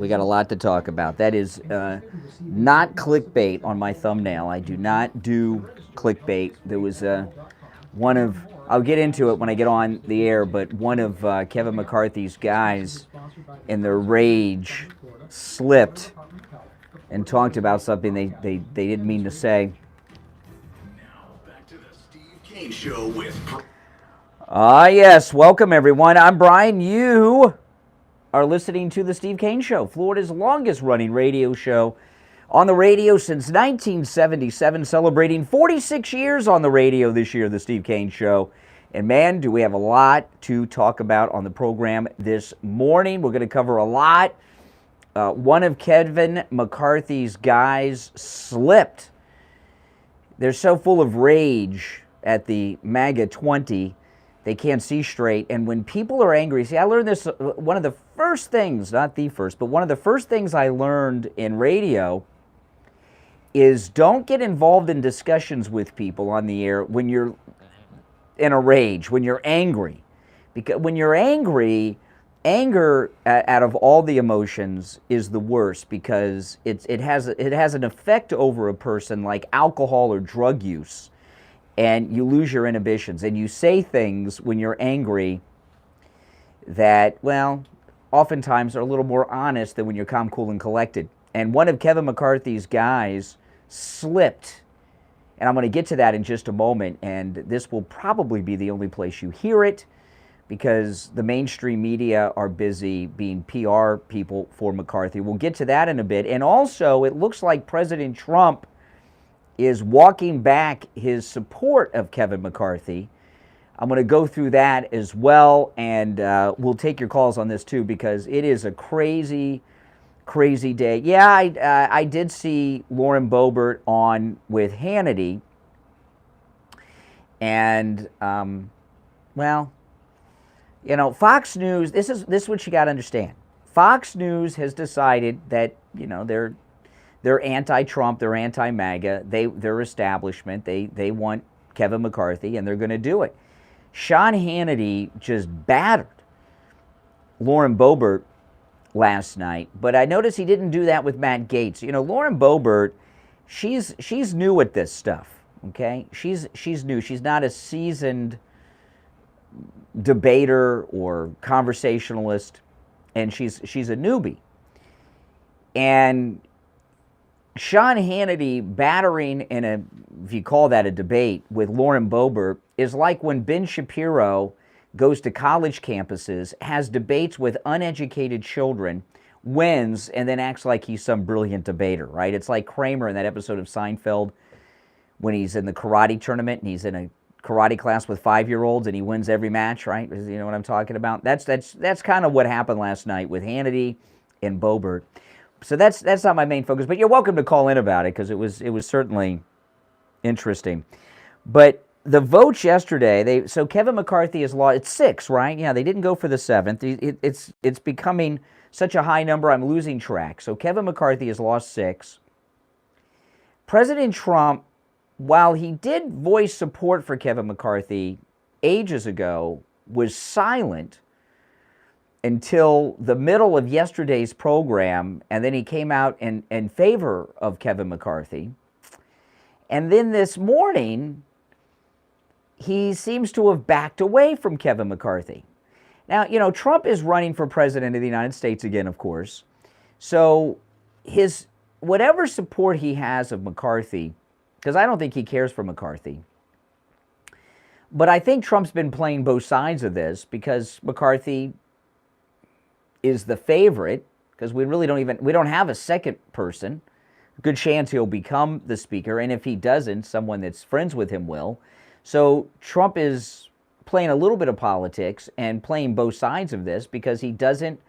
We got a lot to talk about. That is not clickbait on my thumbnail. I do not do clickbait. There was one of, I'll get into it when I get on the air, but one of Kevin McCarthy's guys in their rage slipped and talked about something they didn't mean to say. Now back to the Steve Kane Show with... Yes, welcome everyone. I'm Brian. You are listening to the Steve Kane Show, Florida's longest running radio show on the radio since 1977, celebrating 46 years on the radio this year, the Steve Kane Show. And man, do we have a lot to talk about on the program this morning. We're going to cover a lot. One of Kevin McCarthy's guys slipped. They're so full of rage at the MAGA 20, they can't see straight. And when people are angry, see, I learned this, one of the first things, not the first, but one of the first things I learned in radio is don't get involved in discussions with people on the air when you're in a rage, when you're angry. Because when you're angry, anger out of all the emotions is the worst because it has an effect over a person like alcohol or drug use. And you lose your inhibitions, and you say things when you're angry that, well, oftentimes are a little more honest than when you're calm, cool, and collected. And one of Kevin McCarthy's guys slipped, and I'm going to get to that in just a moment, and this will probably be the only place you hear it because the mainstream media are busy being PR people for McCarthy. We'll get to that in a bit. And also, it looks like President Trump is walking back his support of Kevin McCarthy. I'm going to go through that as well, and we'll take your calls on this too because it is a crazy, crazy day. Yeah, I did see Lauren Boebert on with Hannity, and well, you know, Fox News. This is what you got to understand. Fox News has decided that they're anti-Trump, they're anti-MAGA, their establishment, they want Kevin McCarthy, and they're going to do it. Sean Hannity just battered Lauren Boebert last night, but I noticed he didn't do that with Matt Gaetz. You know, Lauren Boebert, she's new at this stuff, okay? She's new. She's not a seasoned debater or conversationalist, and she's a newbie. And Sean Hannity battering in a, if you call that a debate, with Lauren Boebert is like when Ben Shapiro goes to college campuses, has debates with uneducated children, wins, and then acts like he's some brilliant debater, right? It's like Kramer in that episode of Seinfeld when he's in the karate tournament and he's in a karate class with 5-year-olds and he wins every match, right? You know what I'm talking about? That's kind of what happened last night with Hannity and Boebert. So that's not my main focus, but you're welcome to call in about it because it was certainly interesting. But the votes yesterday, so Kevin McCarthy has lost. It's 6, right? Yeah, they didn't go for the 7th. It's becoming such a high number, I'm losing track. So Kevin McCarthy has lost 6. President Trump, while he did voice support for Kevin McCarthy ages ago, was silent until the middle of yesterday's program, and then he came out in favor of Kevin McCarthy. And then this morning, he seems to have backed away from Kevin McCarthy. Now, you know, Trump is running for president of the United States again, of course. So his whatever support he has of McCarthy, because I don't think he cares for McCarthy, but I think Trump's been playing both sides of this because McCarthy is the favorite, because we don't have a second person. Good chance he'll become the speaker, and if he doesn't, someone that's friends with him will. So Trump is playing a little bit of politics and playing both sides of this because he doesn't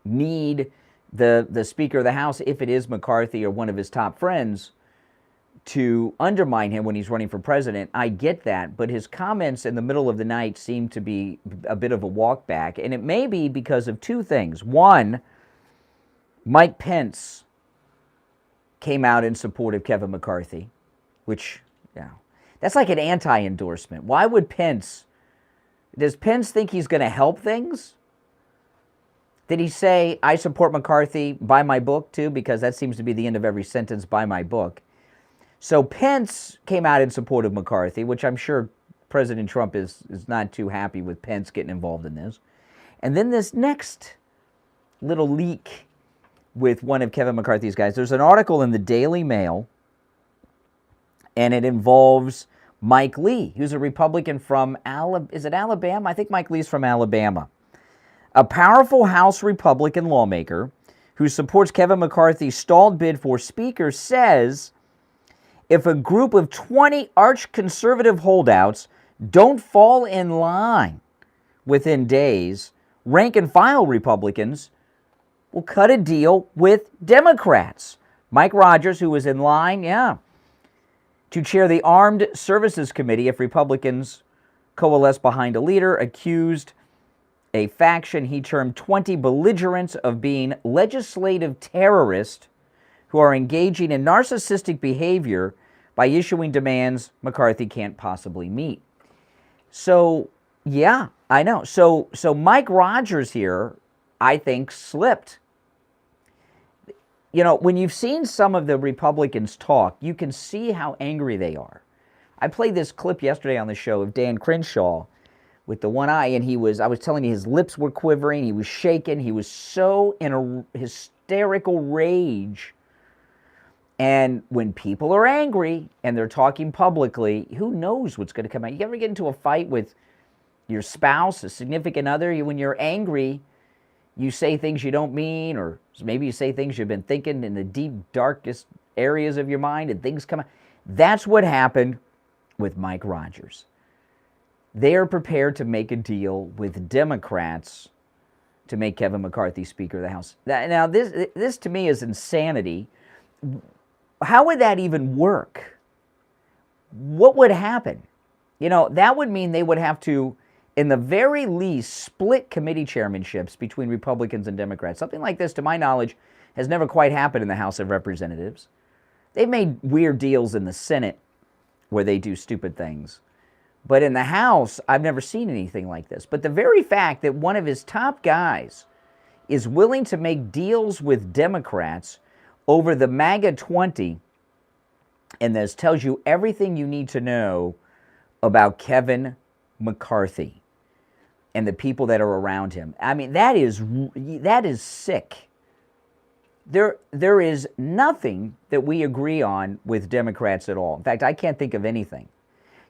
need the Speaker of the House, if it is McCarthy or one of his top friends, to undermine him when he's running for president. I get that, but his comments in the middle of the night seem to be a bit of a walk back, and it may be because of two things. One, Mike Pence came out in support of Kevin McCarthy, which, that's like an anti-endorsement. Why would Pence, does Pence think he's going to help things? Did he say, I support McCarthy, buy my book too? Because that seems to be the end of every sentence, buy my book. So Pence came out in support of McCarthy, which I'm sure President Trump is not too happy with Pence getting involved in this. And then this next little leak with one of Kevin McCarthy's guys. There's an article in the Daily Mail, and it involves Mike Lee, who's a Republican from Alabama? I think Mike Lee's from Alabama. A powerful House Republican lawmaker who supports Kevin McCarthy's stalled bid for Speaker says if a group of 20 arch-conservative holdouts don't fall in line within days, rank-and-file Republicans will cut a deal with Democrats. Mike Rogers, who was in line, to chair the Armed Services Committee if Republicans coalesce behind a leader, accused a faction he termed 20 belligerents of being legislative terrorists who are engaging in narcissistic behavior by issuing demands McCarthy can't possibly meet. So, yeah, I know. So Mike Rogers here, I think, slipped. You know, when you've seen some of the Republicans talk, you can see how angry they are. I played this clip yesterday on the show of Dan Crenshaw with the one eye, and I was telling you his lips were quivering, he was shaking, he was so in a hysterical rage. And when people are angry and they're talking publicly, who knows what's going to come out? You ever get into a fight with your spouse, a significant other? When you're angry, you say things you don't mean, or maybe you say things you've been thinking in the deep, darkest areas of your mind, and things come out. That's what happened with Mike Rogers. They are prepared to make a deal with Democrats to make Kevin McCarthy Speaker of the House. Now, this to me is insanity. How would that even work? What would happen? You know, that would mean they would have to, in the very least, split committee chairmanships between Republicans and Democrats. Something like this, to my knowledge, has never quite happened in the House of Representatives. They've made weird deals in the Senate where they do stupid things. But in the House, I've never seen anything like this. But the very fact that one of his top guys is willing to make deals with Democrats over the MAGA 20, and this tells you everything you need to know about Kevin McCarthy and the people that are around him. I mean, that is sick. There is nothing that we agree on with Democrats at all. In fact, I can't think of anything.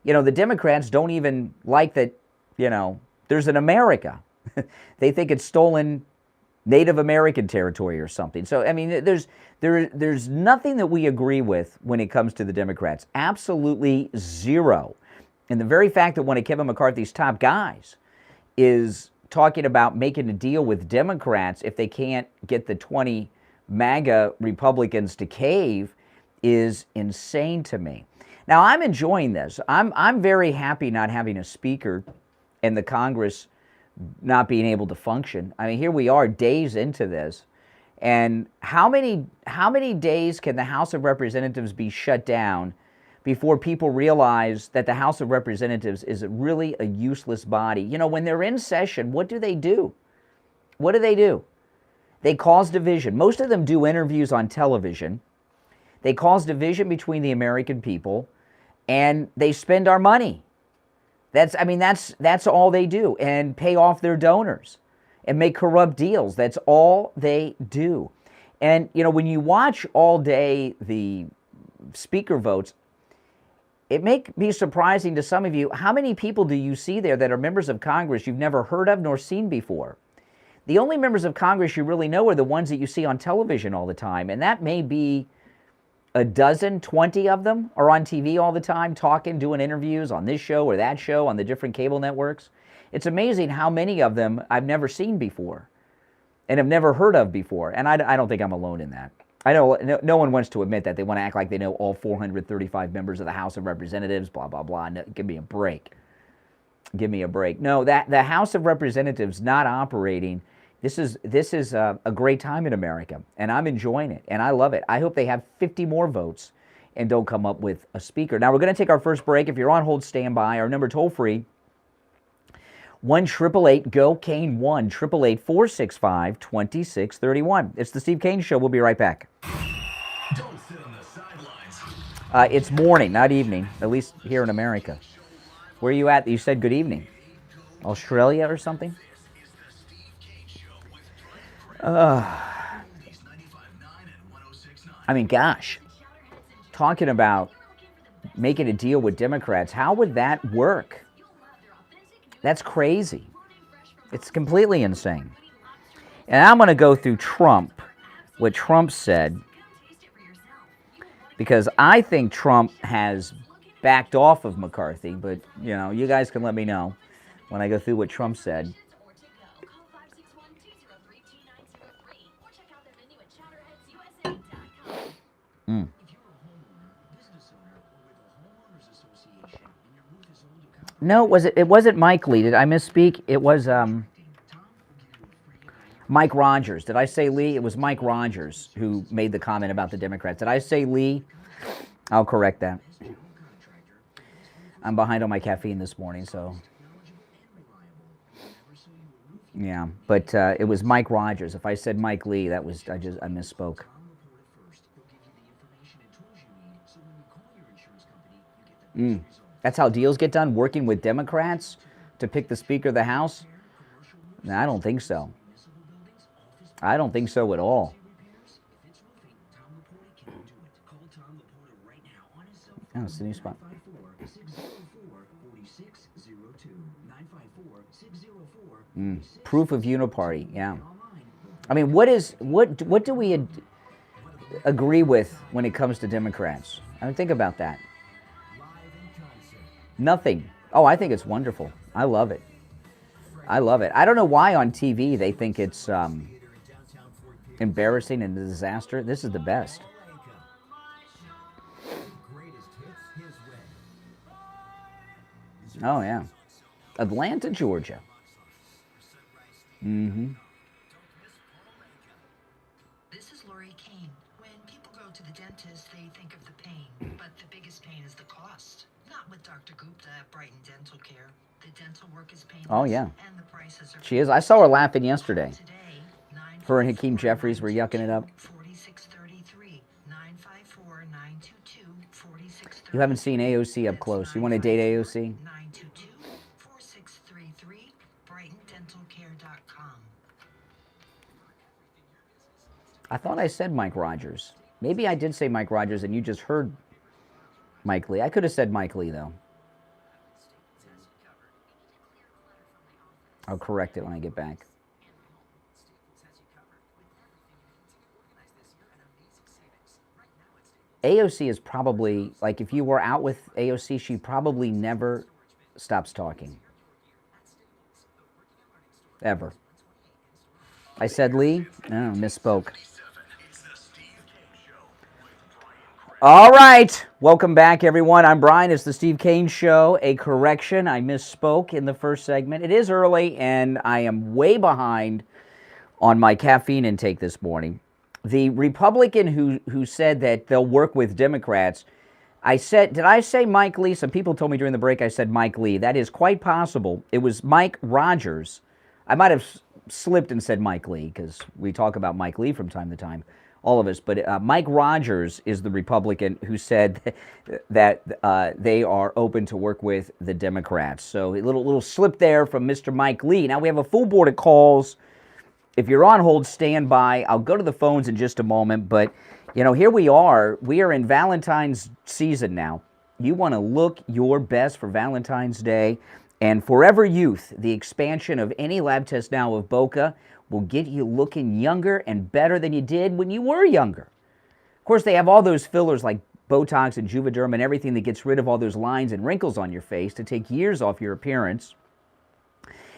You know, the Democrats don't even like that, you know, there's an America. They think it's stolen Native American territory or something. So, I mean, there's nothing that we agree with when it comes to the Democrats. Absolutely zero. And the very fact that one of Kevin McCarthy's top guys is talking about making a deal with Democrats if they can't get the 20 MAGA Republicans to cave is insane to me. Now, I'm enjoying this. I'm very happy not having a speaker and the Congress not being able to function. I mean, here we are days into this. And how many days can the House of Representatives be shut down before people realize that the House of Representatives is really a useless body? You know, when they're in session, what do they do? What do? They cause division. Most of them do interviews on television. They cause division between the American people, and they spend our money. That's all they do, and pay off their donors and make corrupt deals. That's all they do. And, you know, when you watch all day the speaker votes, it may be surprising to some of you, how many people do you see there that are members of Congress you've never heard of nor seen before? The only members of Congress you really know are the ones that you see on television all the time, and that may be a dozen, 20 of them are on TV all the time, talking, doing interviews on this show or that show on the different cable networks. It's amazing how many of them I've never seen before and have never heard of before, and I don't think I'm alone in that. I know no one wants to admit that. They want to act like they know all 435 members of the House of Representatives, blah, blah, blah. No, give me a break. Give me a break. No, that the House of Representatives not operating. This is a great time in America, and I'm enjoying it, and I love it. I hope they have 50 more votes and don't come up with a speaker. Now, we're going to take our first break. If you're on hold, stand by. Our number toll-free, 1-888-GO-KANE, 1-888-465-2631. It's the Steve Kane Show. We'll be right back. Don't sit on the sidelines. It's morning, not evening, at least here in America. Where are you at? You said good evening. Australia or something? I mean, gosh. Talking about making a deal with Democrats, how would that work? That's crazy. It's completely insane. And I'm going to go through Trump, what Trump said, because I think Trump has backed off of McCarthy, but, you know, you guys can let me know when I go through what Trump said. No, it wasn't Mike Lee. Did I misspeak? It was Mike Rogers. Did I say Lee? It was Mike Rogers who made the comment about the Democrats. Did I say Lee? I'll correct that. I'm behind on my caffeine this morning, so yeah. But it was Mike Rogers. If I said Mike Lee, that was I misspoke. That's how deals get done, working with Democrats to pick the Speaker of the House? No, I don't think so. I don't think so at all. Oh, it's the new spot. Proof of uniparty, yeah. I mean, what do we agree with when it comes to Democrats? I mean, think about that. Nothing. Oh, I think it's wonderful. I love it. I love it. I don't know why on TV they think it's embarrassing and a disaster. This is the best. Oh, yeah. Atlanta, Georgia. Mm-hmm. This is Lori Kane. When people go to the dentist, they think of the pain, but the biggest pain is the cost. Not with Dr. Gupta at Brighton Dental Care. The dental work is painless. Oh, yeah. And the prices are she is. I saw her laughing yesterday. Today, Her and Hakeem Jeffries were yucking it up. 4633 954 922 4633. You haven't seen AOC up close. You want to date AOC? 922 4633 BrightonDentalCare.com. I thought I said Mike Rogers. Maybe I did say Mike Rogers and you just heard Mike Lee. I could have said Mike Lee, though. I'll correct it when I get back. AOC is probably, like, if you were out with AOC, she probably never stops talking. Ever. I said Lee? No, misspoke. All right. Welcome back, everyone. I'm Brian. It's the Steve Kane Show. A correction. I misspoke in the first segment. It is early, and I am way behind on my caffeine intake this morning. The Republican who said that they'll work with Democrats, did I say Mike Lee? Some people told me during the break I said Mike Lee. That is quite possible. It was Mike Rogers. I might have slipped and said Mike Lee because we talk about Mike Lee from time to time, all of us. But Mike Rogers is the Republican who said that they are open to work with the Democrats. So a little slip there from Mr. Mike Lee. Now we have a full board of calls. If you're on hold, stand by. I'll go to the phones in just a moment. But, you know, here we are. We are in Valentine's season now. You want to look your best for Valentine's Day. And Forever Youth, the expansion of any lab test now of Boca, will get you looking younger and better than you did when you were younger. Of course, they have all those fillers like Botox and Juvederm and everything that gets rid of all those lines and wrinkles on your face to take years off your appearance.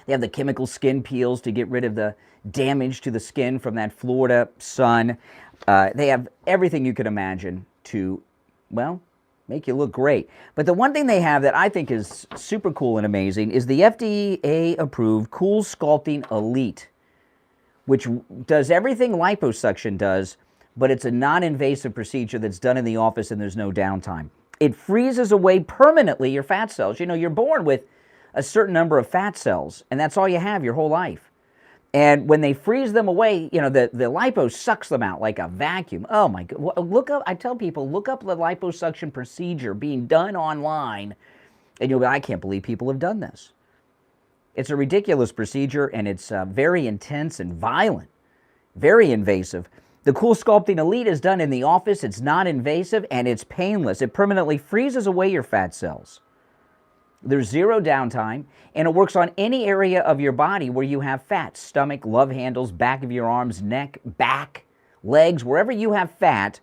They have the chemical skin peels to get rid of the damage to the skin from that Florida sun. They have everything you could imagine to, well, make you look great. But the one thing they have that I think is super cool and amazing is the FDA-approved Cool Sculpting Elite, which does everything liposuction does, but it's a non-invasive procedure that's done in the office and there's no downtime. It freezes away permanently your fat cells. You know, you're born with a certain number of fat cells, and that's all you have your whole life. And when they freeze them away, the lipo sucks them out like a vacuum. Oh my God. Look up, I tell people, look up the liposuction procedure being done online, and you'll be, I can't believe people have done this. It's a ridiculous procedure, and it's very intense and violent, very invasive. The Cool Sculpting Elite is done in the office. It's not invasive, and it's painless. It permanently freezes away your fat cells. There's zero downtime, and it works on any area of your body where you have fat. Stomach, love handles, back of your arms, neck, back, legs, wherever you have fat,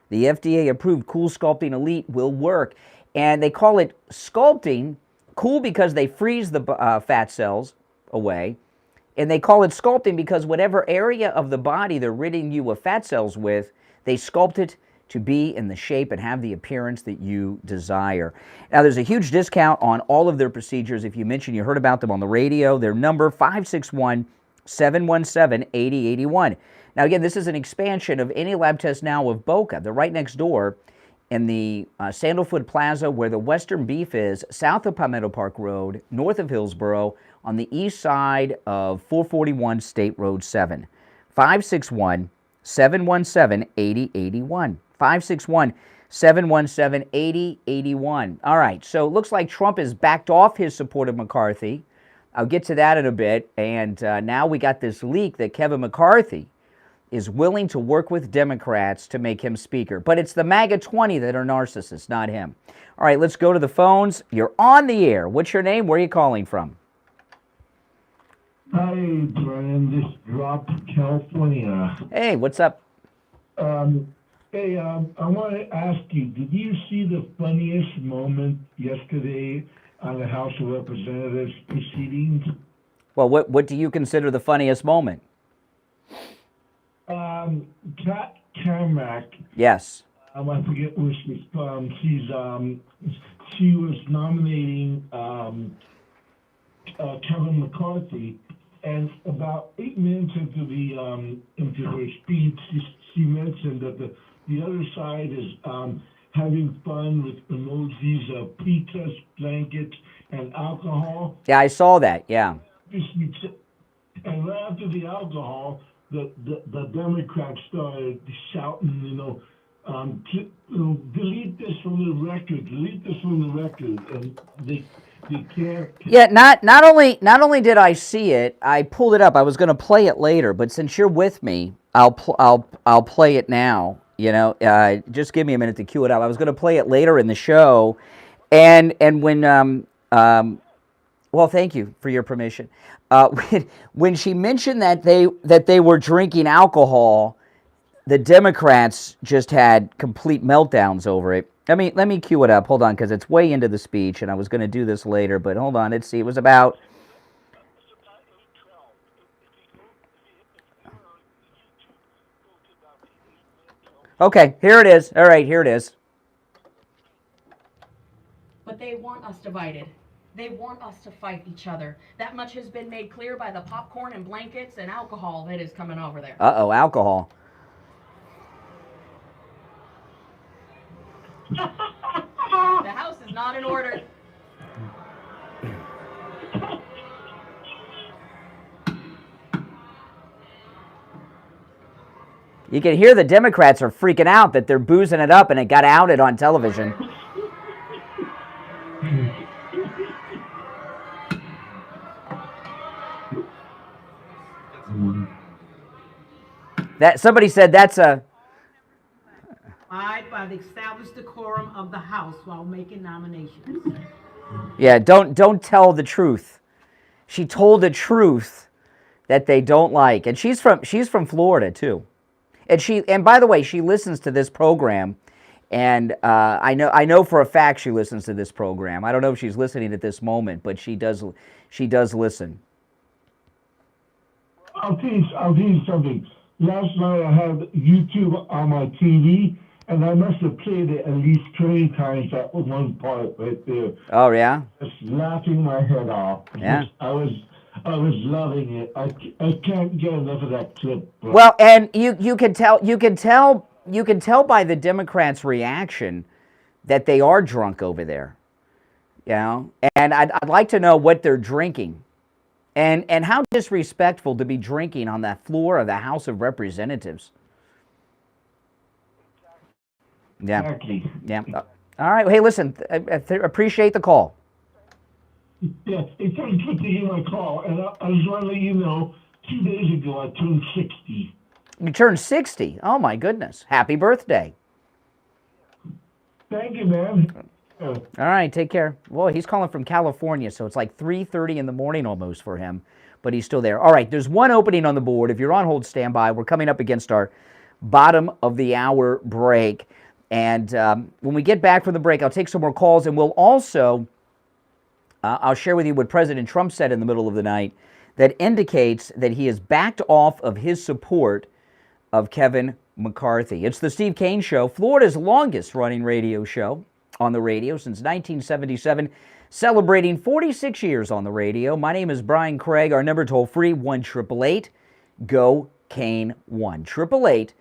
the FDA-approved Cool Sculpting Elite will work. And they call it sculpting, cool because they freeze the fat cells away, and they call it sculpting because whatever area of the body they're ridding you of fat cells with, they sculpt it to be in the shape and have the appearance that you desire. Now, there's a huge discount on all of their procedures. If you mention you heard about them on the radio, their number 561-717-8081. Now, again, this is an expansion of Any Lab Test Now of Boca. They're right next door in the Sandalwood Plaza where the Western Beef is, south of Palmetto Park Road, north of Hillsboro, on the east side of 441 State Road 7. 561-717-8081. 561-717-8081. All right, so it looks like Trump has backed off his support of McCarthy. I'll get to that in a bit. And now we got this leak that Kevin McCarthy is willing to work with Democrats to make him speaker. But it's the MAGA 20 that are narcissists, not him. All right, let's go to the phones. You're on the air. What's your name? Where are you calling from? Hi, Brian. This is Rob from California. Hey, what's up? Hey, I want to ask you, did you see the funniest moment yesterday on the House of Representatives proceedings? Well, what do you consider the funniest moment? Kat Cammack, Yes. I forget which she was nominating Kevin McCarthy, and about 8 minutes into her speech, she mentioned that the other side is having fun with emojis of pee-test blankets and alcohol. Yeah, I saw that, yeah. And right after the alcohol, the Democrats started shouting, delete this from the record, and they can't. Yeah, not only did I see it, I pulled it up. I was going to play it later, but since you're with me, I'll play it now. Just give me a minute to cue it up. I was going to play it later in the show, and when well, thank you for your permission. When she mentioned that they were drinking alcohol, the Democrats just had complete meltdowns over it. Let me cue it up. Hold on, because it's way into the speech, and I was going to do this later, but hold on. Let's see. It was about. Okay, here it is. All right, here it is. But they want us divided. They want us to fight each other. That much has been made clear by the popcorn and blankets and alcohol that is coming over there. Uh-oh, alcohol. The house is not in order. You can hear the Democrats are freaking out that they're boozing it up and it got outed on television. That somebody said that's a. Abide by the established decorum of the House while making nominations. Yeah, don't tell the truth. She told the truth that they don't like, and she's from Florida too, and by the way, she listens to this program, and I know for a fact she listens to this program. I don't know if she's listening at this moment, but she does listen. I'll tell you something. Last night I had YouTube on my TV, and I must have played it at least 20 times. That was one part right there. Oh yeah. Just laughing my head off. Yeah. I was loving it. I can't get enough of that clip. Well, and you can tell by the Democrats' reaction that they are drunk over there. You know, and I'd like to know what they're drinking, and how disrespectful to be drinking on that floor of the House of Representatives. Yeah. Exactly. Yeah. All right. Hey, listen, I appreciate the call. Yeah, it's very good to hear my call. And I just want to let you know, 2 days ago I turned 60. You turned 60. Oh, my goodness. Happy birthday. Thank you, man. All right. Take care. Well, he's calling from California, so it's like 3:30 in the morning almost for him, but he's still there. All right. There's one opening on the board. If you're on hold, stand by. We're coming up against our bottom of the hour break. And when we get back from the break, I'll take some more calls, and we'll also, I'll share with you what President Trump said in the middle of the night that indicates that he has backed off of his support of Kevin McCarthy. It's the Steve Kane Show, Florida's longest running radio show on the radio since 1977, celebrating 46 years on the radio. My name is Brian Craig. Our number toll free, 1-888-GO-KANE-1.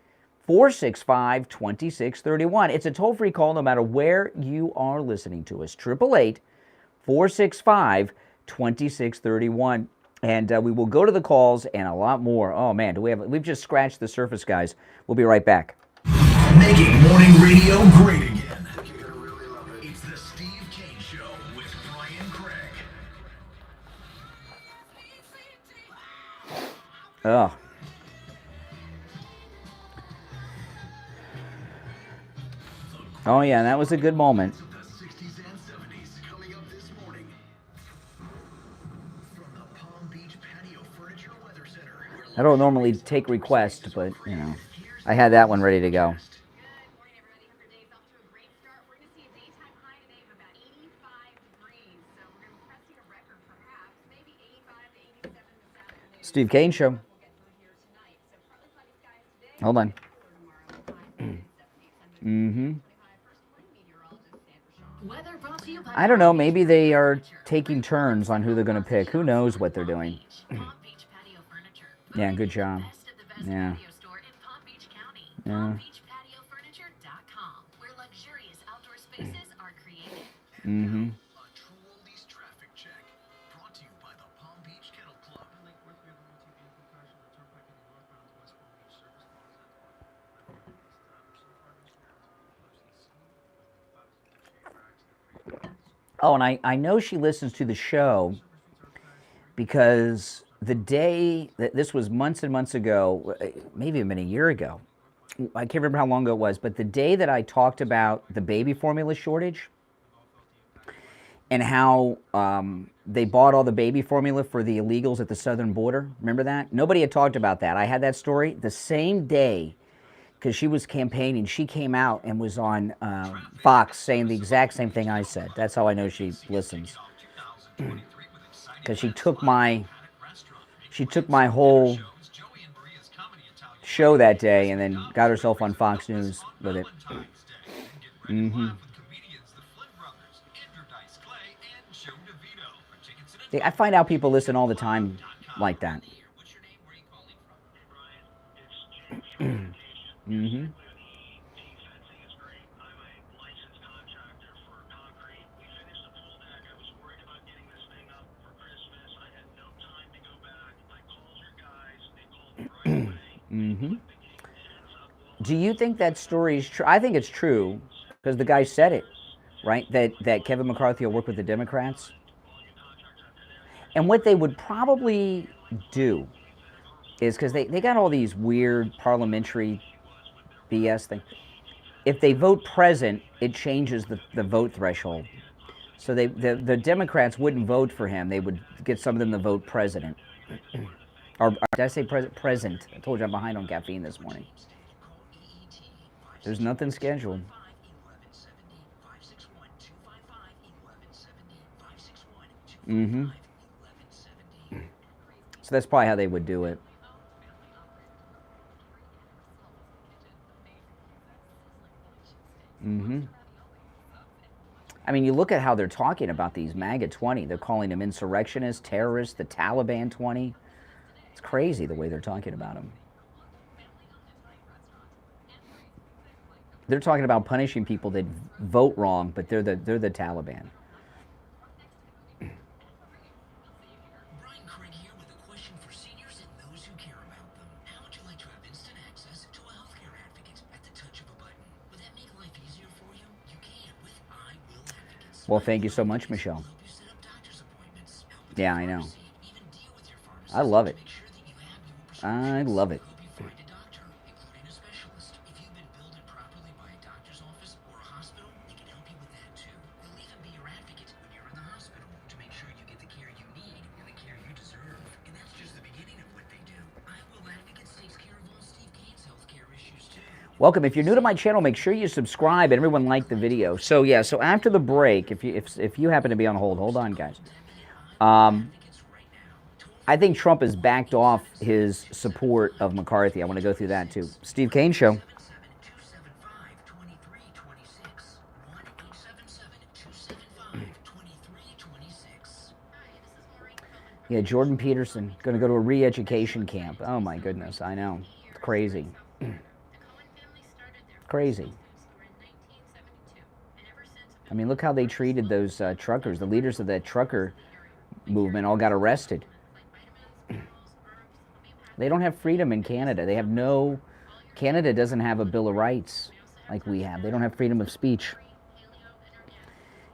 888-465-2631. It's a toll-free call no matter where you are listening to us. 888-465-2631. And we will go to the calls and a lot more. Oh, man, we've just scratched the surface, guys. We'll be right back. Making morning radio great again. You're gonna really love it. It's the Steve Kane Show with Brian Craig. Oh. Oh, yeah, that was a good moment. The 60s and 70s coming up this morning. From the Palm Beach Patio Furniture Weather Center. I don't normally take requests, but, you know, I had that one ready to go. Good morning, everybody. Hope your day's off to a great start. We're going to see a daytime high today of about 85 degrees. So we're going to be pressing a record, perhaps, maybe 85 to 87 this afternoon. Steve Kane Show. We'll get through here tonight. So partly cloudy skies today. Hold on. Cooler tomorrow. Mm-hmm. Weather brought to you by I don't know. Maybe they are taking turns on who they're going to pick. Who knows what they're doing? Palm Beach Patio Furniture. Yeah, good job. Best of the best Yeah. patio store in Palm Beach County. Yeah. PalmBeachPatioFurniture.com, where luxurious outdoor spaces are created. Mm-hmm. A True Oldies traffic check. Brought to you by the Palm Beach Kennel Club. Oh, and I know she listens to the show because the day that this was months and months ago, maybe even a year ago, I can't remember how long ago it was, but the day that I talked about the baby formula shortage and how they bought all the baby formula for the illegals at the southern border. Remember that? Nobody had talked about that. I had that story the same day because she was campaigning. She came out and was on Fox saying the exact same thing I said. That's how I know she listens. Because she took my whole show that day and then got herself on Fox News with it. Mm-hmm. I find out people listen all the time like that. Mm-hmm. Mm-hmm. Do you think that story is true? I think it's true because the guy said it, right? That Kevin McCarthy will work with the Democrats. And what they would probably do is, because they got all these weird parliamentary BS things. If they vote present, it changes the vote threshold. So the Democrats wouldn't vote for him. They would get some of them to vote president. Or did I say present? I told you I'm behind on caffeine this morning. There's nothing scheduled. Mm-hmm. So that's probably how they would do it. Mm-hmm. I mean, you look at how they're talking about these MAGA 20. They're calling them insurrectionists, terrorists, the Taliban 20. It's crazy the way they're talking about them. They're talking about punishing people that vote wrong, but they're the Taliban. Well, thank you so much, Michelle. Yeah, I know. I love it. I love it. Welcome. If you're new to my channel, make sure you subscribe and everyone like the video. So yeah, so after the break, if you happen to be on hold on, guys. I think Trump has backed off his support of McCarthy. I want to go through that too. Steve Kane Show. Yeah, Jordan Peterson going to go to a re-education camp. Oh my goodness, I know. It's crazy. Crazy. I mean, look how they treated those truckers. The leaders of that trucker movement all got arrested. They don't have freedom in Canada. They have no... Canada doesn't have a Bill of Rights like we have. They don't have freedom of speech.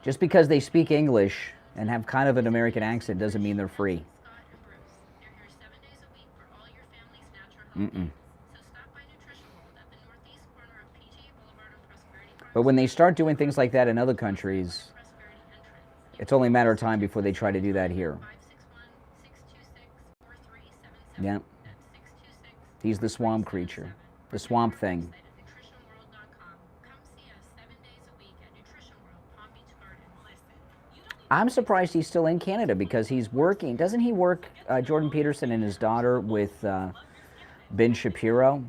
Just because they speak English and have kind of an American accent doesn't mean they're free. Mm-mm. But when they start doing things like that in other countries, it's only a matter of time before they try to do that here. Yeah. He's the swamp creature, the swamp thing. I'm surprised he's still in Canada because he's working. Doesn't he work, Jordan Peterson and his daughter, with Ben Shapiro?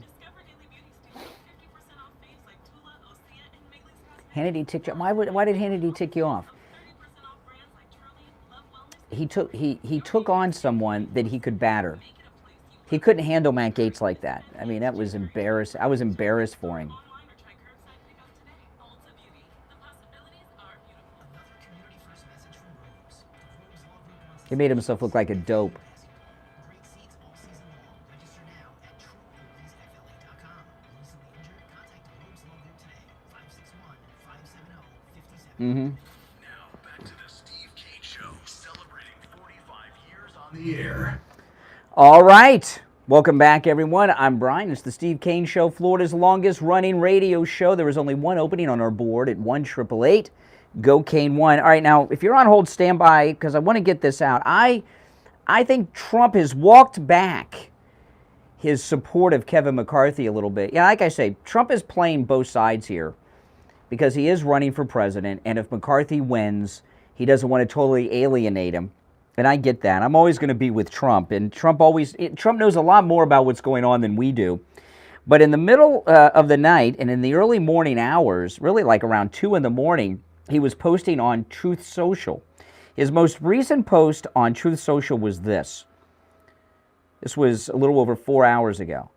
Hannity ticked you off. Why did Hannity tick you off? He took on someone that he could batter. He couldn't handle Matt Gaetz like that. I mean, that was embarrassing. I was embarrassed for him. He made himself look like a dope. Mm-hmm. Now back to the Steve Kane Show, celebrating 45 years on the air. All right. Welcome back, everyone. I'm Brian. It's the Steve Kane Show, Florida's longest-running radio show. There is only one opening on our board at 1-888-GO-KANE-1. All right, now, if you're on hold, stand by, because I want to get this out. I think Trump has walked back his support of Kevin McCarthy a little bit. Yeah, like I say, Trump is playing both sides here, because he is running for president, and if McCarthy wins, he doesn't want to totally alienate him. And I get that. I'm always going to be with Trump, and Trump knows a lot more about what's going on than we do. But in the middle of the night and in the early morning hours, really like around 2 in the morning, he was posting on Truth Social. His most recent post on Truth Social was this. This was a little over 4 hours ago.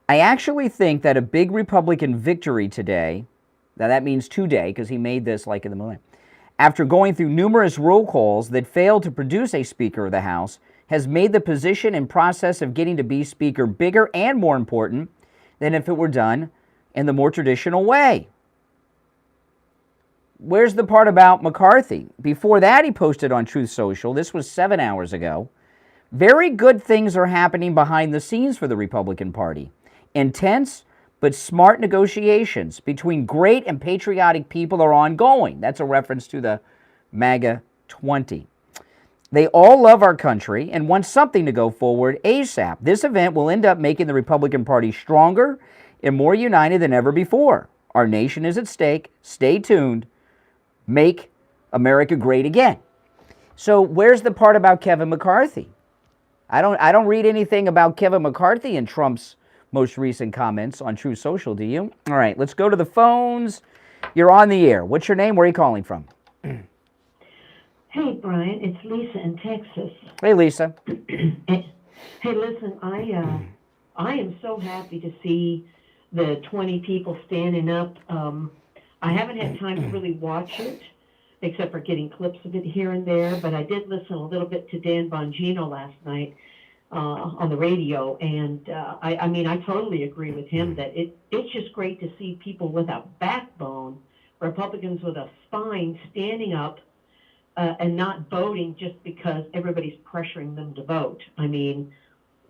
I actually think that a big Republican victory today, now that means today, because he made this like in the morning, after going through numerous roll calls that failed to produce a Speaker of the House, has made the position and process of getting to be Speaker bigger and more important than if it were done in the more traditional way. Where's the part about McCarthy? Before that, he posted on Truth Social. This was 7 hours ago. Very good things are happening behind the scenes for the Republican Party. Intense but smart negotiations between great and patriotic people are ongoing. That's a reference to the MAGA 20. They all love our country and want something to go forward ASAP. This event will end up making the Republican Party stronger and more united than ever before. Our nation is at stake. Stay tuned. Make America great again. So where's the part about Kevin McCarthy? I don't read anything about Kevin McCarthy in Trump's most recent comments on Truth Social, do you? All right, let's go to the phones. You're on the air. What's your name? Where are you calling from? Hey, Brian, it's Lisa in Texas. Hey, Lisa. Hey, listen, I am so happy to see the 20 people standing up. I haven't had time to really watch it, except for getting clips of it here and there, but I did listen a little bit to Dan Bongino last night on the radio, and I mean, I totally agree with him that it's just great to see people with a backbone Republicans with a spine standing up and not voting just because everybody's pressuring them to vote. I mean,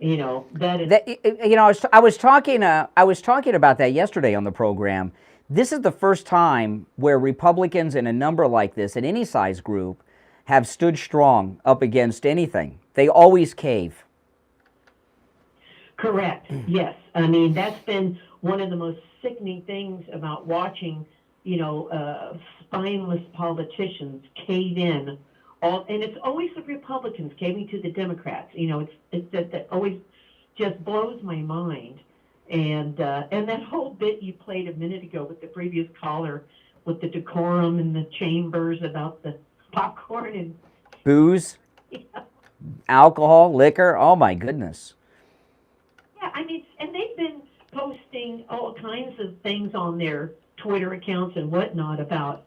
that is. I was talking about that yesterday on the program. This is the first time where Republicans in a number like this, in any size group, have stood strong up against anything. They always cave. Correct. Yes. I mean, that's been one of the most sickening things about watching, spineless politicians cave in. And it's always the Republicans caving to the Democrats. It's that always just blows my mind. And that whole bit you played a minute ago with the previous caller, with the decorum in the chambers about the popcorn and booze, alcohol, liquor. Oh my goodness. Yeah, I mean, and they've been posting all kinds of things on their Twitter accounts and whatnot about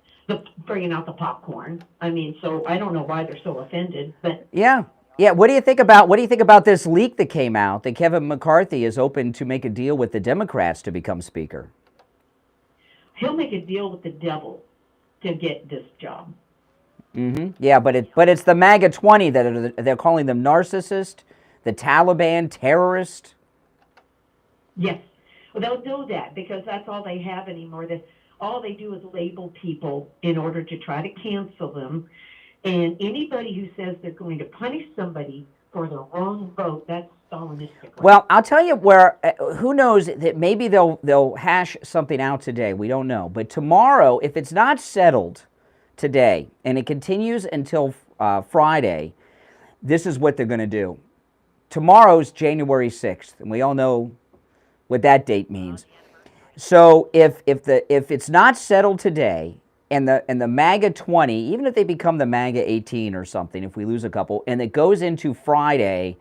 bringing out the popcorn. I mean, so I don't know why they're so offended, but yeah. What do you think about this leak that came out that Kevin McCarthy is open to make a deal with the Democrats to become Speaker? He'll make a deal with the devil to get this job. Mm-hmm. Yeah, but it's the MAGA 20 that they're calling them narcissist, the Taliban terrorist. Yes, well, they'll do that because that's all they have anymore. All they do is label people in order to try to cancel them. And anybody who says they're going to punish somebody for the wrong vote, that's Stalinistic. Well, I'll tell you where, who knows, that maybe they'll hash something out today. We don't know. But tomorrow, if it's not settled today and it continues until Friday, this is what they're going to do. Tomorrow's January 6th, and we all know what that date means. So if it's not settled today, and the MAGA 20, even if they become the MAGA 18 or something, if we lose a couple, and it goes into Friday,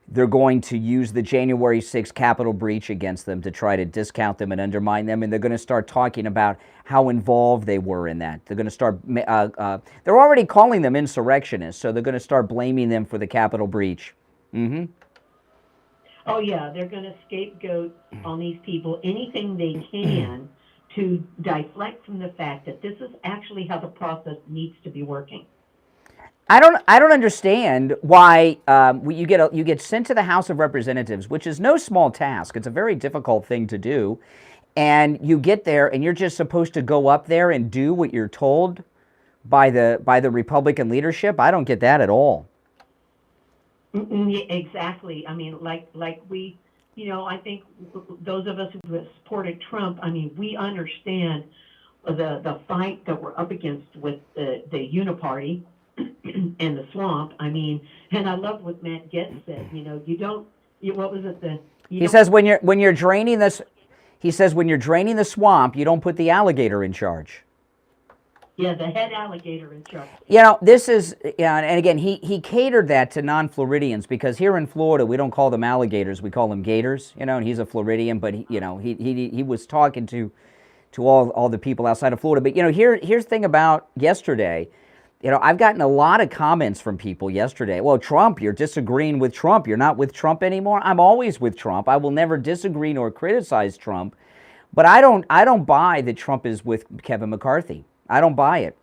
they're going to use the January 6th Capitol breach against them to try to discount them and undermine them, and they're going to start talking about how involved they were in that. They're going to start, they're already calling them insurrectionists, so they're going to start blaming them for the Capitol breach. Mm-hmm. Oh, yeah, they're going to scapegoat on these people anything they can to deflect from the fact that this is actually how the process needs to be working. I don't understand why you get sent to the House of Representatives, which is no small task. It's a very difficult thing to do, and you get there and you're just supposed to go up there and do what you're told by the Republican leadership. I don't get that at all. Exactly. I mean, like we, I think those of us who supported Trump, I mean, we understand the fight that we're up against with the Uniparty and the swamp. I mean, and I love what Matt Getz said. What was it? He says when you're draining this, he says when you're draining the swamp, you don't put the alligator in charge. Yeah, the head alligator in charge. This is, and again, he catered that to non-Floridians because here in Florida, we don't call them alligators, we call them gators, and he's a Floridian, but he was talking to all the people outside of Florida. But, here's the thing about yesterday. I've gotten a lot of comments from people yesterday. Well, Trump, you're disagreeing with Trump. You're not with Trump anymore. I'm always with Trump. I will never disagree nor criticize Trump. But I don't buy that Trump is with Kevin McCarthy. I don't buy it.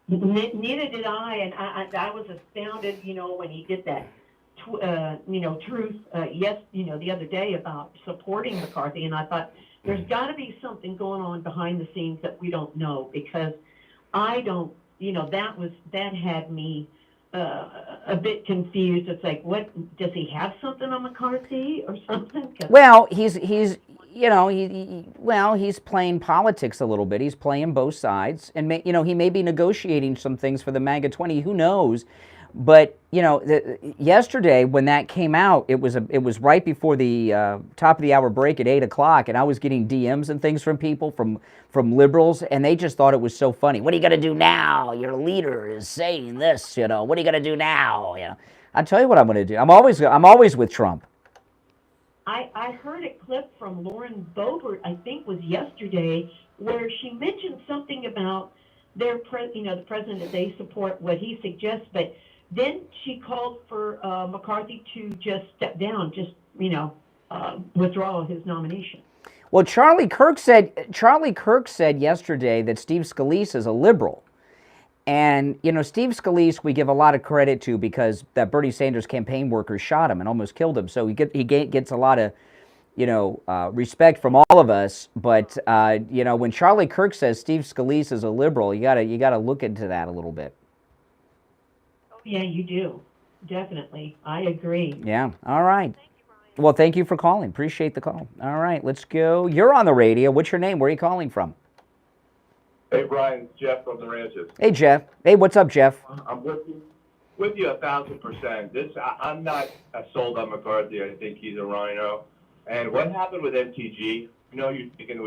Neither did I, and I was astounded, when he did that, truth, the other day about supporting McCarthy, and I thought there's got to be something going on behind the scenes that we don't know, because I don't, that had me a bit confused. It's like, what, does he have something on McCarthy or something? Well, he's playing politics a little bit. He's playing both sides, and he may be negotiating some things for the MAGA 20. Who knows? But yesterday when that came out, it was right before the top of the hour break at 8:00, and I was getting DMs and things from people from liberals, and they just thought it was so funny. What are you gonna do now? Your leader is saying this. What are you gonna do now? I tell you what I'm gonna do. I'm always with Trump. I heard a clip from Lauren Boebert, I think was yesterday, where she mentioned something about the president that they support what he suggests, but then she called for McCarthy to just step down, withdraw his nomination. Well, Charlie Kirk said yesterday that Steve Scalise is a liberal. And, Steve Scalise, we give a lot of credit to because that Bernie Sanders campaign worker shot him and almost killed him. So he gets a lot of, respect from all of us. But, when Charlie Kirk says Steve Scalise is a liberal, you gotta look into that a little bit. Oh, yeah, you do. Definitely. I agree. Yeah. All right. Well, thank you for calling. Appreciate the call. All right, let's go. You're on the radio. What's your name? Where are you calling from? Hey, Brian, it's Jeff from the Ranches. Hey, Jeff. Hey, what's up, Jeff? I'm with you 1,000%. I'm not sold on McCarthy. I think he's a rhino. And what happened with MTG? You're thinking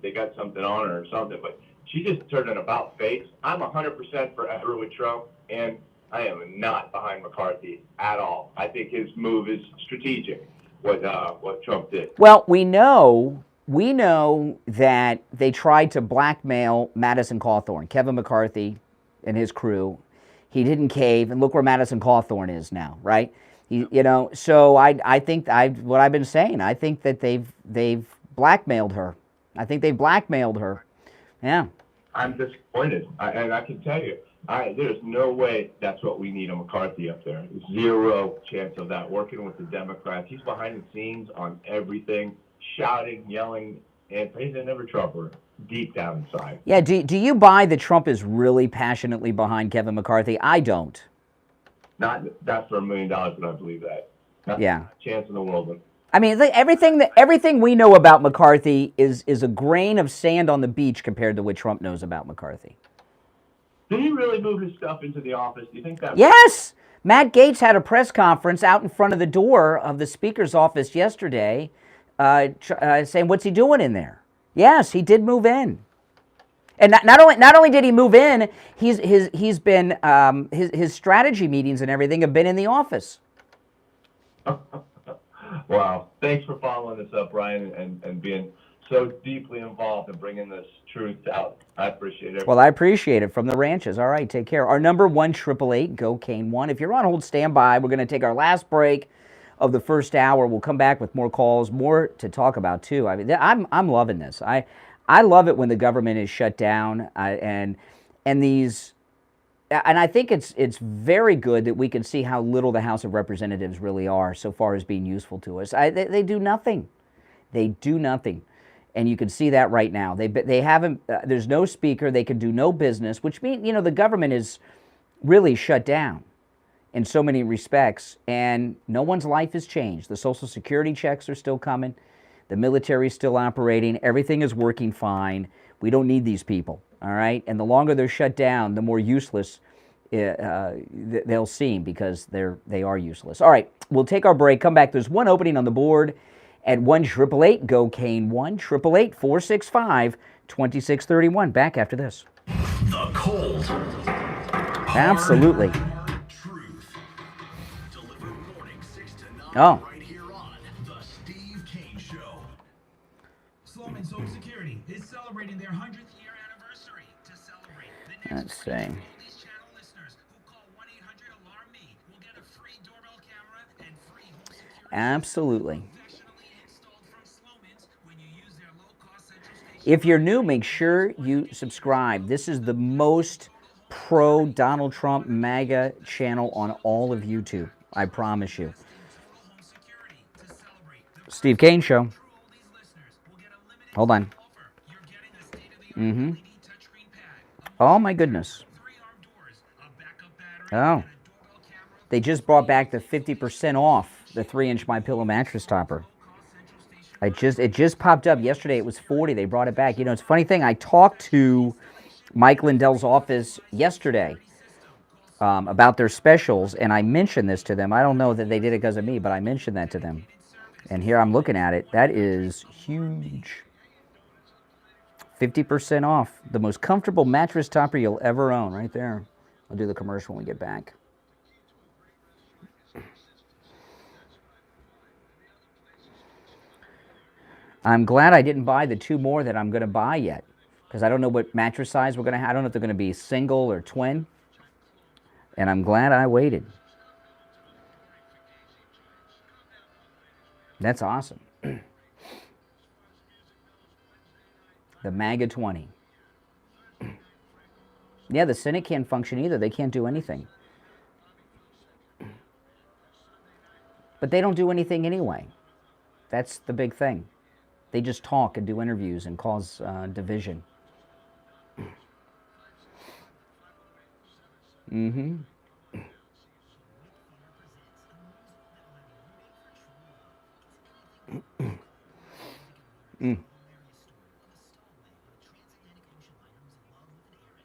they got something on her or something, but she just turned an about face. I'm 100% forever with Trump, and I am not behind McCarthy at all. I think his move is strategic. What Trump did. Well, we know that they tried to blackmail Madison Cawthorn, Kevin McCarthy, and his crew. He didn't cave, and look where Madison Cawthorn is now, right? So I think what I've been saying. I think that they've blackmailed her. I think they blackmailed her. Yeah. I'm disappointed, and I can tell you, there's no way that's what we need a McCarthy up there. Zero chance of that. Working with the Democrats, he's behind the scenes on everything, shouting, yelling, and he's never Trumper deep down inside. Yeah. Do you buy that Trump is really passionately behind Kevin McCarthy? I don't. Not for $1 million, but I believe that. Not Yeah. a chance in the world. I mean, everything we know about McCarthy is a grain of sand on the beach compared to what Trump knows about McCarthy. Did he really move his stuff into the office? Do you think that? Yes! Matt Gaetz had a press conference out in front of the door of the Speaker's office yesterday saying, what's he doing in there? Yes, he did move in. And not only did he move in, he's been, his strategy meetings and everything have been in the office. Wow. Thanks for following this up, Brian, and being so deeply involved in bringing this truth out. I appreciate it. Well, I appreciate it. From the Ranches. All right, take care. Our number 1-888-GO-CANE1. If you're on hold, stand by. We're going to take our last break of the first hour. We'll come back with more calls, more to talk about too. I mean, I'm loving this. I love it when the government is shut down, and I think it's very good that we can see how little the House of Representatives really are so far as being useful to us. They do nothing. They do nothing. And you can see that right now. They haven't. There's no speaker. They can do no business, which means the government is really shut down in so many respects, and no one's life has changed. The Social Security checks are still coming. The military is still operating. Everything is working fine. We don't need these people, all right? And the longer they're shut down, the more useless they'll seem because they are useless. All right, we'll take our break. Come back. There's one opening on the board at 1-888-GO-CANE, 1-888-465-2631. Back after this. The cold. Absolutely. Hard truth. Delivered morning 6 to 9 Oh. right here on The Steve Kane Show. Sloman's Home Security is celebrating their 100th year anniversary. To celebrate, the next Let's see. Oldies Channel listeners who call 1-800-ALARM-ME will get a free doorbell camera and free home security. Absolutely. Professionally installed from Sloman's when you use their low-cost central station. If you're new, make sure you subscribe. This is the most pro-Donald Trump MAGA channel on all of YouTube. I promise you. Steve Kane Show. Hold on. Oh, my goodness. Oh. They just brought back the 50% off the 3-inch MyPillow mattress topper. It just popped up yesterday. It was $40. They brought it back. It's a funny thing. I talked to Mike Lindell's office yesterday about their specials, and I mentioned this to them. I don't know that they did it because of me, but I mentioned that to them. And here I'm looking at it. That is huge. 50% off. The most comfortable mattress topper you'll ever own, right there. I'll do the commercial when we get back. I'm glad I didn't buy the 2 more that I'm going to buy yet, because I don't know what mattress size we're going to have. I don't know if they're going to be single or twin, and I'm glad I waited. That's awesome. The MAGA 20. Yeah, the Senate can't function either. They can't do anything. But they don't do anything anyway. That's the big thing. They just talk and do interviews and cause division. Mm-hmm.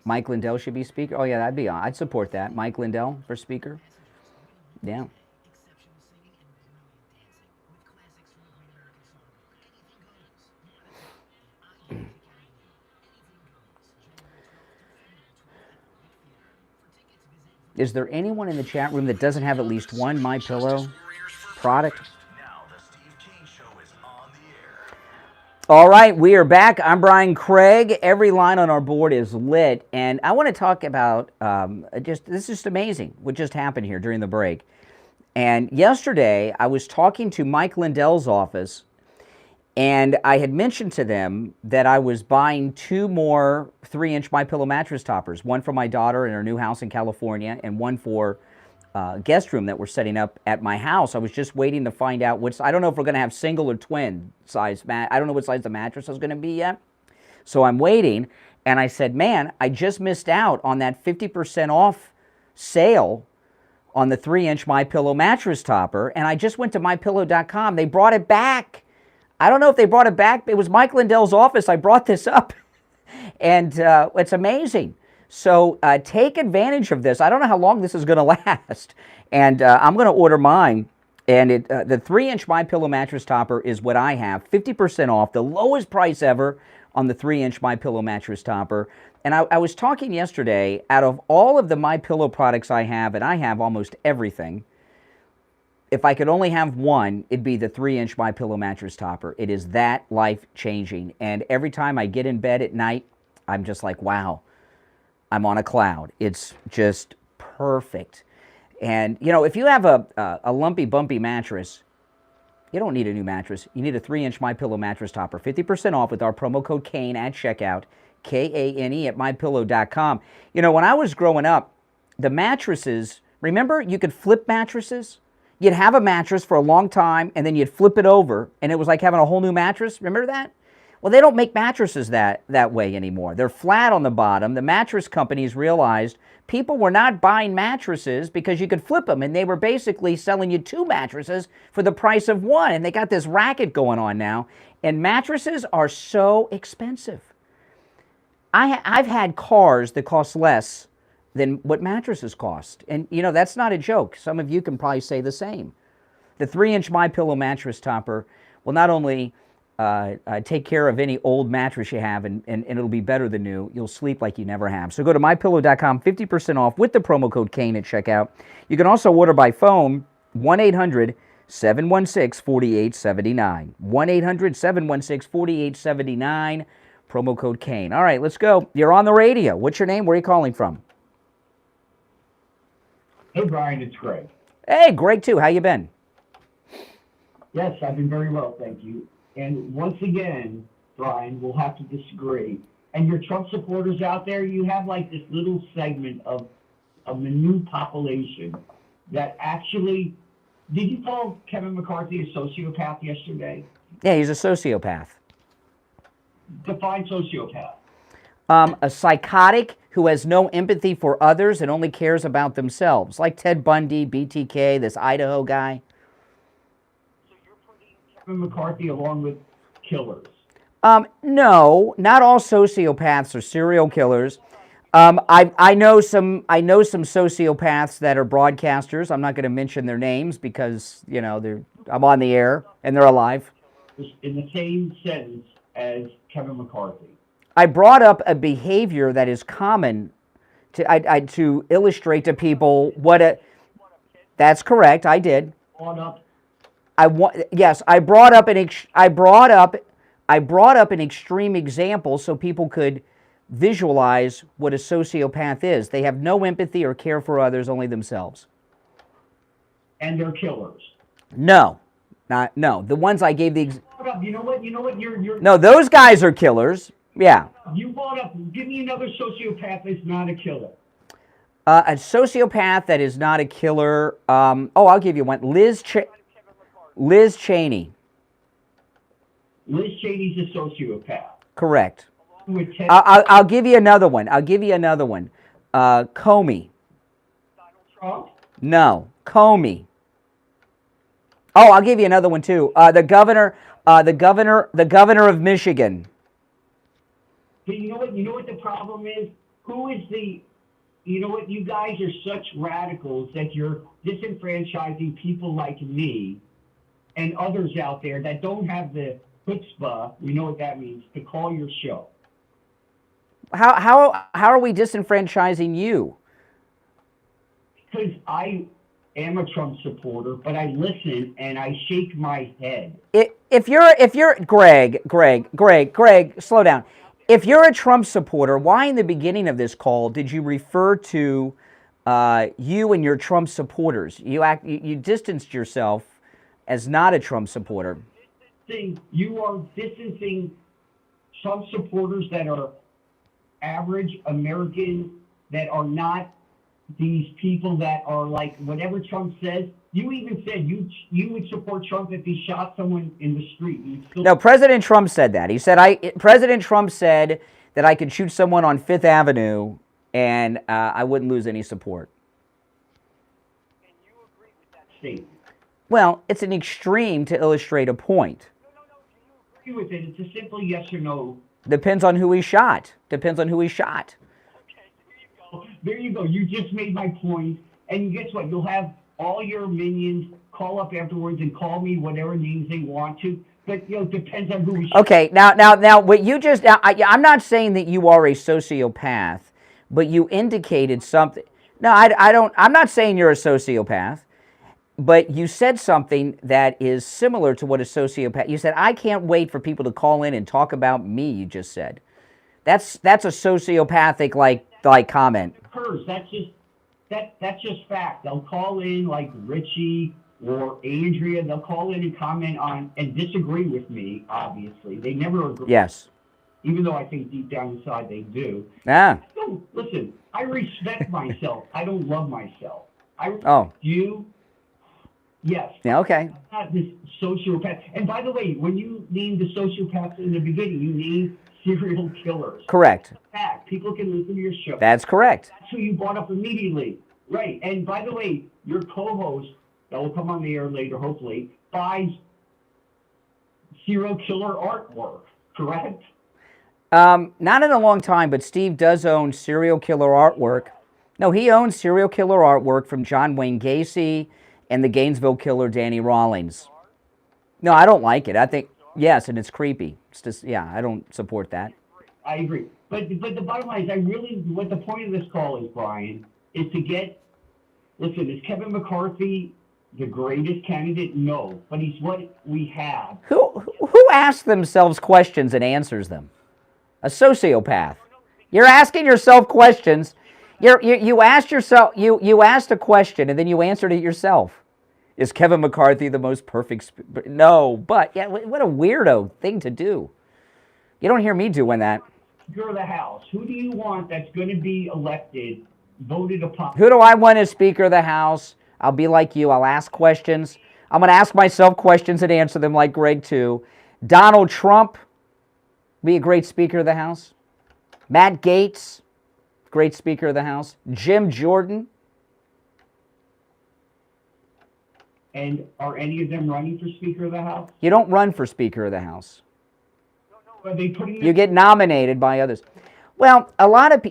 Mike Lindell should be speaker. Oh yeah, I'd support that. Mike Lindell for speaker. Yeah. Is there anyone in the chat room that doesn't have at least one MyPillow product? Now the Steve Kane Show is on the air. All right, we are back. I'm Brian Craig. Every line on our board is lit, and I want to talk about this is just amazing what just happened here during the break. And yesterday, I was talking to Mike Lindell's office, and I had mentioned to them that I was buying 2 more 3-inch MyPillow mattress toppers, one for my daughter in her new house in California, and one for guest room that we're setting up at my house. I was just waiting to find out I don't know if we're going to have single or twin size I don't know what size the mattress is going to be yet. So I'm waiting, and I said, man, I just missed out on that 50% off sale on the 3-inch MyPillow mattress topper, and I just went to MyPillow.com. They brought it back. I don't know if they brought it back. It was Mike Lindell's office. I brought this up, and it's amazing. So take advantage of this. I don't know how long this is going to last, and I'm going to order mine. And the 3-inch MyPillow mattress topper is what I have, 50% off, the lowest price ever on the 3-inch MyPillow mattress topper. And I was talking yesterday, out of all of the MyPillow products I have, and I have almost everything, if I could only have one, it'd be the 3-inch MyPillow mattress topper. It is that life-changing. And every time I get in bed at night, I'm just like, wow, I'm on a cloud. It's just perfect. And, you know, if you have a lumpy, bumpy mattress, you don't need a new mattress. You need a 3-inch MyPillow mattress topper. 50% off with our promo code KANE at checkout, K-A-N-E at MyPillow.com. You know, when I was growing up, the mattresses, remember you could flip mattresses? You'd have a mattress for a long time, and then you'd flip it over, and it was like having a whole new mattress. Remember that? Well, they don't make mattresses that way anymore. They're flat on the bottom. The mattress companies realized people were not buying mattresses because you could flip them, and they were basically selling you 2 mattresses for the price of 1, and they got this racket going on now, and mattresses are so expensive. I've had cars that cost less than what mattresses cost. And, you know, that's not a joke. Some of you can probably say the same. The 3-inch MyPillow mattress topper will not only take care of any old mattress you have, and it'll be better than new. You'll sleep like you never have. So go to MyPillow.com, 50% off with the promo code KANE at checkout. You can also order by phone, 1-800-716-4879. 1-800-716-4879, promo code KANE. All right, let's go. You're on the radio. What's your name? Where are you calling from? Hey, Brian, it's Greg. Hey, Greg, too. How you been? Yes, I've been very well, thank you. And once again, Brian, we'll have to disagree. And your Trump supporters out there, you have like this little segment of the new population that actually, did you call Kevin McCarthy a sociopath yesterday? Yeah, he's a sociopath. Define sociopath. A psychotic who has no empathy for others and only cares about themselves, like Ted Bundy, BTK, this Idaho guy. So you're putting Kevin McCarthy along with killers? No, not all sociopaths are serial killers. I know some sociopaths that are broadcasters. I'm not going to mention their names because, you know, I'm on the air and they're alive. In the same sentence as Kevin McCarthy. I brought up a behavior that is common to illustrate to people what a. That's correct. I did. Yes, I brought up an extreme example so people could visualize what a sociopath is. They have no empathy or care for others, only themselves. And they're killers. No. The ones I gave the. You know what? You're. No, those guys are killers. Yeah. You brought up, give me another sociopath that's not a killer. A sociopath that is not a killer. I'll give you one. Liz Cheney. Liz Cheney's a sociopath. Correct. With Ted I'll give you another one. Comey. Trump? No, Comey. Oh, I'll give you another one too. The governor of Michigan. But you know what? You know what the problem is? You know what? You guys are such radicals that you're disenfranchising people like me and others out there that don't have the chutzpah, we know what that means, to call your show. How are we disenfranchising you? Because I am a Trump supporter, but I listen and I shake my head. If you're Greg, slow down. If you're a Trump supporter, why in the beginning of this call did you refer to you and your Trump supporters? You distanced yourself as not a Trump supporter. You are distancing Trump supporters that are average Americans, that are not these people that are like whatever Trump says. You even said you would support Trump if he shot someone in the street. No, President Trump said that. He said President Trump said that I could shoot someone on Fifth Avenue and I wouldn't lose any support. And you agree with that statement? Well, it's an extreme to illustrate a point. No. Do you agree with it? It's a simple yes or no. Depends on who he shot. Okay, there you go. You just made my point. And guess what? You'll have all your minions call up afterwards and call me whatever names they want to. But, it depends on who we shot. Okay, now, what you just... I'm not saying that you are a sociopath, but you indicated something... No, I'm not saying you're a sociopath, but you said something that is similar to what a sociopath... You said, I can't wait for people to call in and talk about me, you just said. That's a sociopathic, like comment. That's just fact. They'll call in like Richie or Andrea. They'll call in and comment on and disagree with me, obviously. They never agree. Yes. Even though I think deep down inside they do. Listen, I respect myself. I don't love myself. I respect you. Yes. Yeah, okay. I'm not this sociopath. And by the way, when you named the sociopaths in the beginning, you named serial killers. Correct. Fact. People can listen to your show. That's correct. That's who you brought up immediately. Right. And by the way, your co-host, that will come on the air later, hopefully, buys serial killer artwork, correct? Not in a long time, but Steve does own serial killer artwork. No, he owns serial killer artwork from John Wayne Gacy and the Gainesville killer Danny Rawlings. No, I don't like it. I think, yes, and it's creepy. It's just, I don't support that. I agree. But the bottom line is, what the point of this call is, Brian, is to listen, is Kevin McCarthy the greatest candidate? No, but he's what we have. Who asks themselves questions and answers them? A sociopath. You're asking yourself questions. You asked a question and then you answered it yourself. Is Kevin McCarthy the most perfect? No, but what a weirdo thing to do. You don't hear me doing that. Speaker of the House. Who do you want that's going to be elected, voted upon? Who do I want as Speaker of the House? I'll be like you. I'll ask questions. I'm going to ask myself questions and answer them like Greg, too. Donald Trump, be a great Speaker of the House. Matt Gaetz, great Speaker of the House. Jim Jordan. And are any of them running for Speaker of the House? You don't run for Speaker of the House. Are they putting you get nominated by others. Well, a lot of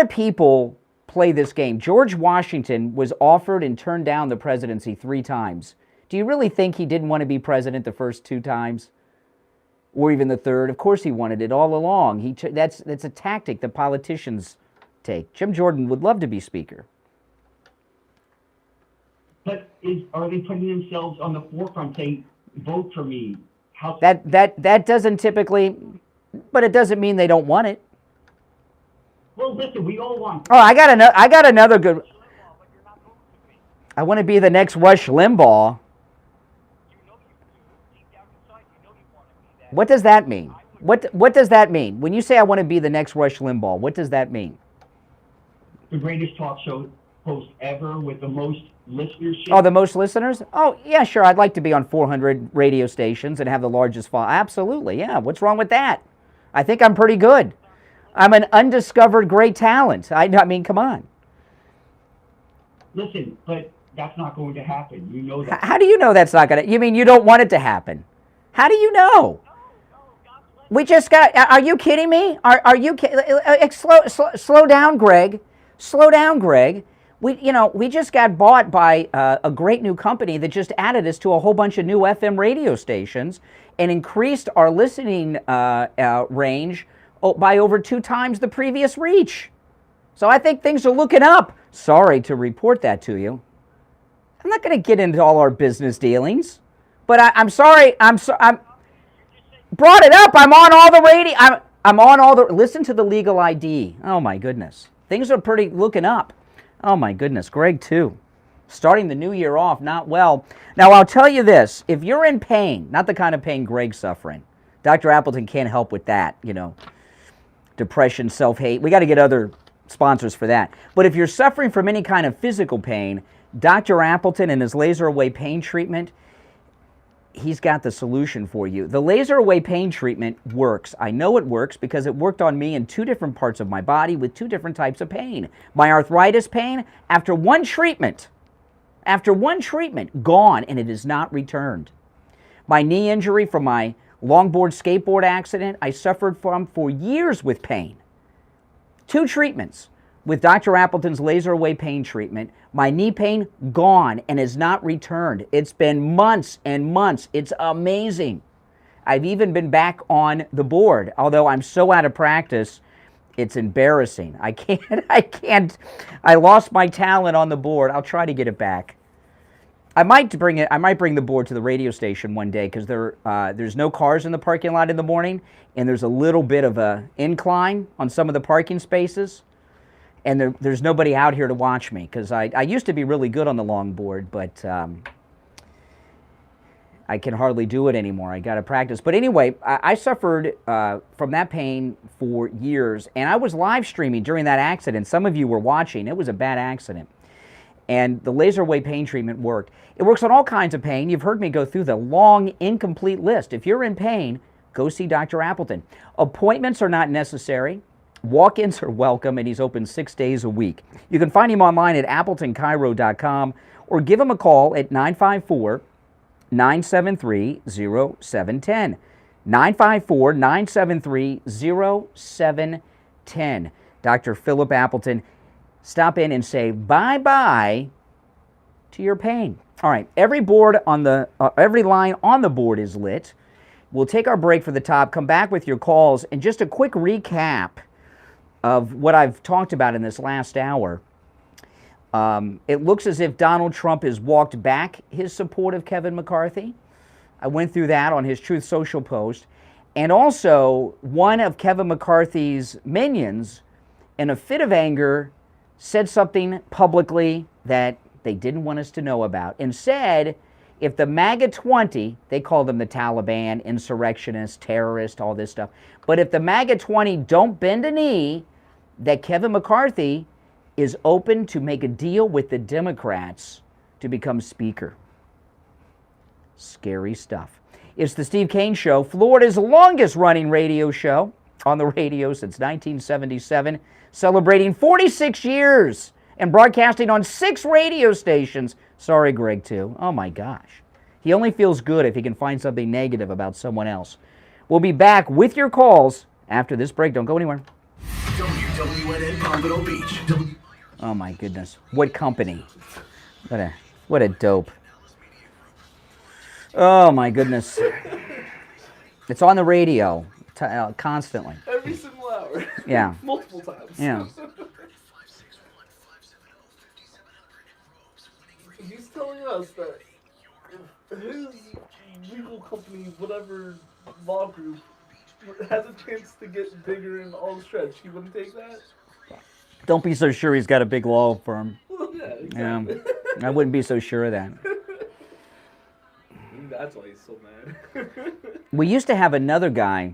people play this game. George Washington was offered and turned down the presidency 3 times. Do you really think he didn't want to be president the first 2 times? Or even the 3rd? Of course he wanted it all along. That's a tactic that politicians take. Jim Jordan would love to be Speaker. But are they putting themselves on the forefront saying, vote for me? That doesn't typically, but it doesn't mean they don't want it. Well, listen, we all want. Oh, I got another good. I want to be the next Rush Limbaugh. What does that mean? What does that mean? When you say I want to be the next Rush Limbaugh, what does that mean? The greatest talk show host ever with the most listenership. Oh, the most listeners? Oh, yeah, sure. I'd like to be on 400 radio stations and have the largest file. Absolutely, yeah. What's wrong with that? I think I'm pretty good. I'm an undiscovered great talent. I mean, come on. Listen, but that's not going to happen. You know that. How do you know that's not going to? You mean you don't want it to happen? How do you know? We just got. Are you kidding me? Are you slow down, Greg? Slow down, Greg. We just got bought by a great new company that just added us to a whole bunch of new FM radio stations and increased our listening range by over 2 times the previous reach. So I think things are looking up. Sorry to report that to you. I'm not going to get into all our business dealings, but I'm sorry. I'm brought it up. I'm on all the radio. I'm on all the. Listen to the legal ID. Oh my goodness, things are pretty looking up. Oh my goodness, Greg too. Starting the new year off not well. Now I'll tell you this: if you're in pain, not the kind of pain Greg's suffering, Dr. Appleton can't help with that. Depression, self-hate. We got to get other sponsors for that. But if you're suffering from any kind of physical pain, Dr. Appleton and his laser away pain treatment, he's got the solution for you. The laser away pain treatment works. I know it works because it worked on me in 2 different parts of my body with 2 different types of pain. My arthritis pain, after one treatment, gone, and it has not returned. My knee injury from my longboard skateboard accident, I suffered from for years with pain. 2 treatments with Dr. Appleton's laser away pain treatment. My knee pain gone and has not returned. It's been months and months. It's amazing. I've even been back on the board, although I'm so out of practice, it's embarrassing. I can't. I lost my talent on the board. I'll try to get it back. I might bring the board to the radio station one day because there's no cars in the parking lot in the morning, and there's a little bit of a incline on some of the parking spaces, and there's nobody out here to watch me because I used to be really good on the longboard, but I can hardly do it anymore. I got to practice. But anyway, I suffered from that pain for years, and I was live streaming during that accident. Some of you were watching. It was a bad accident. And the laser away pain treatment worked. It works on all kinds of pain. You've heard me go through the long, incomplete list. If you're in pain, go see Dr. Appleton. Appointments are not necessary. Walk-ins are welcome, and he's open 6 days a week. You can find him online at AppletonChiro.com or give him a call at 954-973-0710. 954-973-0710. Dr. Philip Appleton. Stop in and say bye-bye to your pain. All right, every line on the board is lit. We'll take our break for the top, come back with your calls, and just a quick recap of what I've talked about in this last hour. It looks as if Donald Trump has walked back his support of Kevin McCarthy. I went through that on his Truth Social post. And also, one of Kevin McCarthy's minions, in a fit of anger, said something publicly that they didn't want us to know about, and said if the MAGA 20, they call them the Taliban, insurrectionists, terrorists, all this stuff, but if the MAGA 20 don't bend a knee, that Kevin McCarthy is open to make a deal with the Democrats to become Speaker. Scary stuff. It's the Steve Kane Show, Florida's longest running radio show on the radio since 1977. Celebrating 46 years and broadcasting on 6 radio stations. Sorry, Greg, too. Oh, my gosh. He only feels good if he can find something negative about someone else. We'll be back with your calls after this break. Don't go anywhere. WWNN Palmetto Beach. Oh, my goodness. What company? What a dope. Oh, my goodness. It's on the radio constantly. Every single hour. Yeah. Multiple times. Yeah. He's telling us that his legal company, whatever law group, has a chance to get bigger in all stretch. He wouldn't take that? Don't be so sure he's got a big law firm. Well, yeah, exactly. I wouldn't be so sure of that. That's why he's so mad. We used to have another guy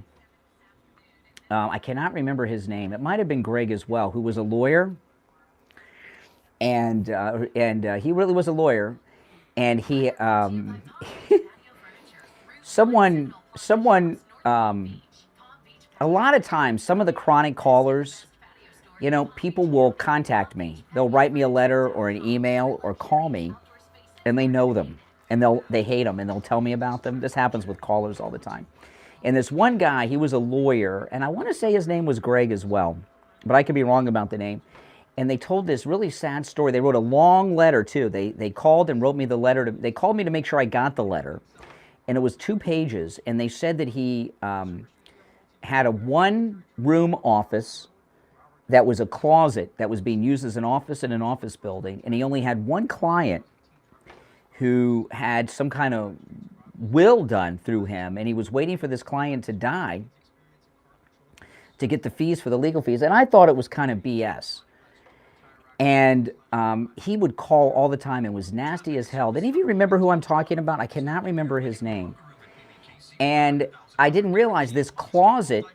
I cannot remember his name. It might have been Greg as well, who was a lawyer. And he really was a lawyer. And he, someone, a lot of times, some of the chronic callers, you know, people will contact me. They'll write me a letter or an email or call me, and they know them, and they hate them, and they'll tell me about them. This happens with callers all the time. And this one guy, he was a lawyer, and I want to say his name was Greg as well, but I could be wrong about the name. And they told this really sad story. They wrote a long letter, too. They called and wrote me the letter. They called me to make sure I got the letter, and it was 2 pages, and they said that he had a 1-room office that was a closet that was being used as an office in an office building, and he only had 1 client who had some kind of will done through him, and he was waiting for this client to die to get the fees for the legal fees, and I thought it was kind of BS. And he would call all the time and was nasty as hell. Did any of you remember who I'm talking about? I cannot remember his name. And I didn't realize this closet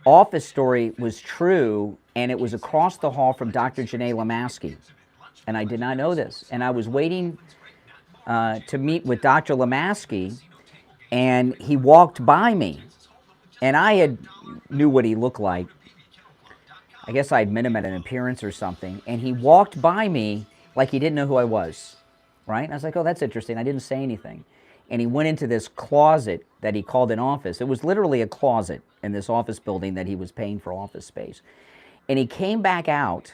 office story was true, and it was across the hall from Dr. Janae Lamaski. And I did not know this. And I was waiting to meet with Dr. Lamaski, and he walked by me. And I knew what he looked like. I guess I'd met him at an appearance or something, and he walked by me like he didn't know who I was, right? And I was like, oh, that's interesting. I didn't say anything. And he went into this closet that he called an office. It was literally a closet in this office building that he was paying for office space. And he came back out,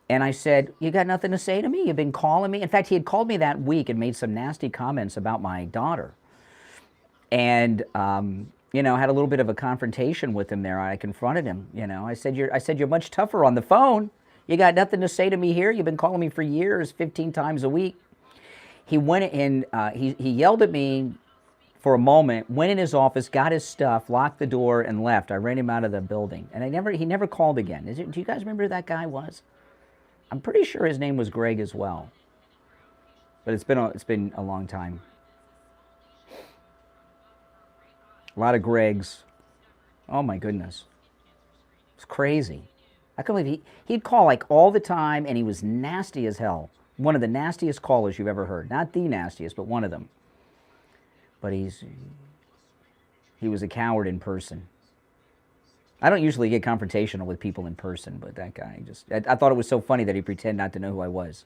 and I said, you got nothing to say to me? You've been calling me? In fact, he had called me that week and made some nasty comments about my daughter. And, you know, had a little bit of a confrontation with him there. I confronted him, you know. I said, you're much tougher on the phone. You got nothing to say to me here? You've been calling me for years, 15 times a week. He went in, he yelled at me for a moment, went in his office, got his stuff, locked the door, and left. I ran him out of the building. And he never called again. Do you guys remember who that guy was? I'm pretty sure his name was Greg as well. But it's been a long time. A lot of Gregs. Oh my goodness. It's crazy. I can't believe he'd call like all the time, and he was nasty as hell. One of the nastiest callers you've ever heard. Not the nastiest, but one of them. But he was a coward in person. I don't usually get confrontational with people in person, but that guy I thought it was so funny that he pretended not to know who I was.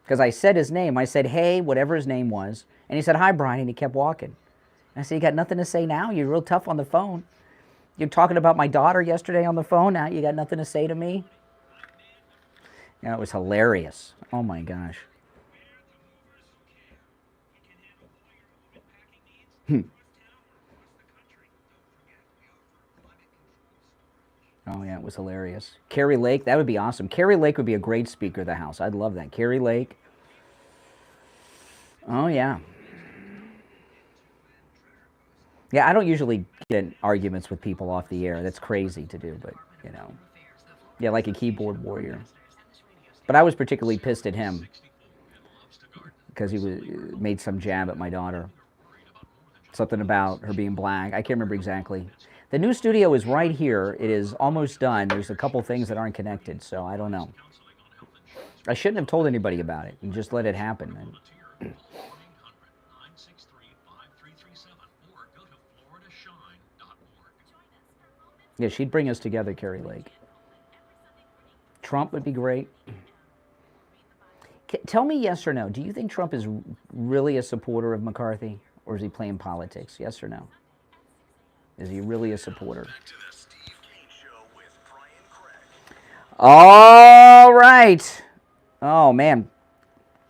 Because I said his name. I said, hey, whatever his name was. And he said, hi, Brian, and he kept walking. I said, you got nothing to say now? You're real tough on the phone. You're talking about my daughter yesterday on the phone. Now you got nothing to say to me? Yeah, it was hilarious. Oh, my gosh. Oh, yeah, it was hilarious. Carrie Lake, that would be awesome. Carrie Lake would be a great Speaker of the House. I'd love that. Carrie Lake. Oh, yeah. Yeah, I don't usually get in arguments with people off the air. That's crazy to do, but, you know. Yeah, like a keyboard warrior. But I was particularly pissed at him because he made some jab at my daughter. Something about her being black. I can't remember exactly. The new studio is right here. It is almost done. There's a couple things that aren't connected, so I don't know. I shouldn't have told anybody about it and just let it happen. Yeah, she'd bring us together, Carrie Lake. Trump would be great. Tell me yes or no. Do you think Trump is really a supporter of McCarthy, or is he playing politics? Yes or no? Is he really a supporter? All right. Oh, man.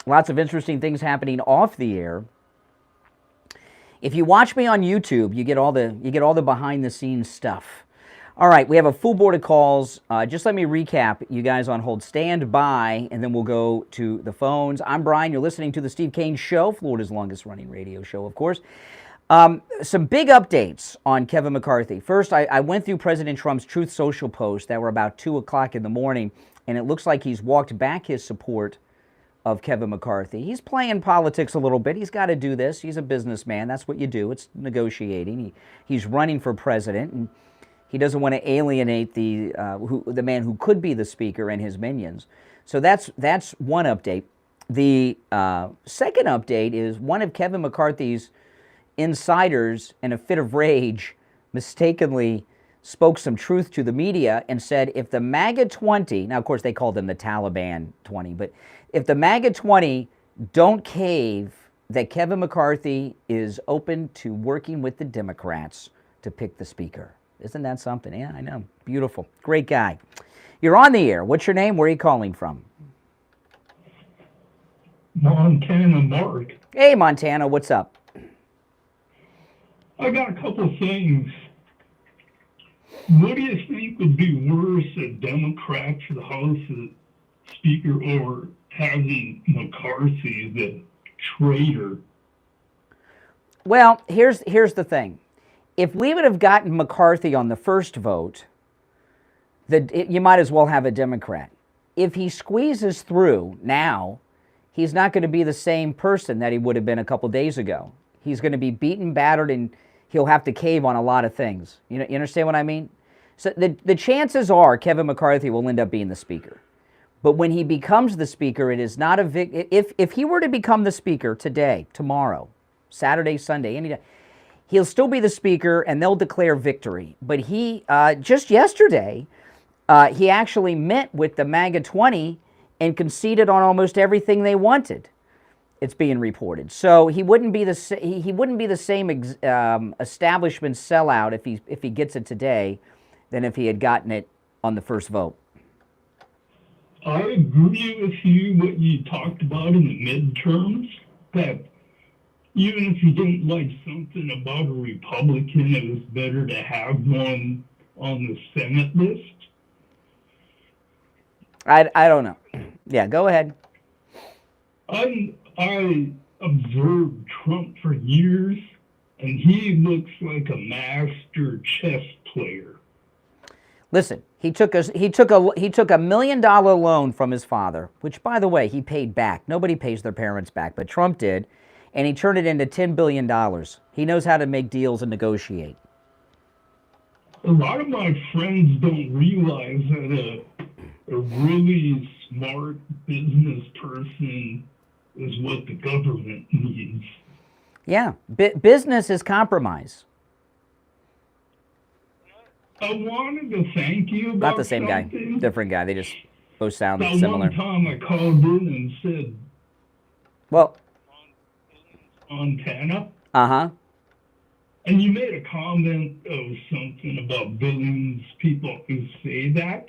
Lots of interesting things happening off the air. If you watch me on YouTube, you get all the behind-the-scenes stuff. All right, we have a full board of calls. Just let me recap. You guys on hold. Stand by, and then we'll go to the phones. I'm Brian. You're listening to The Steve Kane Show, Florida's longest-running radio show, of course. Some big updates on Kevin McCarthy. First, I went through President Trump's Truth Social posts that were about 2 o'clock in the morning, and it looks like he's walked back his support of Kevin McCarthy. He's playing politics a little bit. He's got to do this. He's a businessman. That's what you do. It's negotiating. He's running for president, and He doesn't want to alienate the man who could be the speaker and his minions. So that's one update. The second update is one of Kevin McCarthy's insiders, in a fit of rage, mistakenly spoke some truth to the media and said if the MAGA 20, now of course they called them the Taliban 20, but if the MAGA 20 don't cave, that Kevin McCarthy is open to working with the Democrats to pick the speaker. Isn't that something? Yeah, I know. Beautiful. Great guy. You're on the air. What's your name? Where are you calling from? Montana Mark. Hey, Montana. What's up? I got a couple of things. What do you think would be worse, a Democrat for the House Speaker or having McCarthy the traitor? Well, here's the thing. If we would have gotten McCarthy on the first vote, you might as well have a Democrat. If he squeezes through now, he's not going to be the same person that he would have been a couple days ago. He's going to be beaten, battered, and he'll have to cave on a lot of things. You understand what I mean? So the chances are Kevin McCarthy will end up being the speaker. But when he becomes the speaker, it is not if he were to become the speaker today, tomorrow, Saturday, Sunday, any day, he'll still be the speaker and they'll declare victory. But he, just yesterday, he actually met with the MAGA 20 and conceded on almost everything they wanted. It's being reported. So he wouldn't be the same establishment sellout if he gets it today than if he had gotten it on the first vote. I agree with you what you talked about in the midterms, that even if you didn't like something about a Republican, it was better to have one on the Senate list. I don't know. Yeah, go ahead. I observed Trump for years, and he looks like a master chess player. Listen, he took a $1 million loan from his father, which, by the way, he paid back. Nobody pays their parents back, but Trump did, and he turned it into $10 billion. He knows how to make deals and negotiate. A lot of my friends don't realize that a really smart business person is what the government needs. Yeah, business is compromise. I wanted to thank you about Not the same guy, different guy. They just both sound similar. One time I called in and said, well, Montana. Uh-huh. And you made a comment of something about Billings people who say that.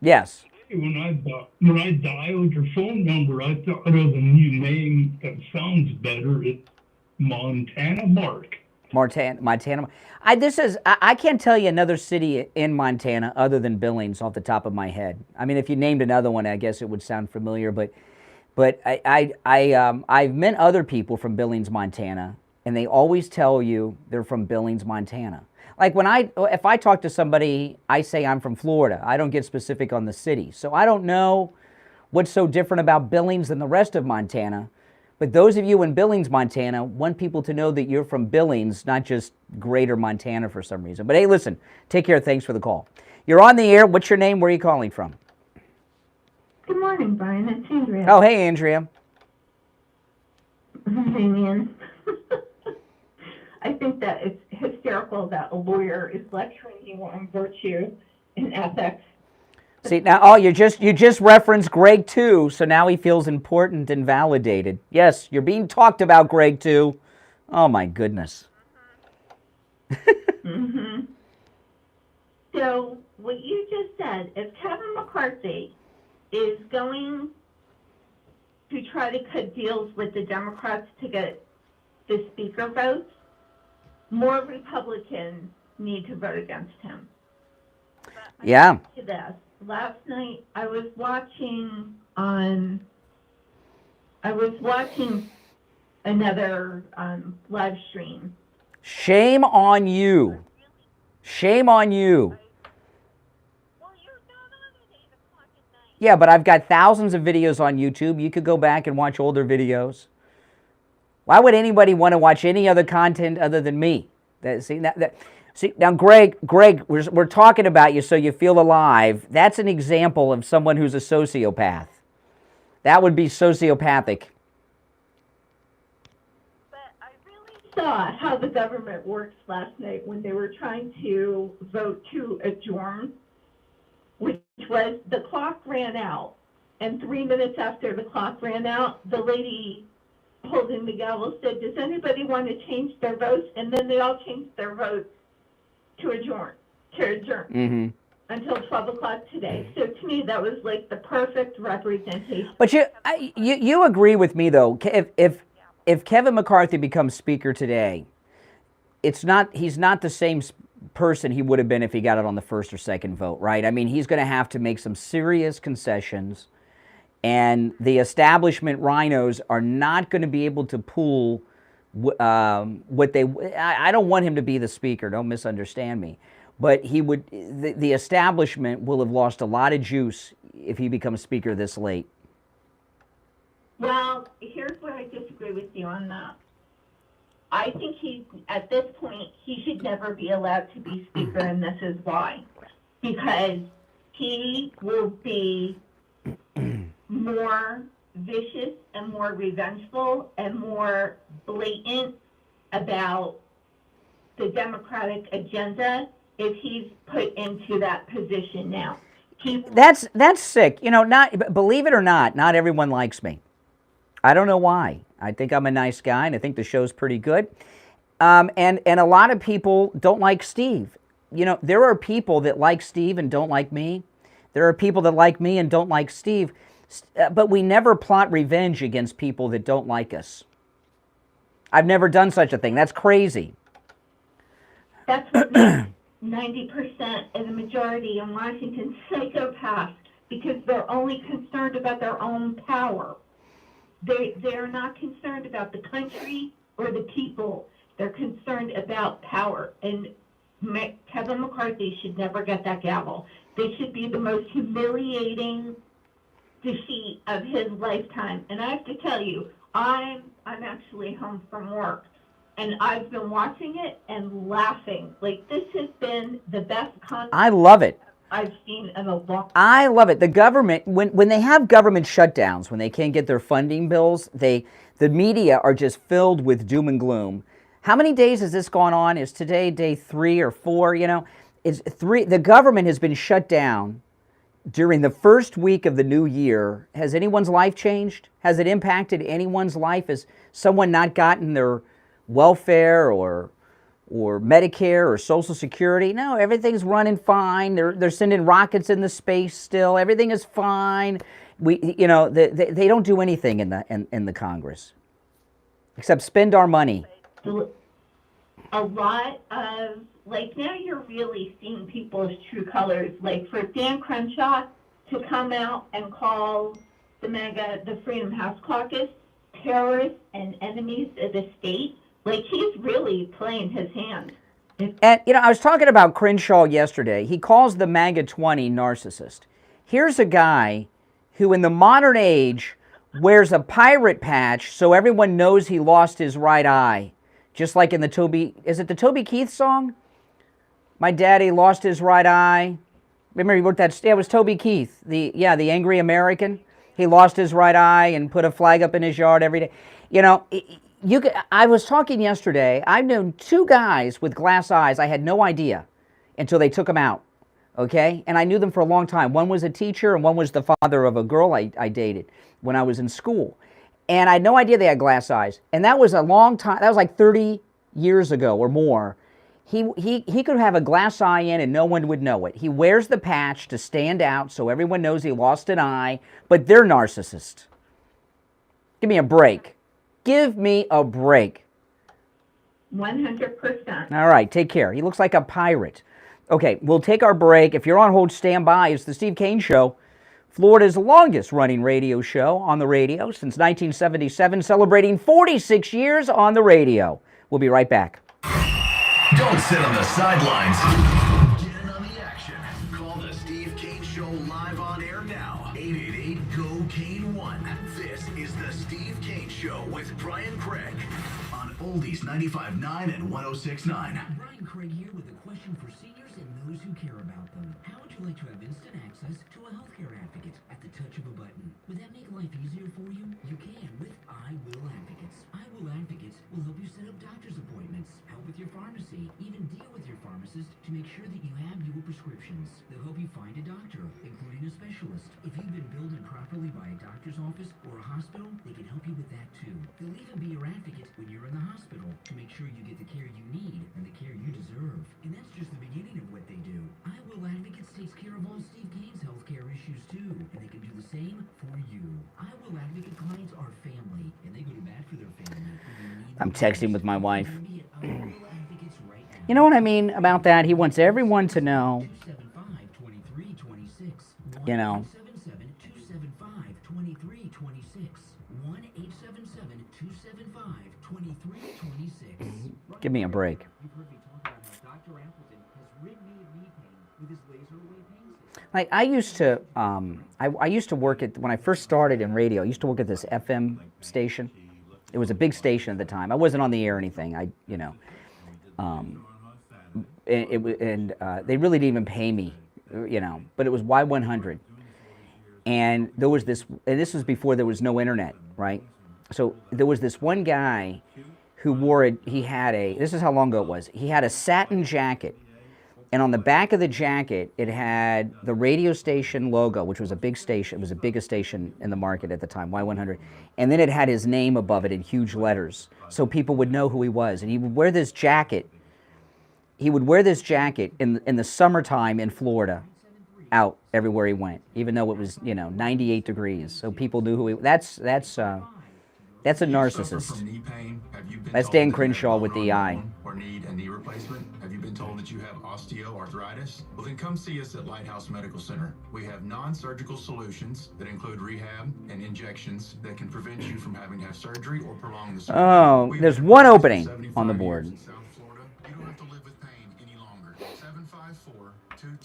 Yes. When I dialed your phone number, I thought of a new name that sounds better. It's Montana Mark. Montana. I can't tell you another city in Montana other than Billings off the top of my head. I mean, if you named another one, I guess it would sound familiar. But I've met other people from Billings, Montana, and they always tell you they're from Billings, Montana. Like if I talk to somebody, I say I'm from Florida. I don't get specific on the city. So I don't know what's so different about Billings than the rest of Montana. But those of you in Billings, Montana, want people to know that you're from Billings, not just greater Montana for some reason. But hey, listen, take care. Thanks for the call. You're on the air. What's your name? Where are you calling from? Good morning, Brian. It's Andrea. Oh, hey, Andrea. Hey, man. I think that it's hysterical that a lawyer is lecturing you on virtue in ethics. See, now, you just referenced Greg, too, so now he feels important and validated. Yes, you're being talked about, Greg, too. Oh, my goodness. Mm-hmm. So, what you just said, if Kevin McCarthy is going to try to cut deals with the Democrats to get the speaker votes, more Republicans need to vote against him. Yeah. To this. Last night I was watching another live stream. Shame on you. Shame on you. Yeah, but I've got thousands of videos on YouTube. You could go back and watch older videos. Why would anybody want to watch any other content other than me? See, now, Greg, we're talking about you so you feel alive. That's an example of someone who's a sociopath. That would be sociopathic. Saw how the government works last night when they were trying to vote to adjourn, which was the clock ran out, and 3 minutes after the clock ran out, the lady holding the gavel said, "Does anybody want to change their votes?" And then they all changed their votes to adjourn until 12 o'clock today. So to me, that was like the perfect representation. But you agree with me though? If Kevin McCarthy becomes Speaker today, he's not the same person he would have been if he got it on the first or second vote, right? I mean, he's going to have to make some serious concessions, and the establishment rhinos are not going to be able to pull what they. I don't want him to be the Speaker. Don't misunderstand me, but he would. The establishment will have lost a lot of juice if he becomes Speaker this late. Well, here's where I disagree with you on that. I think at this point, he should never be allowed to be Speaker, and this is why. Because he will be more vicious and more revengeful and more blatant about the Democratic agenda if he's put into that position now. That's sick. You know, believe it or not everyone likes me. I don't know why. I think I'm a nice guy, and I think the show's pretty good. And a lot of people don't like Steve. You know, there are people that like Steve and don't like me. There are people that like me and don't like Steve. But we never plot revenge against people that don't like us. I've never done such a thing. That's crazy. That's what makes 90% of the majority in Washington psychopaths, because they're only concerned about their own power. They're not concerned about the country or the people. They're concerned about power. And Kevin McCarthy should never get that gavel. This should be the most humiliating defeat of his lifetime. And I have to tell you, I'm actually home from work, and I've been watching it and laughing. Like, this has been the best concert I love it. I've seen in a long time. I love it. The government, when they have government shutdowns, when they can't get their funding bills, the media are just filled with doom and gloom. How many days has this gone on? Is today day 3 or 4? You know, it's 3. The government has been shut down during the first week of the new year. Has anyone's life changed? Has it impacted anyone's life? Has someone not gotten their welfare or Medicare or Social Security? No, everything's running fine. They're sending rockets into space still. Everything is fine. They don't do anything in the Congress except spend our money. A lot of, like, now you're really seeing people's true colors. Like, for Dan Crenshaw to come out and call the Freedom House Caucus terrorists and enemies of the state, like, he's really playing his hand. And, I was talking about Crenshaw yesterday. He calls the MAGA 20 narcissist. Here's a guy who in the modern age wears a pirate patch so everyone knows he lost his right eye. Just like in the the Toby Keith song? My daddy lost his right eye. Remember he wrote that? Yeah, it was Toby Keith, the angry American. He lost his right eye and put a flag up in his yard every day. I was talking yesterday. I've known 2 guys with glass eyes. I had no idea until they took them out, okay? And I knew them for a long time. One was a teacher and one was the father of a girl I dated when I was in school. And I had no idea they had glass eyes. And that was a long time. That was like 30 years ago or more. He could have a glass eye in and no one would know it. He wears the patch to stand out so everyone knows he lost an eye, but they're narcissists. Give me a break. Give me a break. 100%. All right, take care. He looks like a pirate. Okay, we'll take our break. If you're on hold, stand by. It's the Steve Kane Show, Florida's longest-running radio show on the radio since 1977, celebrating 46 years on the radio. We'll be right back. Don't sit on the sidelines. Get in on the action. Call the Steve Kane Show live on air now. 888-GO-KANE-1. This is the Steve Kane Show with Brian Craig on Oldies 95.9 and 106.9. Brian Craig here with a question. information for seniors and those who care about them. How would you like to have instant access to a healthcare advocate at the touch of a button? Would that make life easier for you? You can with I Will Advocates. I Will Advocates will help you set up doctor's appointments, help with your pharmacy, even deal with your pharmacist to make sure that you have your prescriptions. They'll help you find a doctor, including a specialist. If you've been billed improperly by a doctor's office or a hospital, they can help you with that too. They'll even be your advocate when you're in the hospital to make sure you get the care you need and the care you deserve. And that's just the beginning of what they do. I Will Advocates takes care of all Steve Kane's healthcare issues too, and they can do the same for you. I Will Advocate clients are family, and they go to bat for their family. I'm texting with my wife. You know what I mean about that? He wants everyone to know, you know. Give me a break. Like I used to work at, when I first started in radio, I used to work at this FM station. It was a big station at the time. I wasn't on the air or anything. They really didn't even pay me, but it was Y100. And there was this, and this was before there was no internet, right? So there was this one guy who wore it, this is how long ago it was, he had a satin jacket, and on the back of the jacket, it had the radio station logo, which was a big station, it was the biggest station in the market at the time, Y100, and then it had his name above it in huge letters, so people would know who he was, and he would wear this jacket, in the summertime in Florida, out everywhere he went, even though it was, 98 degrees, so people knew who he was. That's a narcissist. That's Dan Crenshaw with the eye. Or need a knee replacement? Have you been told that you have osteoarthritis? Well, then come see us at Lighthouse Medical Center. We have non-surgical solutions that include rehab and injections that can prevent you from having to have surgery or prolong the surgery. Oh, there's one opening on the board.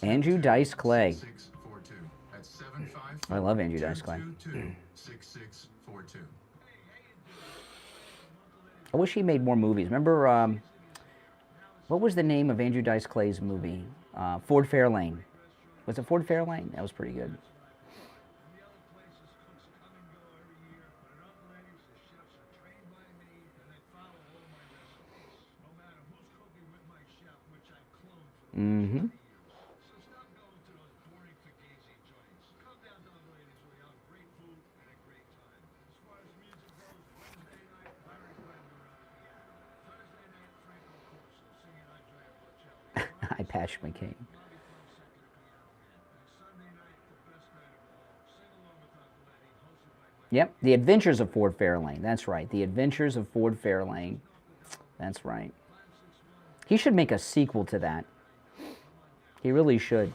Andrew Dice Clay. I love Andrew Dice Clay. I wish he made more movies. Remember, what was the name of Andrew Dice Clay's movie? Ford Fairlane. Was it Ford Fairlane? That was pretty good. Mm-hmm. I Patch McCain. Yep, The Adventures of Ford Fairlane. That's right, The Adventures of Ford Fairlane. That's right. He should make a sequel to that. He really should.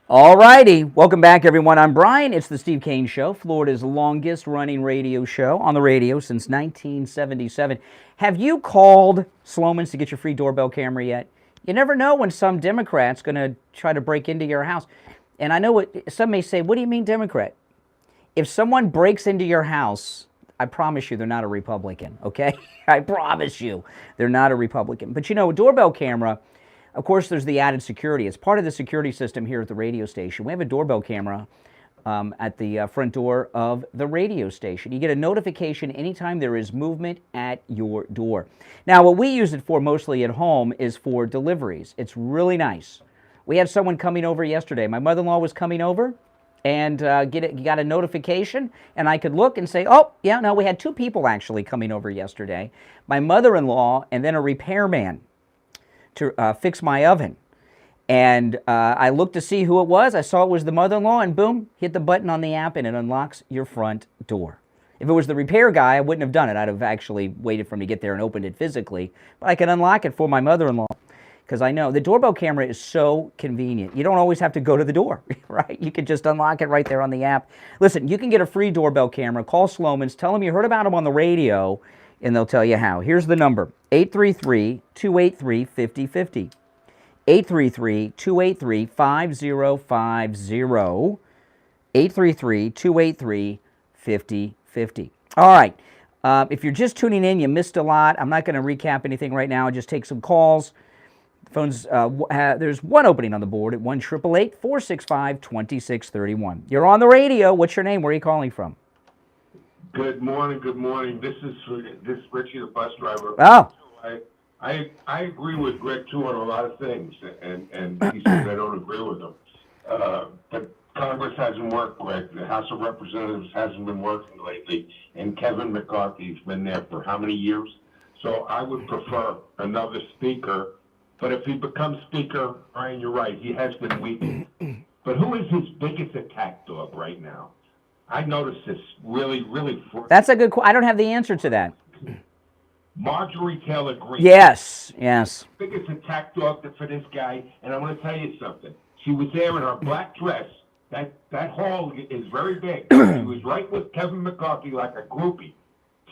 All righty, welcome back, everyone. I'm Brian. It's the Steve Kane Show, Florida's longest-running radio show on the radio since 1977. Have you called Sloman's to get your free doorbell camera yet? You never know when some Democrat's going to try to break into your house. And I know what some may say, what do you mean Democrat? If someone breaks into your house, I promise you they're not a Republican, okay? I promise you they're not a Republican. But a doorbell camera, of course, there's the added security. It's part of the security system here at the radio station. We have a doorbell camera at the front door of the radio station. You get a notification anytime there is movement at your door. Now, what we use it for mostly at home is for deliveries. It's really nice. We had someone coming over yesterday. My mother-in-law was coming over and got a notification, and I could look and say, oh, yeah, no, we had two people actually coming over yesterday. My mother-in-law and then a repairman to fix my oven. And I looked to see who it was. I saw it was the mother-in-law, and boom, hit the button on the app, and it unlocks your front door. If it was the repair guy, I wouldn't have done it. I'd have actually waited for him to get there and opened it physically. But I can unlock it for my mother-in-law because I know the doorbell camera is so convenient. You don't always have to go to the door, right? You can just unlock it right there on the app. Listen, you can get a free doorbell camera. Call Sloman's. Tell them you heard about them on the radio, and they'll tell you how. Here's the number, 833-283-5050. 833-283-5050. 833-283-5050. All right. If you're just tuning in, you missed a lot. I'm not going to recap anything right now. I'll just take some calls. Phones. There's one opening on the board at 1-888-465-2631. You're on the radio. What's your name? Where are you calling from? Good morning. Good morning. This is Richie, the bus driver. Oh. I agree with Greg too on a lot of things, and he says I don't agree with him. But Congress hasn't worked, Greg. The House of Representatives hasn't been working lately, and Kevin McCarthy's been there for how many years? So I would prefer another speaker. But if he becomes speaker, Brian, you're right. He has been weakened. But who is his biggest attack dog right now? I noticed this really. That's a good question. I don't have the answer to that. Marjorie Taylor Greene. Yes. Biggest attack dog for this guy, and I'm going to tell you something. She was there in her black dress. That hall is very big. She was right with Kevin McCarthy like a groupie,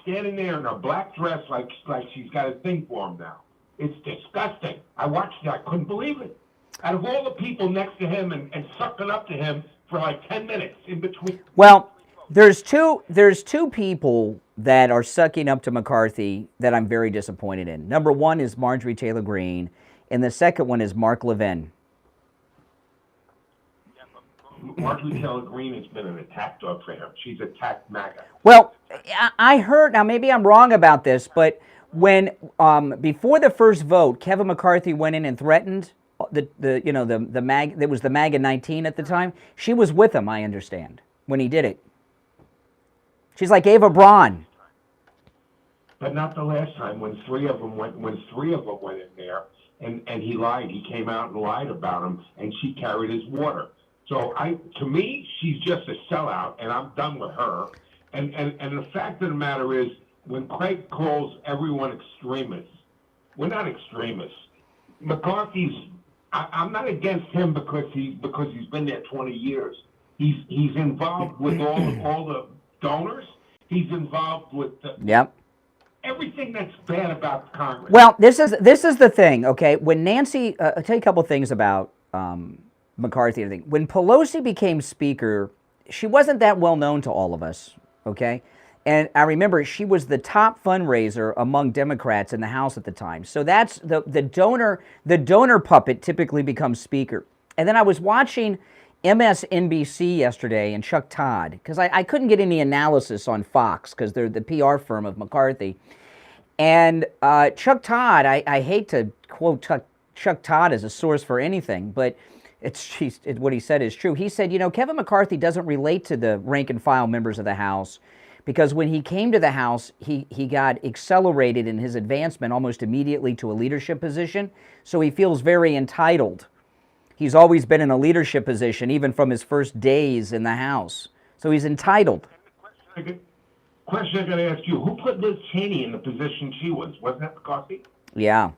standing there in her black dress like she's got a thing for him now. It's disgusting. I watched it. I couldn't believe it. Out of all the people next to him and sucking up to him for like 10 minutes in between. Well, there's two people that are sucking up to McCarthy that I'm very disappointed in. Number one is Marjorie Taylor Greene, and the second one is Mark Levin. Marjorie Taylor Greene has been an attack dog for him. She's attacked MAGA. Well, I heard, now maybe I'm wrong about this, but when before the first vote, Kevin McCarthy went in and threatened the MAGA. There was the MAGA 19 at the time. She was with him, I understand, when he did it. She's like Ava Braun. But not the last time when three of them went in there and he lied. He came out and lied about him, and she carried his water. So to me, she's just a sellout, and I'm done with her. And the fact of the matter is, when Craig calls everyone extremists, we're not extremists. McCarthy's, I'm not against him because he's been there 20 years. He's involved with all the donors. He's involved with everything that's bad about Congress. Well, this is the thing, okay? When Nancy, I'll tell you a couple of things about McCarthy and everything. When Pelosi became Speaker, she wasn't that well known to all of us, okay? And I remember she was the top fundraiser among Democrats in the House at the time. So that's the donor puppet typically becomes Speaker. And then I was watching MSNBC yesterday and Chuck Todd, because I couldn't get any analysis on Fox because they're the PR firm of McCarthy. And Chuck Todd, I hate to quote Chuck Todd as a source for anything, but what he said is true. He said, Kevin McCarthy doesn't relate to the rank and file members of the House, because when he came to the House, he got accelerated in his advancement almost immediately to a leadership position, so he feels very entitled. He's always been in a leadership position, even from his first days in the House, so he's entitled. Question I got to ask you, who put Liz Cheney in the position she was? Wasn't that McCarthy? Yeah.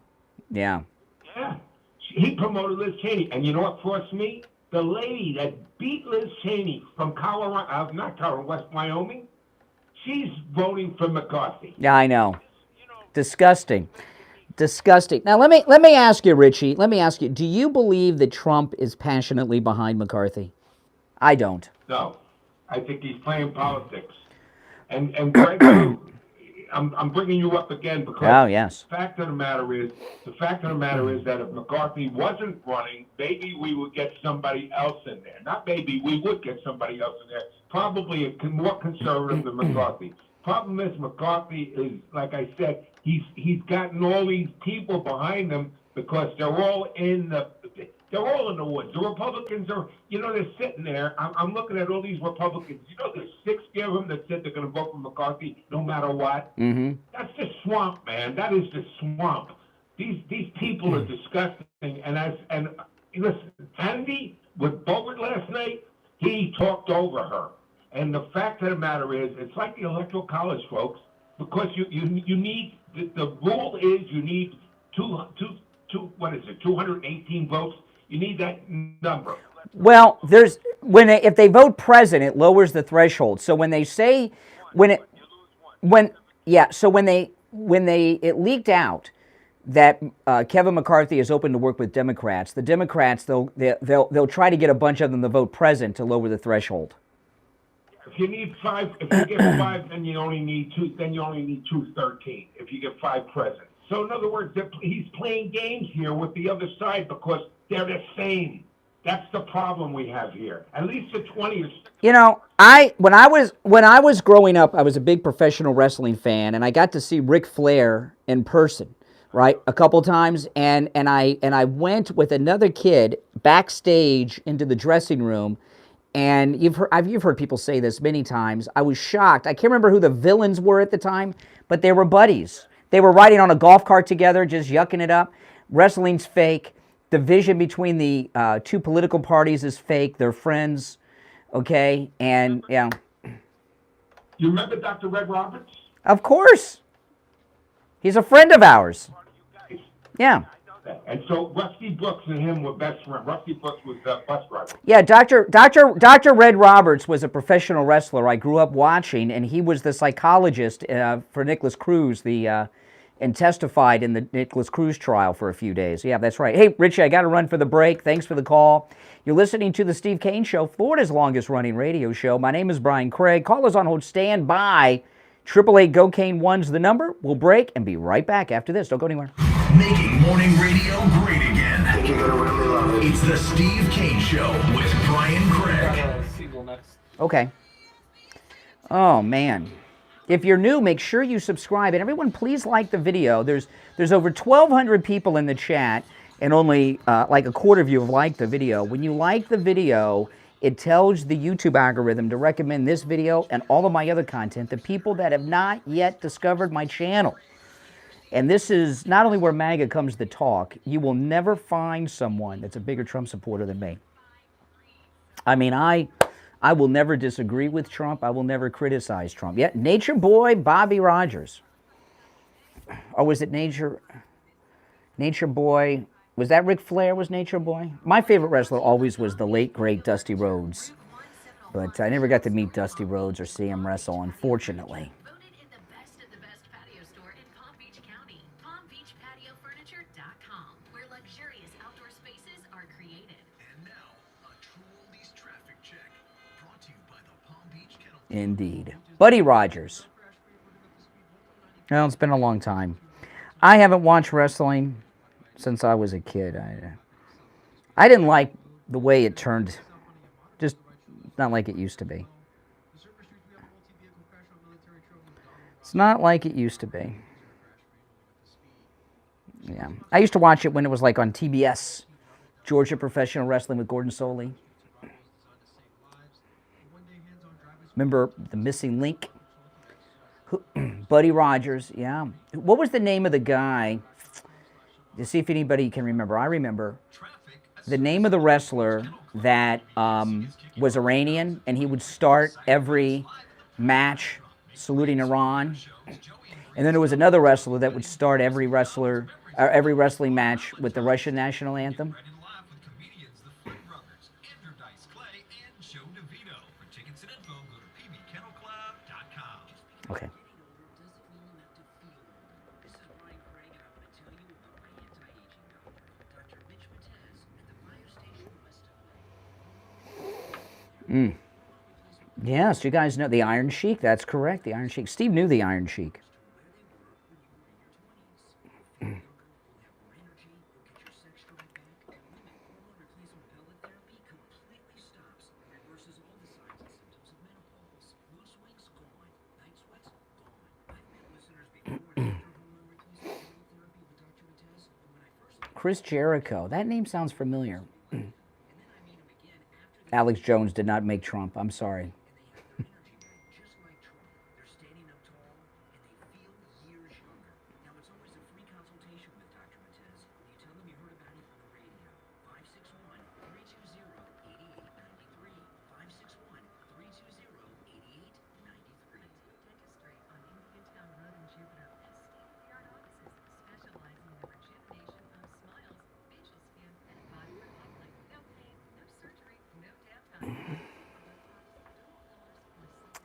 He promoted Liz Cheney, and you know what forced me? The lady that beat Liz Cheney from West Wyoming, she's voting for McCarthy. Yeah, I know. Disgusting. Now, let me ask you, Richie, do you believe that Trump is passionately behind McCarthy? I don't. No. I think he's playing politics. And Greg, I'm bringing you up again because the fact of the matter is that if McCarthy wasn't running, maybe we would get somebody else in there. Not maybe, we would get somebody else in there. Probably more conservative than McCarthy. Problem is, McCarthy is, like I said, he's gotten all these people behind him because they're all in the woods. The Republicans are, they're sitting there. I'm looking at all these Republicans. There's 60 of them that said they're going to vote for McCarthy no matter what. Mm-hmm. That's the swamp, man. That is the swamp. These people are disgusting. And listen, Andy with Bogart last night, he talked over her. And the fact of the matter is, it's like the Electoral College, folks, because you need, the rule is you need 218 votes. You need that number. Well, if they vote present, it lowers the threshold. So when they say, it leaked out that Kevin McCarthy is open to work with Democrats, the Democrats, they'll try to get a bunch of them to vote present to lower the threshold. If you need 5, if you get 5, then you only need 2. Then you only need 213. If you get 5 present. So in other words, he's playing games here with the other side because they're the same. That's the problem we have here. At least the 20 is. You know, when I was growing up, I was a big professional wrestling fan, and I got to see Ric Flair in person, right, a couple times, and I went with another kid backstage into the dressing room, and you've heard people say this many times. I was shocked. I can't remember who the villains were at the time, but they were buddies. They were riding on a golf cart together, just yucking it up. Wrestling's fake. Division between the two political parties is fake. They're friends, okay? And, yeah. You remember Dr. Red Roberts? Of course. He's a friend of ours. Yeah. And so Rusty Brooks and him were best friends. Rusty Brooks was the bus driver. Yeah, Dr. Red Roberts was a professional wrestler I grew up watching, and he was the psychologist for Nicholas Cruz, and testified in the Nicholas Cruz trial for a few days. Yeah, that's right. Hey, Richie, I got to run for the break. Thanks for the call. You're listening to the Steve Kane Show, Florida's longest-running radio show. My name is Brian Craig. Callers on hold, stand by. 888-GO-KANE-1's the number. We'll break and be right back after this. Don't go anywhere. Making morning radio great again. I think you're going to really love it. It's the Steve Kane Show with Brian Craig. Okay. Oh, man. If you're new, make sure you subscribe. And everyone, please like the video. There's over 1,200 people in the chat, and only like a quarter of you have liked the video. When you like the video, it tells the YouTube algorithm to recommend this video and all of my other content to people that have not yet discovered my channel. And this is not only where MAGA comes to talk. You will never find someone that's a bigger Trump supporter than me. I mean, I will never disagree with Trump. I will never criticize Trump. Yeah, Nature Boy Bobby Rogers. Or was it Nature Boy? Was that Ric Flair was Nature Boy? My favorite wrestler always was the late, great Dusty Rhodes. But I never got to meet Dusty Rhodes or see him wrestle, unfortunately. Indeed. Buddy Rogers. Well, it's been a long time. I haven't watched wrestling since I was a kid. I didn't like the way it turned. Just not like it used to be. It's not like it used to be. Yeah. I used to watch it when it was like on TBS. Georgia Professional Wrestling with Gordon Soley. Remember the missing link? Buddy Rogers, yeah. What was the name of the guy? To see if anybody can remember. I remember the name of the wrestler that was Iranian, and he would start every match saluting Iran. And then there was another wrestler that would start every wrestling match with the Russian national anthem. Okay. Yes, you guys know the Iron Sheik. That's correct, the Iron Sheik. Steve knew the Iron Sheik. Chris Jericho. That name sounds familiar. Alex Jones did not make Trump. I'm sorry.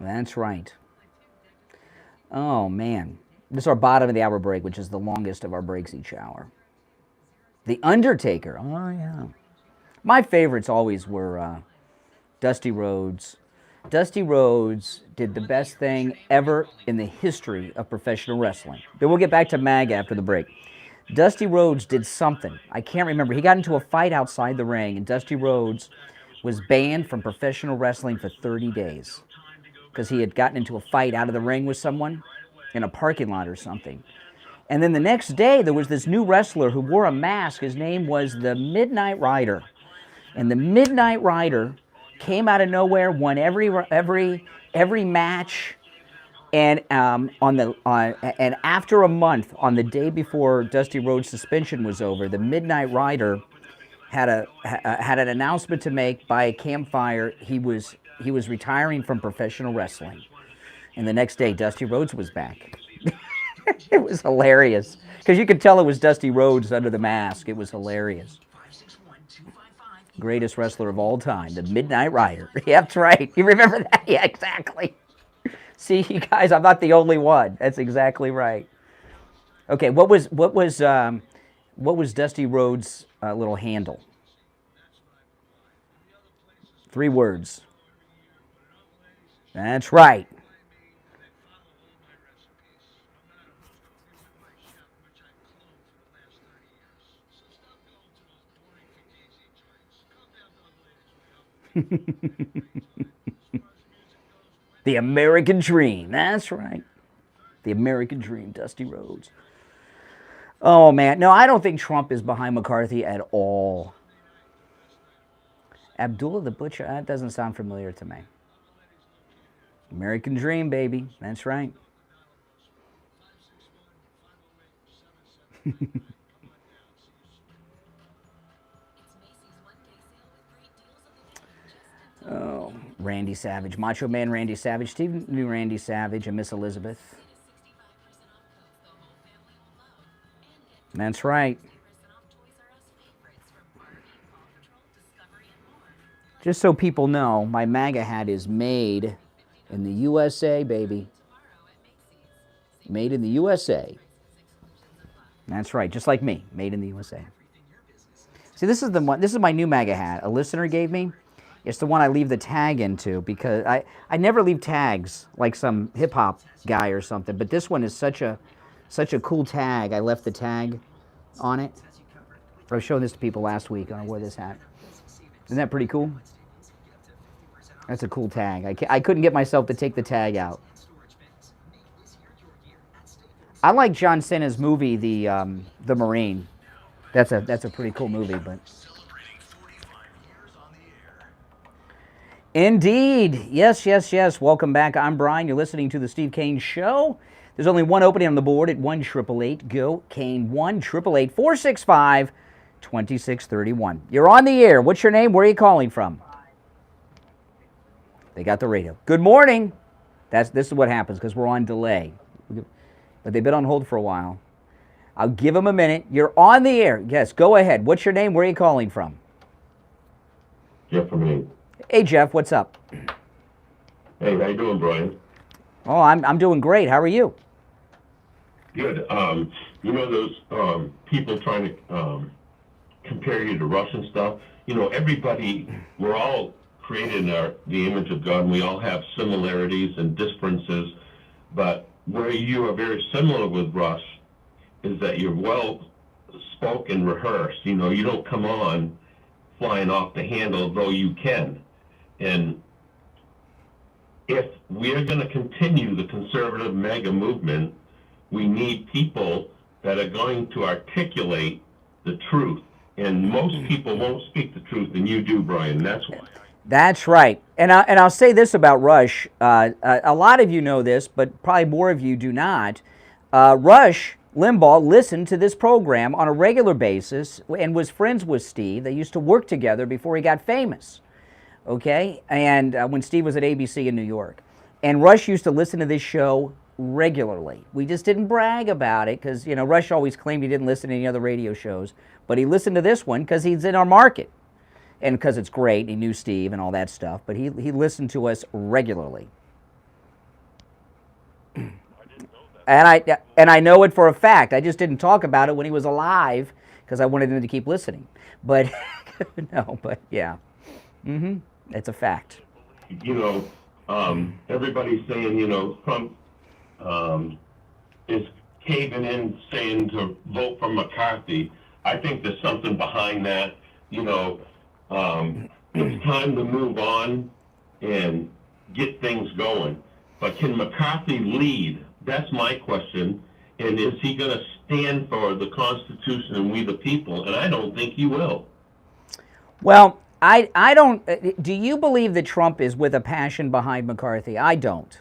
That's right. Oh, man. This is our bottom of the hour break, which is the longest of our breaks each hour. The Undertaker. Oh, yeah. My favorites always were Dusty Rhodes, Dusty Rhodes did the best thing ever in the history of professional wrestling. Then we'll get back to MAG after the break. Dusty Rhodes did something. I can't remember. He got into a fight outside the ring, and Dusty Rhodes was banned from professional wrestling for 30 days because he had gotten into a fight out of the ring with someone in a parking lot or something. And then the next day, there was this new wrestler who wore a mask. His name was the Midnight Rider. And the Midnight Rider came out of nowhere, won every match, and and after a month, on the day before Dusty Rhodes' suspension was over, the Midnight Rider had an announcement to make by a campfire. He was retiring from professional wrestling, and the next day, Dusty Rhodes was back. It was hilarious because you could tell it was Dusty Rhodes under the mask. It was hilarious. Greatest wrestler of all time, the Midnight Rider. Yeah, that's right. You remember that? Yeah, exactly. See, you guys, I'm not the only one. That's exactly right. Okay, what was Dusty Rhodes' little handle? 3 words. That's right. The American Dream. That's right. The American Dream, Dusty Rhodes. Oh, man. No, I don't think Trump is behind McCarthy at all. Abdullah the Butcher, that doesn't sound familiar to me. American Dream, baby. That's right. Oh, Randy Savage. Macho Man Randy Savage. Steve knew Randy Savage and Miss Elizabeth. That's right. Just so people know, my MAGA hat is made in the USA, baby. Made in the USA. That's right, just like me. Made in the USA. See, this is the one. This is my new MAGA hat. A listener gave me. It's the one I leave the tag into because I never leave tags like some hip-hop guy or something, but this one is such a cool tag. I left the tag on it. I was showing this to people last week when I wore this hat. Isn't that pretty cool? That's a cool tag. I couldn't get myself to take the tag out. I like John Cena's movie, The Marine. That's a pretty cool movie, but... Indeed. Yes, yes, yes. Welcome back. I'm Brian. You're listening to The Steve Kane Show. There's only one opening on the board at 1-888-GO-KANE, 1-888-465-2631. You're on the air. What's your name? Where are you calling from? They got the radio. Good morning. This is what happens because we're on delay. But they've been on hold for a while. I'll give them a minute. You're on the air. Yes, go ahead. What's your name? Where are you calling from? Jeff from Maine. Hey, Jeff. What's up? Hey, how you doing, Brian? Oh, I'm doing great. How are you? Good. You know those people trying to compare you to Rush and stuff? You know, everybody, we're all created in the image of God, and we all have similarities and differences, but where you are very similar with Rush is that you're well spoken, rehearsed. You know, you don't come on flying off the handle, though you can. And if we're going to continue the conservative MAGA movement, we need people that are going to articulate the truth. And most people won't speak the truth, and you do, Brian. That's why. That's right. And I'll say this about Rush. A lot of you know this, but probably more of you do not. Rush Limbaugh listened to this program on a regular basis and was friends with Steve. They used to work together before he got famous. Okay? And when Steve was at ABC in New York. And Rush used to listen to this show regularly. We just didn't brag about it because, you know, Rush always claimed he didn't listen to any other radio shows. But he listened to this one because he's in our market. And because it's great, he knew Steve and all that stuff. But he listened to us regularly. And I know it for a fact. I just didn't talk about it when he was alive because I wanted him to keep listening. But, no, but yeah. It's a fact. You know, everybody's saying, Trump is caving in, saying to vote for McCarthy. I think there's something behind that. It's time to move on and get things going. But can McCarthy lead? That's my question. And is he going to stand for the Constitution and we the people? And I don't think he will. Well, I don't. Do you believe that Trump is with a passion behind McCarthy? I don't.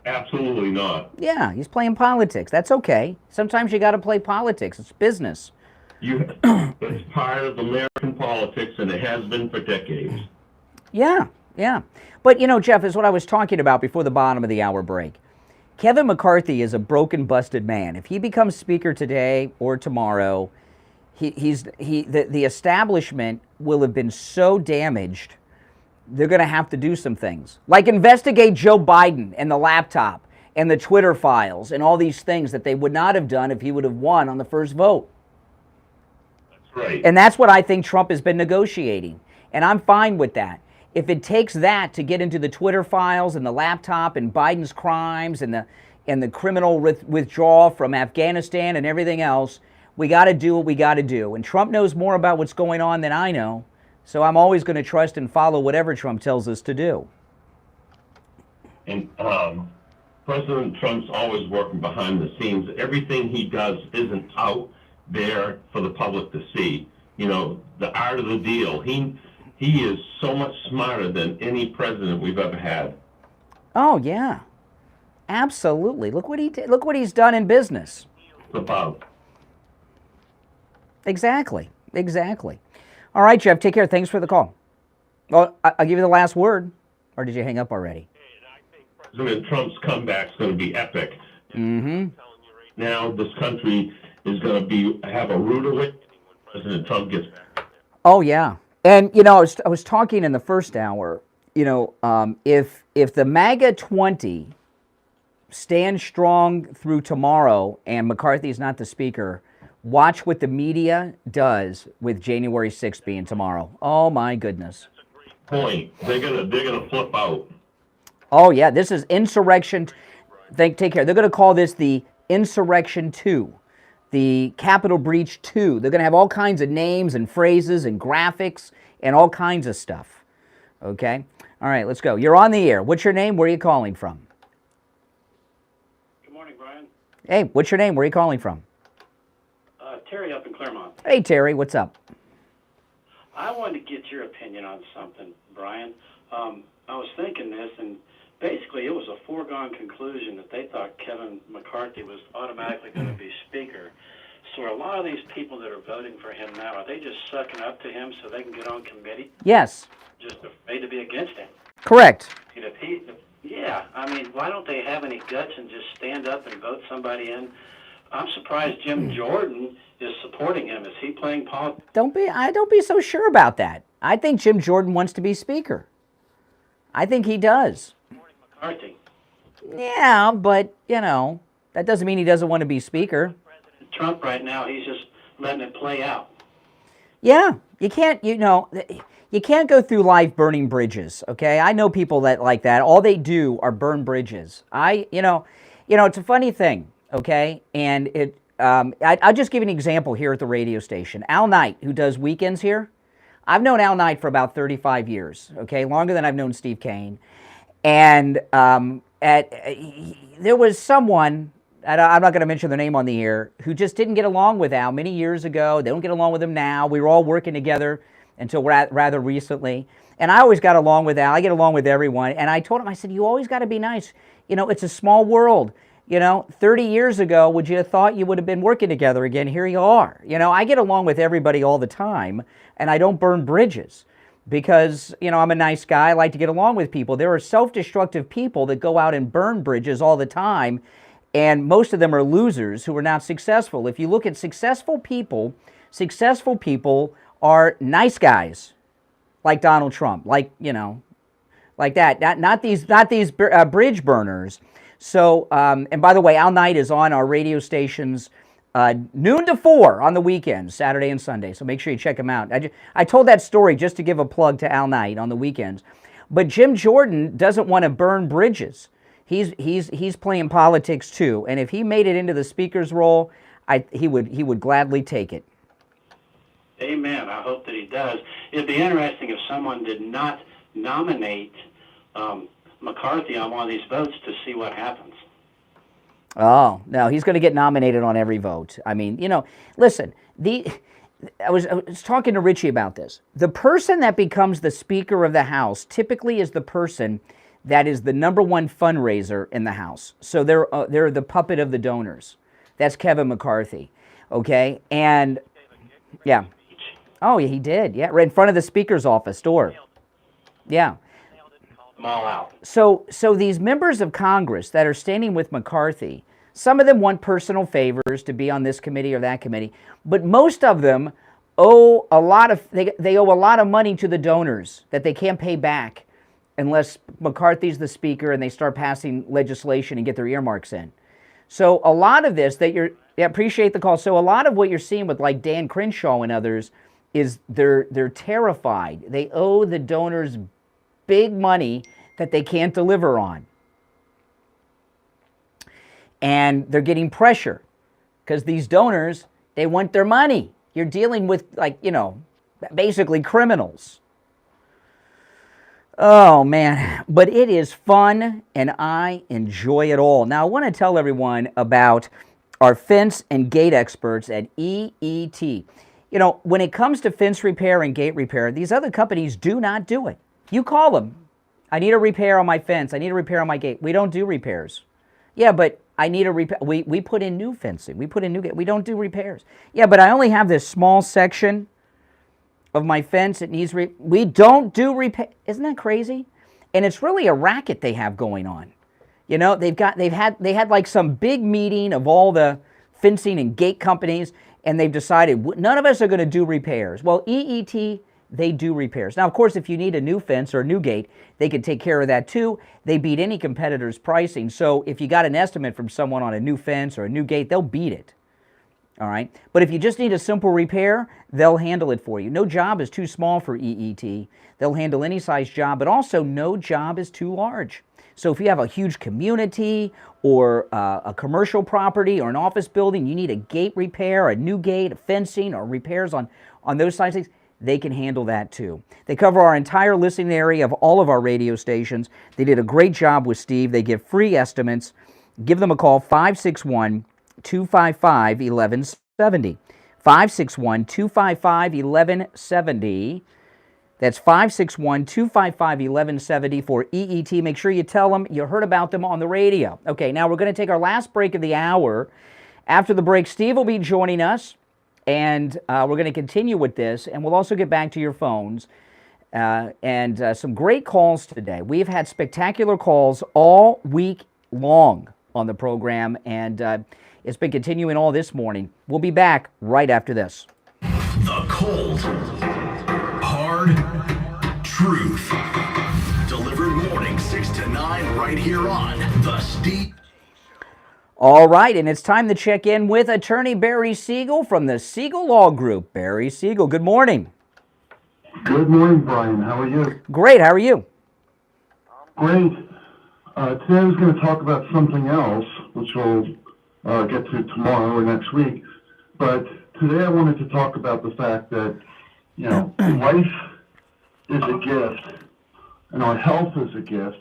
Absolutely not. Yeah, he's playing politics. That's okay. Sometimes you got to play politics. It's business. It's part of American politics, and it has been for decades. Yeah. But, Jeff, is what I was talking about before the bottom of the hour break. Kevin McCarthy is a broken, busted man. If he becomes Speaker today or tomorrow, the establishment will have been so damaged, they're going to have to do some things. Like investigate Joe Biden and the laptop and the Twitter files and all these things that they would not have done if he would have won on the first vote. That's right. And that's what I think Trump has been negotiating. And I'm fine with that. If it takes that to get into the Twitter files and the laptop and Biden's crimes and the criminal withdrawal from Afghanistan and everything else, we got to do what we got to do. And Trump knows more about what's going on than I know. So I'm always going to trust and follow whatever Trump tells us to do. And President Trump's always working behind the scenes. Everything he does isn't out there for the public to see. The art of the deal. He is so much smarter than any president we've ever had. Oh, yeah. Absolutely. Look what he did. Look what he's done in business. About. Exactly. All right, Jeff, take care. Thanks for the call. Well, I'll give you the last word. Or did you hang up already? President Trump's comeback's going to be epic. Mm-hmm. Now this country is going to have a rude awakening when President Trump gets back. Oh, yeah. And, I was talking in the first hour, if the MAGA 20 stands strong through tomorrow and McCarthy's not the Speaker, watch what the media does with January 6th being tomorrow. Oh, my goodness. Point. They're gonna flip out. Oh, yeah. This is Insurrection. Take care. They're going to call this the Insurrection 2. The Capitol Breach 2. They're going to have all kinds of names and phrases and graphics and all kinds of stuff. Okay? All right, let's go. You're on the air. What's your name? Where are you calling from? Good morning, Brian. Hey, what's your name? Where are you calling from? Terry up in Claremont. Hey, Terry, what's up? I wanted to get your opinion on something, Brian. I was thinking this, and basically it was a foregone conclusion that they thought Kevin McCarthy was automatically going to be Speaker. So a lot of these people that are voting for him now, are they just sucking up to him so they can get on committee? Yes. Just afraid to be against him? Correct. Yeah, why don't they have any guts and just stand up and vote somebody in? I'm surprised Jim Jordan is supporting him. Is he playing politics? Don't be so sure about that. I think Jim Jordan wants to be Speaker. I think he does. McCarthy. Yeah, but, that doesn't mean he doesn't want to be Speaker. President Trump right now, he's just letting it play out. Yeah, you can't go through life burning bridges, okay? I know people that like that. All they do are burn bridges. It's a funny thing, okay? And I'll just give you an example here at the radio station. Al Knight, who does weekends here, I've known Al Knight for about 35 years, okay? Longer than I've known Steve Kane. And there was someone, I'm not going to mention their name on the air, who just didn't get along with Al many years ago. They don't get along with him now. We were all working together until rather recently. And I always got along with Al. I get along with everyone. And I told him, I said, you always got to be nice. It's a small world. 30 years ago, would you have thought you would have been working together again? Here you are. I get along with everybody all the time, and I don't burn bridges because, I'm a nice guy. I like to get along with people. There are self-destructive people that go out and burn bridges all the time, and most of them are losers who are not successful. If you look at successful people are nice guys like Donald Trump, like that. Not these bridge burners. So, and by the way, Al Knight is on our radio stations noon to 4 on the weekends, Saturday and Sunday. So make sure you check him out. I told that story just to give a plug to Al Knight on the weekends. But Jim Jordan doesn't want to burn bridges. He's playing politics too, and if he made it into the speaker's role, he would gladly take it. Amen. I hope that he does. It'd be interesting if someone did not nominate McCarthy on one of these votes to see what happens. Oh, no, he's going to get nominated on every vote. I mean, listen, I was talking to Richie about this. The person that becomes the Speaker of the House typically is the person that is the number one fundraiser in the House. So they're the puppet of the donors. That's Kevin McCarthy, okay? And, yeah. Oh, yeah, he did. Yeah, right in front of the Speaker's office door. Yeah. Them all out. So these members of Congress that are standing with McCarthy, some of them want personal favors to be on this committee or that committee, but most of them owe a lot of they owe a lot of money to the donors that they can't pay back unless McCarthy's the Speaker and they start passing legislation and get their earmarks in. So a lot of this that appreciate the call. So a lot of what you're seeing with like Dan Crenshaw and others is they're terrified. They owe the donors big money that they can't deliver on. And they're getting pressure because these donors, they want their money. You're dealing with, basically criminals. Oh, man. But it is fun, and I enjoy it all. Now, I want to tell everyone about our fence and gate experts at EET. When it comes to fence repair and gate repair, these other companies do not do it. You call them. I need a repair on my fence. I need a repair on my gate. We don't do repairs. Yeah, but I need a repair. We put in new fencing. We put in new gate. We don't do repairs. Yeah, but I only have this small section of my fence. It needs we don't do repair. Isn't that crazy? And it's really a racket they have going on. They had like some big meeting of all the fencing and gate companies, and they've decided none of us are going to do repairs. Well, EET, they do repairs. Now, of course, if you need a new fence or a new gate, they can take care of that too. They beat any competitor's pricing. So if you got an estimate from someone on a new fence or a new gate, they'll beat it. All right? But if you just need a simple repair, they'll handle it for you. No job is too small for EET. They'll handle any size job, but also no job is too large. So if you have a huge community or a commercial property or an office building, you need a gate repair, a new gate, fencing, or repairs on those size things, they can handle that too. They cover our entire listening area of all of our radio stations. They did a great job with Steve. They give free estimates. Give them a call, 561-255-1170. 561-255-1170. That's 561-255-1170 for EET. Make sure you tell them you heard about them on the radio. Okay, now we're going to take our last break of the hour. After the break, Steve will be joining us, and we're going to continue with this, and we'll also get back to your phones. And some great calls today. We've had spectacular calls all week long on the program, and it's been continuing all this morning. We'll be back right after this. The cold, hard truth. Delivered morning 6 to 9 right here on The Steve. All right, and it's time to check in with attorney Barry Siegel from the Siegel Law Group. Barry Siegel, good morning. Good morning, Brian. How are you? Great, how are you? Great. Today I was going to talk about something else, which we'll get to tomorrow or next week. But today I wanted to talk about the fact that, life is a gift, and our health is a gift,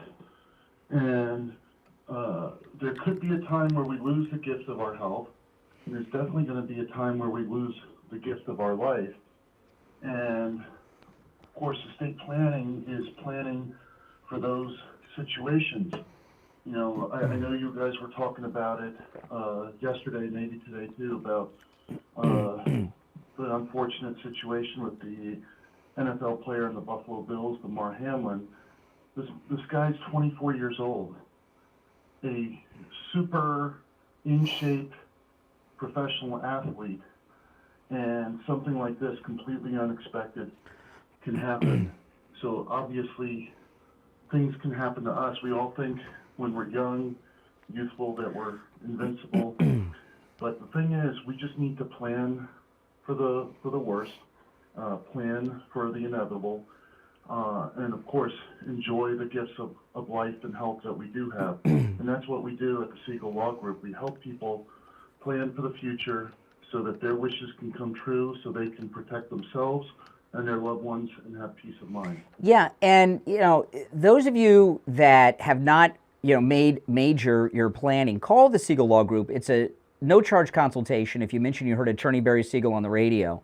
and there could be a time where we lose the gift of our health, and there's definitely going to be a time where we lose the gift of our life. And, of course, estate planning is planning for those situations. I know you guys were talking about it yesterday, maybe today too, about the unfortunate situation with the NFL player in the Buffalo Bills, Damar Hamlin. This guy's 24 years old, a super in-shape professional athlete, and something like this, completely unexpected, can happen. So obviously, things can happen to us. We all think when we're young, youthful, that we're invincible. But the thing is, we just need to plan for the worst, plan for the inevitable, and of course, enjoy the gifts of life and health that we do have. And that's what we do at the Siegel Law Group. We help people plan for the future so that their wishes can come true, so they can protect themselves and their loved ones and have peace of mind. Yeah, and those of you that have not made your planning, call the Siegel Law Group. It's a no-charge consultation. If you mention you heard Attorney Barry Siegel on the radio,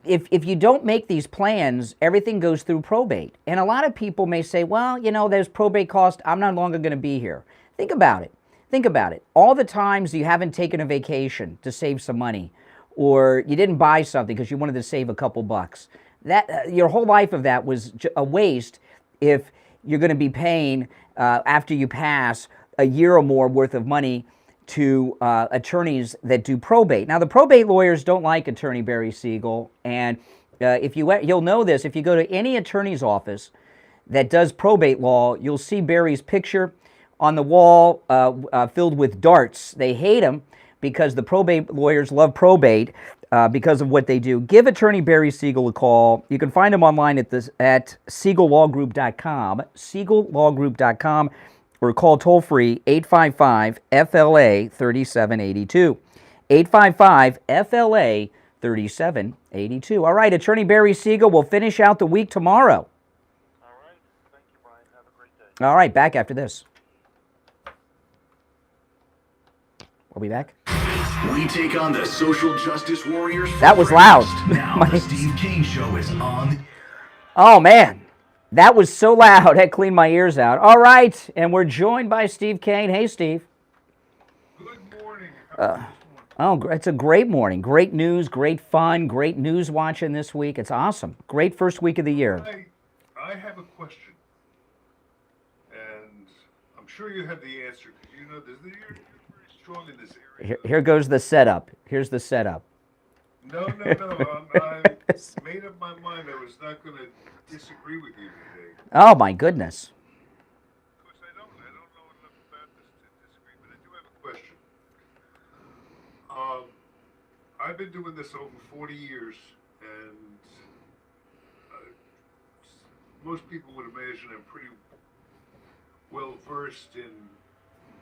if you don't make these plans, everything goes through probate. And a lot of people may say, well, there's probate cost. I'm no longer going to be here. Think about it. Think about it. All the times you haven't taken a vacation to save some money, or you didn't buy something because you wanted to save a couple bucks. That your whole life of that was a waste if you're going to be paying, after you pass, a year or more worth of money to attorneys that do probate. Now, the probate lawyers don't like Attorney Barry Siegel, and you'll know this, if you go to any attorney's office that does probate law, you'll see Barry's picture on the wall filled with darts. They hate him because the probate lawyers love probate because of what they do. Give Attorney Barry Siegel a call. You can find him online at SiegelLawGroup.com, SiegelLawGroup.com, or call toll-free 855-FLA-3782, 855-FLA-3782. All right, Attorney Barry Siegel will finish out the week tomorrow. All right. Thank you, Brian. Have a great day. All right, back after this. We'll be back. We take on the social justice warriors. That was loud. Now the Steve Kane Show is on. Oh, man. That was so loud. That cleaned my ears out. All right. And we're joined by Steve Kane. Hey, Steve. Good morning. It's a great morning. Great news, great fun, great news watching this week. It's awesome. Great first week of the year. I have a question. And I'm sure you have the answer, because you know you're very strong in this area. Here goes the setup. Here's the setup. No. I made up my mind I was not going to disagree with you today. Oh, my goodness. Of course, I don't know enough about this to disagree, but I do have a question. I've been doing this over 40 years, and most people would imagine I'm pretty well versed in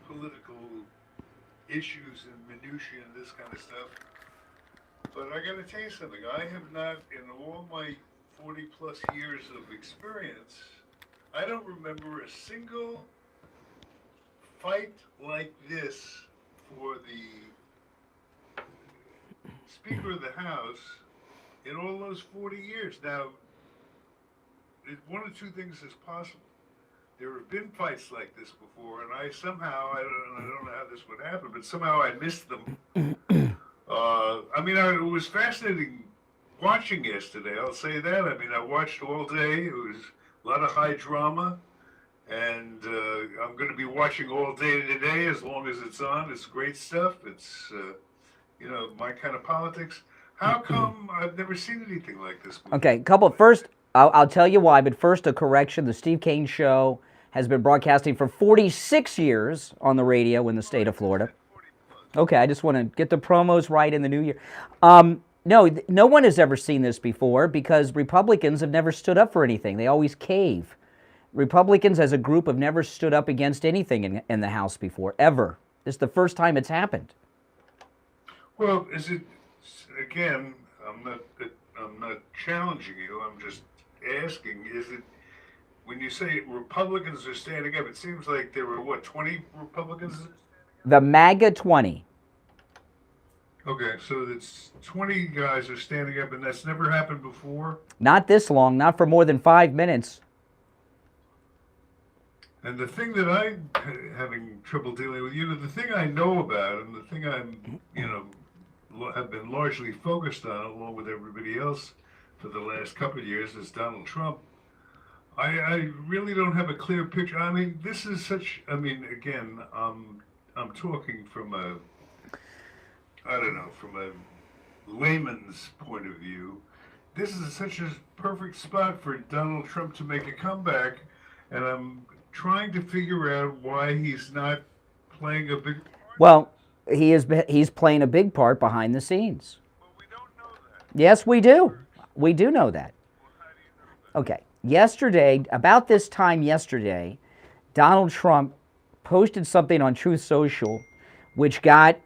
political issues and minutiae and this kind of stuff. But I got to tell you something. I have not, in all my 40 plus years of experience, I don't remember a single fight like this for the Speaker of the House in all those 40 years. Now, one of two things is possible. There have been fights like this before, and I don't know how this would happen, but somehow I missed them. It was fascinating watching yesterday, I'll say that. I watched all day. It was a lot of high drama, and I'm going to be watching all day today as long as it's on. It's great stuff. It's, my kind of politics. How come I've never seen anything like this before? Okay, first, I'll tell you why, but first a correction. The Steve Kane Show has been broadcasting for 46 years on the radio in the state of Florida. Okay, I just want to get the promos right in the new year. No one has ever seen this before because Republicans have never stood up for anything. They always cave. Republicans as a group have never stood up against anything in the House before, ever. It's the first time it's happened. Well, is it, again, I'm not challenging you, I'm just asking, is it, when you say Republicans are standing up, it seems like there were, 20 Republicans? The MAGA 20. Okay, so it's 20 guys are standing up, and that's never happened before? Not this long, not for more than 5 minutes. And the thing that I'm having trouble dealing with, the thing I know about, and the thing I'm, have been largely focused on, along with everybody else for the last couple of years, is Donald Trump. I really don't have a clear picture. This is such, again, I'm talking from a layman's point of view. This is such a perfect spot for Donald Trump to make a comeback, and I'm trying to figure out why he's not playing a big part. Well, he's playing a big part behind the scenes. Well, we don't know that. Yes, we do. We do know that. Well, how do you know that? Okay. yesterday, about this time yesterday, Donald Trump posted something on Truth Social, which got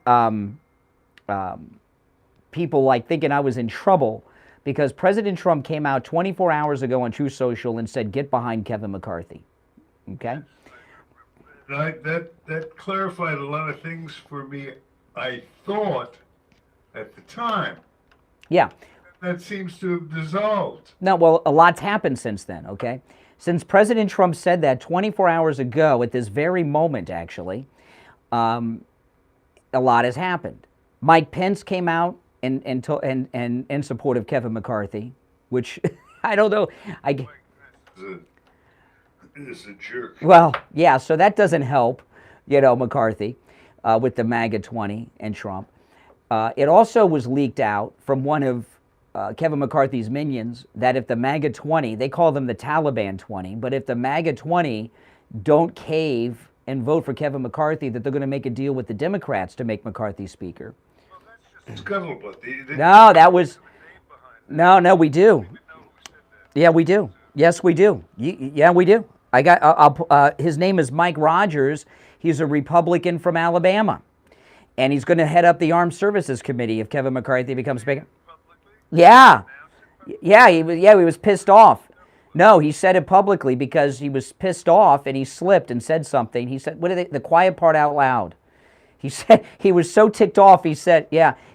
people like thinking I was in trouble, because President Trump came out 24 hours ago on Truth Social and said, "Get behind Kevin McCarthy." Okay? That clarified a lot of things for me, I thought, at the time. Yeah. That seems to have dissolved. No, well, a lot's happened since then, okay? Since President Trump said that 24 hours ago, at this very moment, actually, a lot has happened. Mike Pence came out and in support of Kevin McCarthy, which I don't know. Is a jerk. Well, yeah, so that doesn't help, McCarthy with the MAGA 20 and Trump. It also was leaked out from one of Kevin McCarthy's minions that if the MAGA 20, they call them the Taliban 20, but if the MAGA 20 don't cave and vote for Kevin McCarthy, that they're going to make a deal with the Democrats to make McCarthy speaker. Scuttlebutt. No, that was... No, we do. Yeah, we do. Yes, we do. Yeah, we do. I got. His name is Mike Rogers. He's a Republican from Alabama, and he's going to head up the Armed Services Committee if Kevin McCarthy becomes speaker. Yeah, he was pissed off. No, he said it publicly because he was pissed off and he slipped and said something. He said, the quiet part out loud. He said he was so ticked off. He said,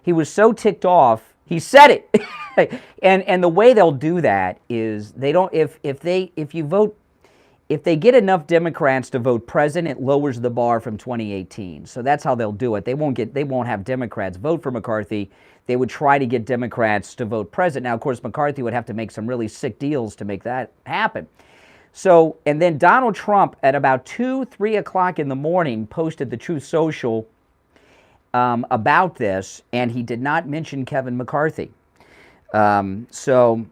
he was so ticked off. He said it. and the way they'll do that is they don't, if they get enough Democrats to vote president, it lowers the bar from 2018. So that's how they'll do it. They won't have Democrats vote for McCarthy. They would try to get Democrats to vote president. Now, of course, McCarthy would have to make some really sick deals to make that happen. So, and then Donald Trump at about 2, 3 o'clock in the morning posted the Truth Social about this, and he did not mention Kevin McCarthy. So...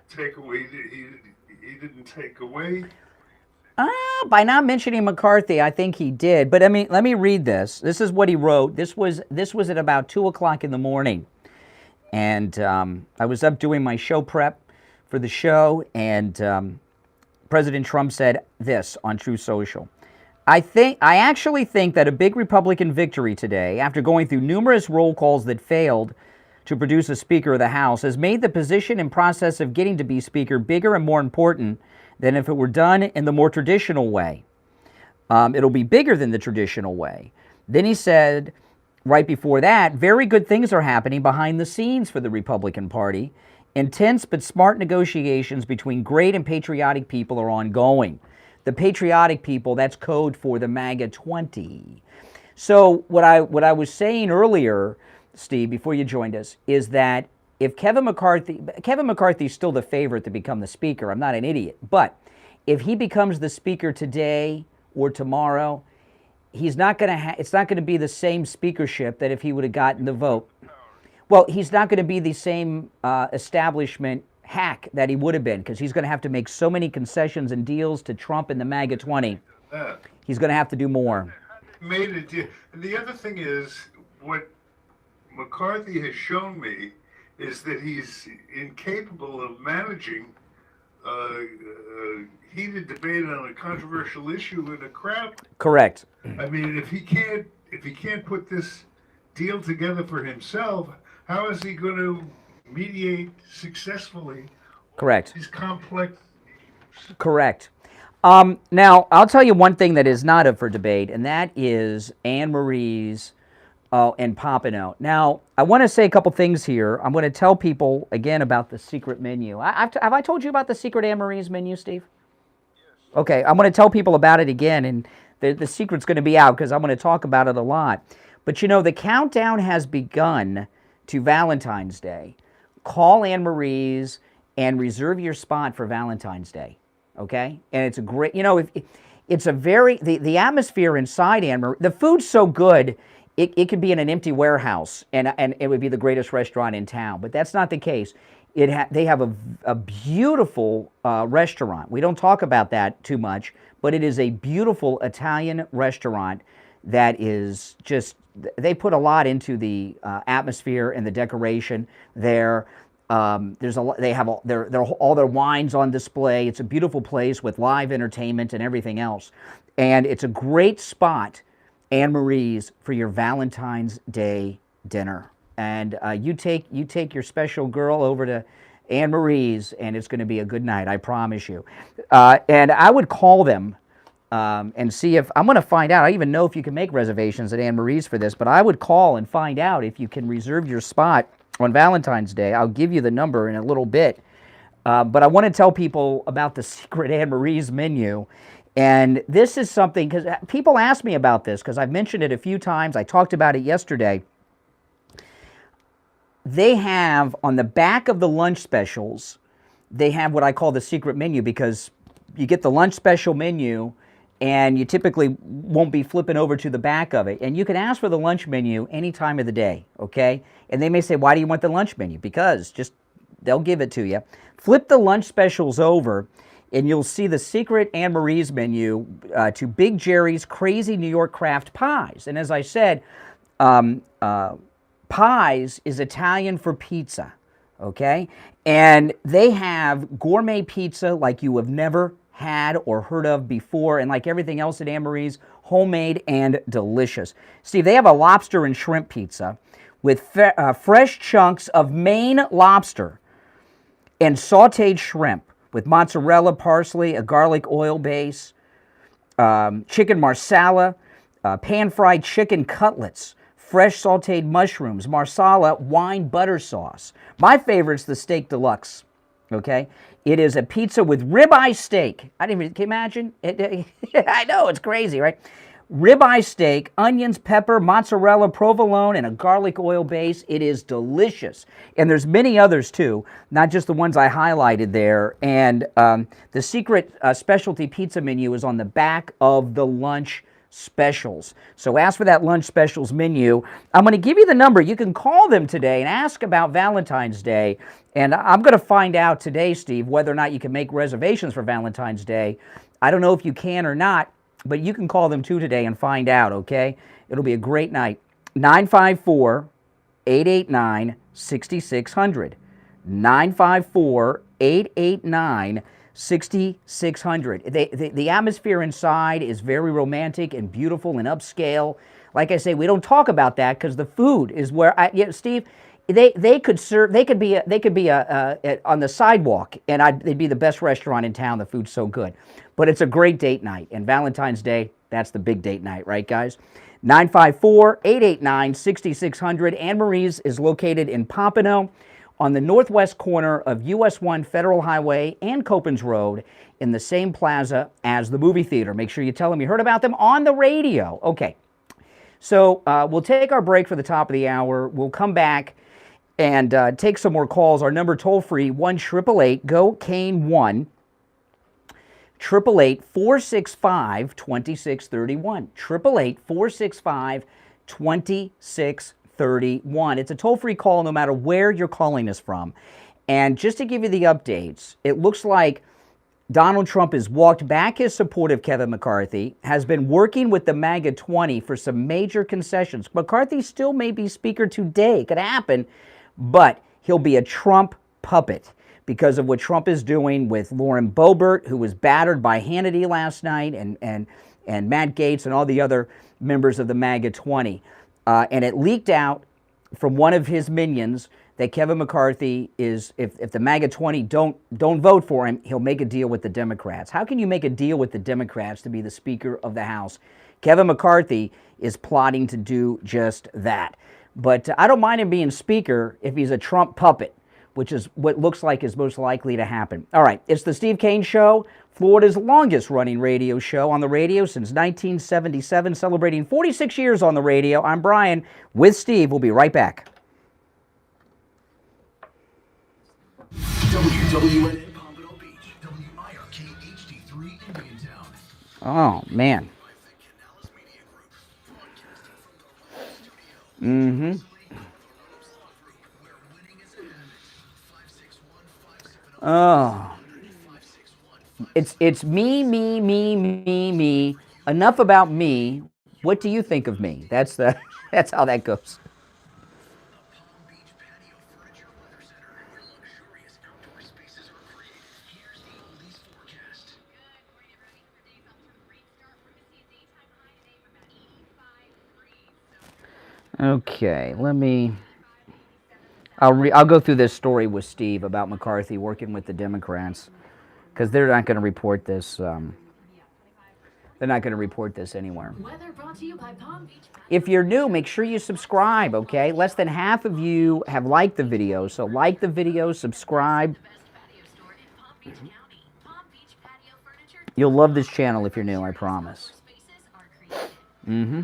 Take away, he didn't take away. By not mentioning McCarthy, I think he did. But I mean, let me read this. This is what he wrote. This was at about 2 o'clock in the morning, and I was up doing my show prep for the show, and President Trump said this on Truth Social. I actually think that a big Republican victory today, after going through numerous roll calls that failed to produce a Speaker of the House, has made the position and process of getting to be Speaker bigger and more important than if it were done in the more traditional way. It'll be bigger than the traditional way. Then he said, right before that, very good things are happening behind the scenes for the Republican Party. Intense but smart negotiations between great and patriotic people are ongoing. The patriotic people, that's code for the MAGA 20. So what I was saying earlier, Steve, before you joined us, is that if Kevin McCarthy's still the favorite to become the Speaker. I'm not an idiot. But if he becomes the Speaker today or tomorrow, he's not going to it's not going to be the same speakership that if he would have gotten the vote. Well, he's not going to be the same establishment hack that he would have been, because he's going to have to make so many concessions and deals to Trump and the MAGA 20. He's going to have to do more. Made a deal. And the other thing is, what McCarthy has shown me is that he's incapable of managing heated debate on a controversial issue in a crowd. Correct. I mean, if he can't put this deal together for himself, how is he going to mediate successfully? Correct. These complex. Correct. Now, I'll tell you one thing that is not up for debate, and that is Anne Marie's and Pompano. Now, I want to say a couple things here. I'm going to tell people again about the secret menu. Have I told you about the secret Anne Marie's menu, Steve? Yes. Okay, I'm going to tell people about it again, and the secret's going to be out because I'm going to talk about it a lot. But you know, the countdown has begun to Valentine's Day. Call Anne Marie's and reserve your spot for Valentine's Day. Okay? And it's a great, it's a very, the atmosphere inside Anne Marie, the food's so good, it could be in an empty warehouse and it would be the greatest restaurant in town. But that's not the case. They have a beautiful restaurant. We don't talk about that too much, but it is a beautiful Italian restaurant that is just, they put a lot into the atmosphere and the decoration there. They have all their wines on display. It's a beautiful place with live entertainment and everything else. And it's a great spot, Anne Marie's, for your Valentine's Day dinner. And you take your special girl over to Anne Marie's, and it's going to be a good night, I promise you. And I would call them and see if, I'm going to find out, I don't even know if you can make reservations at Anne Marie's for this, but I would call and find out if you can reserve your spot on Valentine's Day. I'll give you the number in a little bit. But I want to tell people about the secret Anne Marie's menu. And this is something, because people ask me about this, because I've mentioned it a few times. I talked about it yesterday. They have, on the back of the lunch specials, they have what I call the secret menu, because you get the lunch special menu, and you typically won't be flipping over to the back of it. And you can ask for the lunch menu any time of the day, okay? And they may say, why do you want the lunch menu? Because they'll give it to you. Flip the lunch specials over, and you'll see the secret Anne Marie's menu to Big Jerry's Crazy New York Craft Pies. And as I said, pies is Italian for pizza, okay? And they have gourmet pizza like you have never had or heard of before, and like everything else at Anne Marie's, homemade and delicious. Steve, they have a lobster and shrimp pizza with fresh chunks of Maine lobster and sautéed shrimp with mozzarella, parsley, a garlic oil base, chicken marsala, pan-fried chicken cutlets, fresh sautéed mushrooms, marsala, wine butter sauce. My favorite's the steak deluxe, okay? It is a pizza with ribeye steak. I didn't even, can you imagine? I know, it's crazy, right? Ribeye steak, onions, pepper, mozzarella, provolone, and a garlic oil base. It is delicious. And there's many others too, not just the ones I highlighted there. And the secret specialty pizza menu is on the back of the lunch specials. So ask for that lunch specials menu. I'm going to give you the number. You can call them today and ask about Valentine's Day. And I'm going to find out today, Steve, whether or not you can make reservations for Valentine's Day. I don't know if you can or not, but you can call them too today and find out, okay? It'll be a great night. 954-889-6600. 954-889-6600. The atmosphere inside is very romantic and beautiful and upscale. Like I say, we don't talk about that because the food is where Steve, they could be on the sidewalk and they'd be the best restaurant in town. The food's so good. But it's a great date night, and Valentine's Day, that's the big date night, right, guys? 954-889-6600. Anne Marie's is located in Pompano on the northwest corner of US 1 Federal Highway and Copans Road in the same plaza as the movie theater. Make sure you tell them you heard about them on the radio. Okay, so we'll take our break for the top of the hour. We'll come back and take some more calls. Our number toll-free, 1-888-GO-CANE-1. 888-465-2631. 888-465-2631. It's a toll-free call no matter where you're calling us from. And just to give you the updates, it looks like Donald Trump has walked back his support of Kevin McCarthy, has been working with the MAGA 20 for some major concessions. McCarthy still may be Speaker today. It could happen, but he'll be a Trump puppet because of what Trump is doing with Lauren Boebert, who was battered by Hannity last night, and Matt Gaetz and all the other members of the MAGA 20. And it leaked out from one of his minions that Kevin McCarthy is, if the MAGA 20 don't vote for him, he'll make a deal with the Democrats. How can you make a deal with the Democrats to be the Speaker of the House? Kevin McCarthy is plotting to do just that. But I don't mind him being Speaker if he's a Trump puppet, which is what looks like is most likely to happen. All right, it's the Steve Kane Show, Florida's longest-running radio show on the radio since 1977, celebrating 46 years on the radio. I'm Brian with Steve. We'll be right back. WWN Pompano Beach, WIRK HD3 Indiantown. Oh, man. Mm-hmm. Oh, it's me. Enough about me. What do you think of me? That's how that goes. Okay, let me. I'll go through this story with Steve about McCarthy working with the Democrats, because they're not going to report this. They're not going to report this anywhere. Weather brought to you by Palm Beach. If you're new, make sure you subscribe, okay? Less than half of you have liked the video, so like the video, subscribe. You'll love this channel if you're new, I promise. Mm-hmm.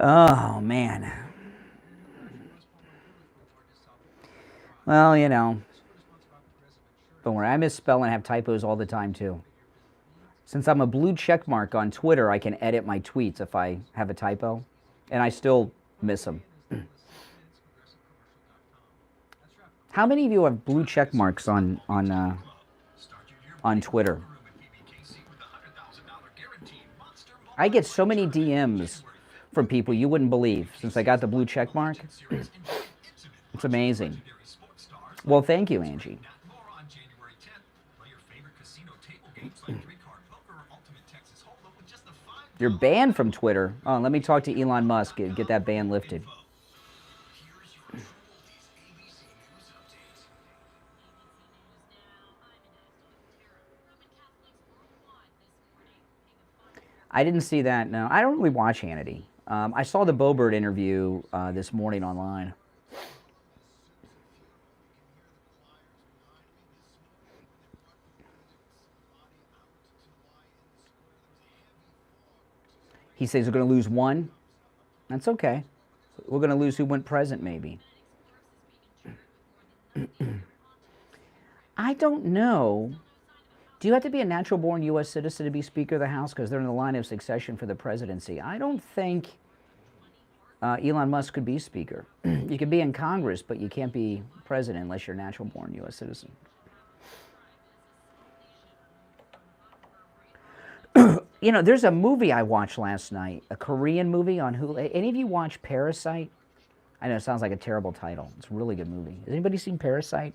Oh, man. Well, you know, don't worry, I misspell and have typos all the time, too. Since I'm a blue check mark on Twitter, I can edit my tweets if I have a typo, and I still miss them. How many of you have blue check marks on Twitter? I get so many DMs from people you wouldn't believe since I got the blue check mark. It's amazing. Well, thank you, Angie. You're banned from Twitter. Oh, let me talk to Elon Musk and get that ban lifted. I didn't see that, no. I don't really watch Hannity. I saw the Boebert interview this morning online. He says we're going to lose one. That's okay. We're going to lose who went present, maybe. I don't know. Do you have to be a natural-born U.S. citizen to be Speaker of the House? Because they're in the line of succession for the presidency. I don't think Elon Musk could be Speaker. You can be in Congress, but you can't be President unless you're a natural-born U.S. citizen. You know, there's a movie I watched last night, a Korean movie on Hulu. Any of you watch Parasite? I know it sounds like a terrible title. It's a really good movie. Has anybody seen Parasite?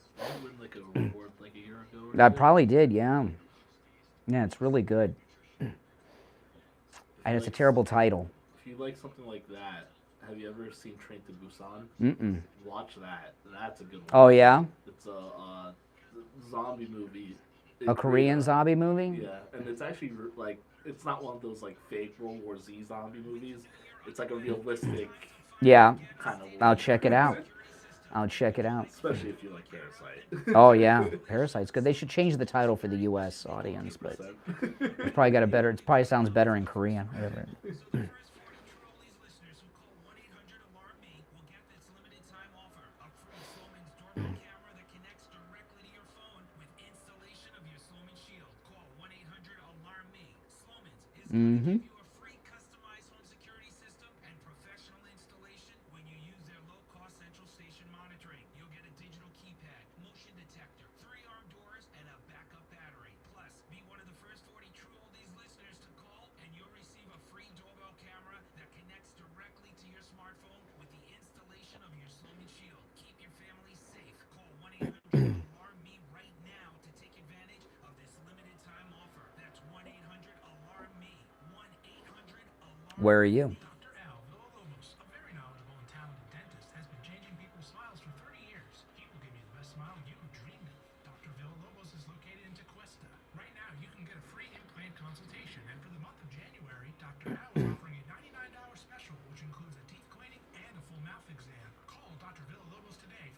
I probably did, yeah. Yeah, it's really good. And it's a terrible title. If you like something like that, have you ever seen Train to Busan? Mm-mm. Watch that. That's a good one. Oh, yeah? It's a zombie movie. A Korean zombie movie? Yeah, and it's actually like, it's not one of those like fake World War Z zombie movies. It's like a realistic Yeah. kind of I'll check it out. I'll check it out. Especially if you like Parasite. Oh, yeah. Parasite's good. They should change the title for the U.S. audience, but it's probably got a better, it probably sounds better in Korean. Whatever. Mm-hmm. Where are you?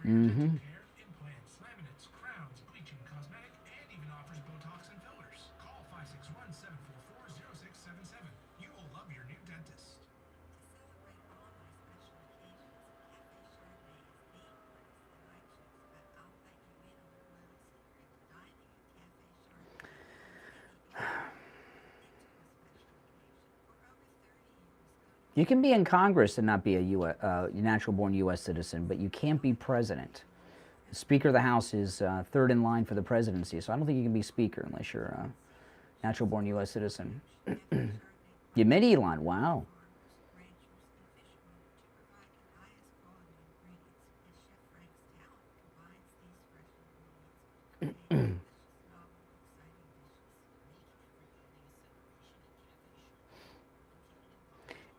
Mm-hmm. You can be in Congress and not be a natural-born U.S. citizen, but you can't be president. The Speaker of the House is third in line for the presidency, so I don't think you can be Speaker unless you're a Natural-born U.S. citizen. You met Elon, wow.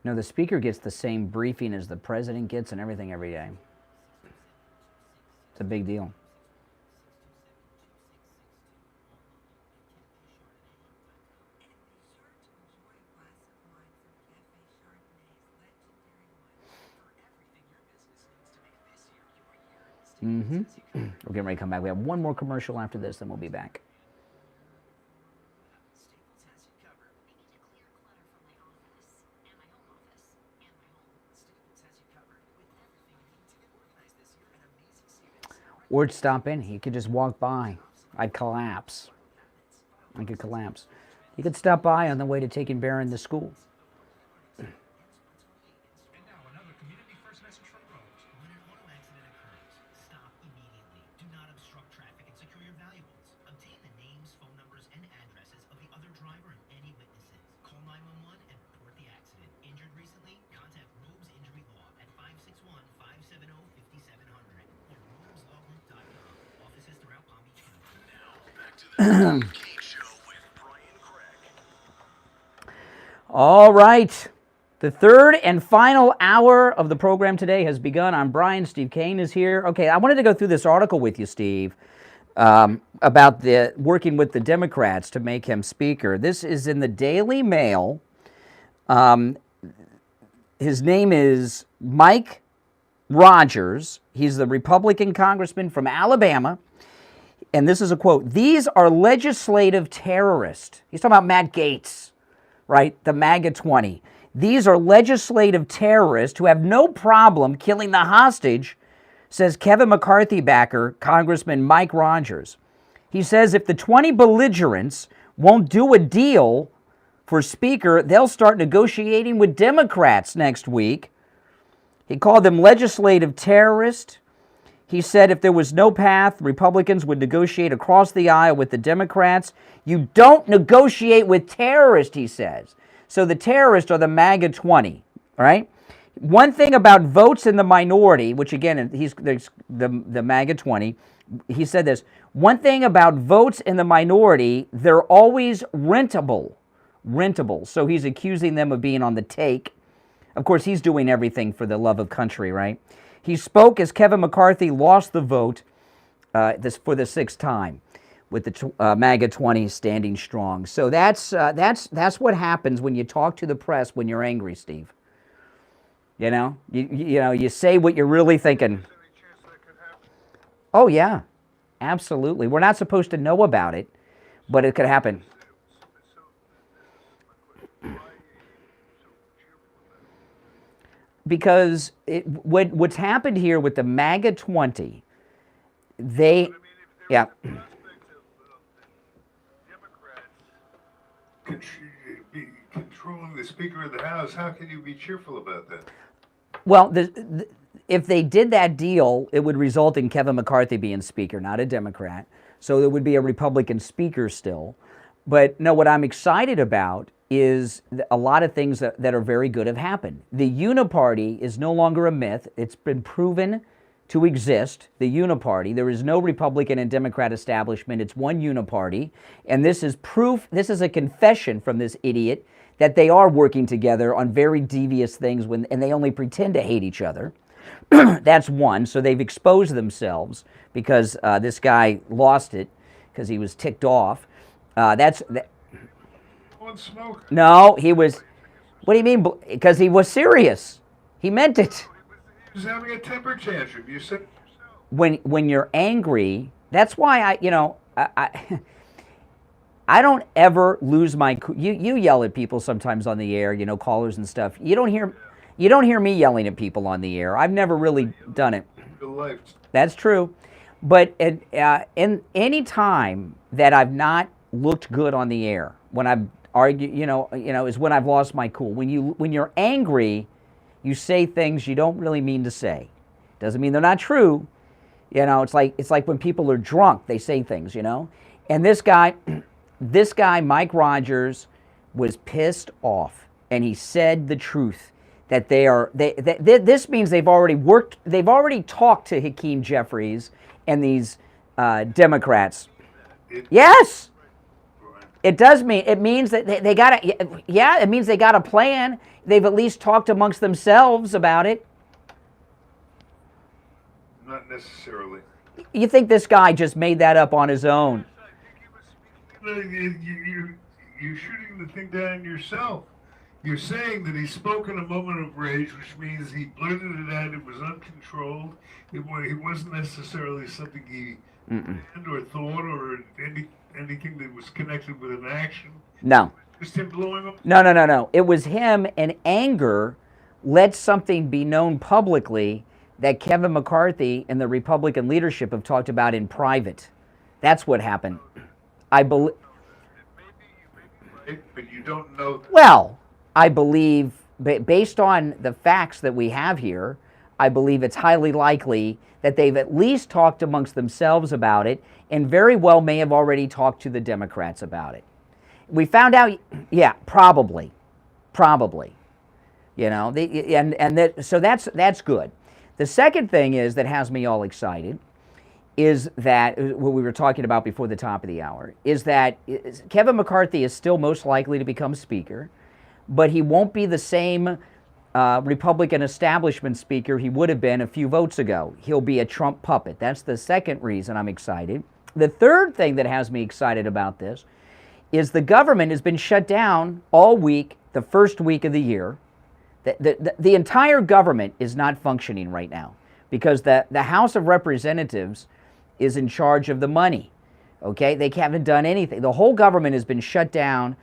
No, the speaker gets the same briefing as the president gets and everything every day. It's a big deal. Mm-hmm. We're getting ready to come back. We have one more commercial after this, then we'll be back. Or stop in. He could just walk by. I'd collapse. I could collapse. He could stop by on the way to taking Barron to school. All right. The third and final hour of the program today has begun. I'm Brian. Steve Kane is here. Okay, I wanted to go through this article with you, Steve, about the working with the Democrats to make him speaker. This is in the Daily Mail. His name is Mike Rogers. He's the Republican congressman from Alabama. And this is a quote. "These are legislative terrorists." He's talking about Matt Gaetz, right? The MAGA 20. "These are legislative terrorists who have no problem killing the hostage," says Kevin McCarthy backer Congressman Mike Rogers. He says if the 20 belligerents won't do a deal for Speaker, they'll start negotiating with Democrats next week. He called them legislative terrorists. He said if there was no path, Republicans would negotiate across the aisle with the Democrats. You don't negotiate with terrorists, he says. So the terrorists are the MAGA 20, all right? One thing about votes in the minority, which again, he's the MAGA 20, he said this, one thing about votes in the minority, they're always rentable. So he's accusing them of being on the take. Of course, he's doing everything for the love of country, right? He spoke as Kevin McCarthy lost the vote for the sixth time, with the MAGA 20 standing strong. So that's what happens when you talk to the press when you're angry, Steve. You know, you say what you're really thinking. Oh yeah, absolutely. We're not supposed to know about it, but it could happen. Because what's happened here with the MAGA 20, yeah. Controlling the Speaker of the House, how can you be cheerful about that? Well, if they did that deal, it would result in Kevin McCarthy being Speaker, not a Democrat. So there would be a Republican Speaker still. But no, what I'm excited about is a lot of things that are very good have happened. The uniparty is no longer a myth. It's been proven to exist, the uniparty. There is no Republican and Democrat establishment. It's one uniparty. And this is proof, this is a confession from this idiot that they are working together on very devious things and they only pretend to hate each other. That's one. So they've exposed themselves because this guy lost it because he was ticked off. No, he was, what do you mean? Because he was serious. He meant it. He was having a temper tantrum. You said when you're angry, that's why I don't ever lose my cool. You yell at people sometimes on the air, callers and stuff. You don't hear me yelling at people on the air. I've never really done it. That's true. But in any time that I've not looked good on the air, when I've argued, is when I've lost my cool. When you're angry, you say things you don't really mean to say. Doesn't mean they're not true. It's like when people are drunk, they say things, And this guy, this guy, Mike Rogers, was pissed off, and he said the truth that this means they've already talked to Hakeem Jeffries and these Democrats. Yes, it does mean, it means that they got it means they got a plan. They've at least talked amongst themselves about it. Not necessarily. You think this guy just made that up on his own? You're shooting the thing down yourself. You're saying that he spoke in a moment of rage, which means he blurted it out. It was uncontrolled. It wasn't necessarily something he planned or thought or anything that was connected with an action. No. Just him blowing up? No. It was him in anger let something be known publicly that Kevin McCarthy and the Republican leadership have talked about in private. That's what happened. I believe. But you don't know. Well, I believe, based on the facts that we have here, I believe it's highly likely that they've at least talked amongst themselves about it, and very well may have already talked to the Democrats about it. We found out, yeah, probably. You know, so that's good. The second thing is that has me all excited is that what we were talking about before the top of the hour is that Kevin McCarthy is still most likely to become Speaker, but he won't be the same Republican establishment Speaker he would have been a few votes ago. He'll be a Trump puppet. That's the second reason I'm excited. The third thing that has me excited about this is the government has been shut down all week, the first week of the year. The entire government is not functioning right now because the House of Representatives is in charge of the money, okay? They haven't done anything. The whole government has been shut down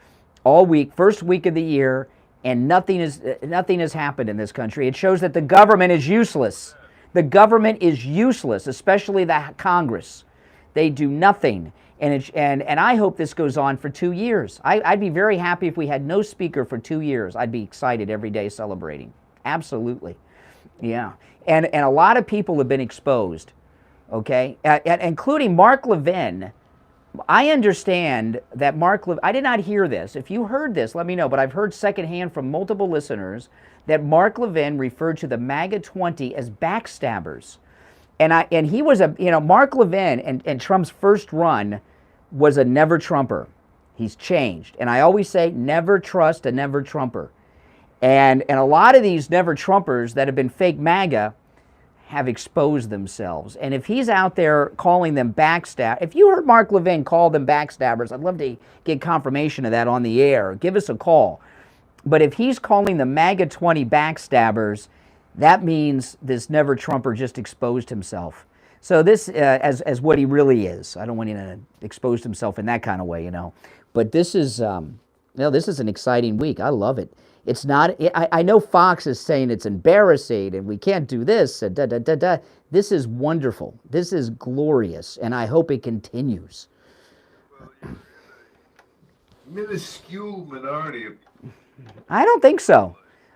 all week, first week of the year, and nothing has happened in this country. It shows that the government is useless. The government is useless, especially the Congress. They do nothing. And I hope this goes on for 2 years. I'd be very happy if we had no speaker for 2 years. I'd be excited every day celebrating. Absolutely. Yeah. And a lot of people have been exposed, okay? Including Mark Levin. I understand that I did not hear this. If you heard this, let me know. But I've heard secondhand from multiple listeners that Mark Levin referred to the MAGA 20 as backstabbers. And he was Mark Levin and Trump's first run was a never Trumper. He's changed. And I always say never trust a never Trumper. And a lot of these never Trumpers that have been fake MAGA have exposed themselves. And if he's out there calling them if you heard Mark Levin call them backstabbers, I'd love to get confirmation of that on the air. Give us a call. But if he's calling the MAGA 20 backstabbers, that means this never Trumper just exposed himself. So this, as what he really is. I don't want him to expose himself in that kind of way, But this is, this is an exciting week. I love it. It's not. I know Fox is saying it's embarrassing and we can't do this. This is wonderful. This is glorious, and I hope it continues. Minuscule minority. I don't think so.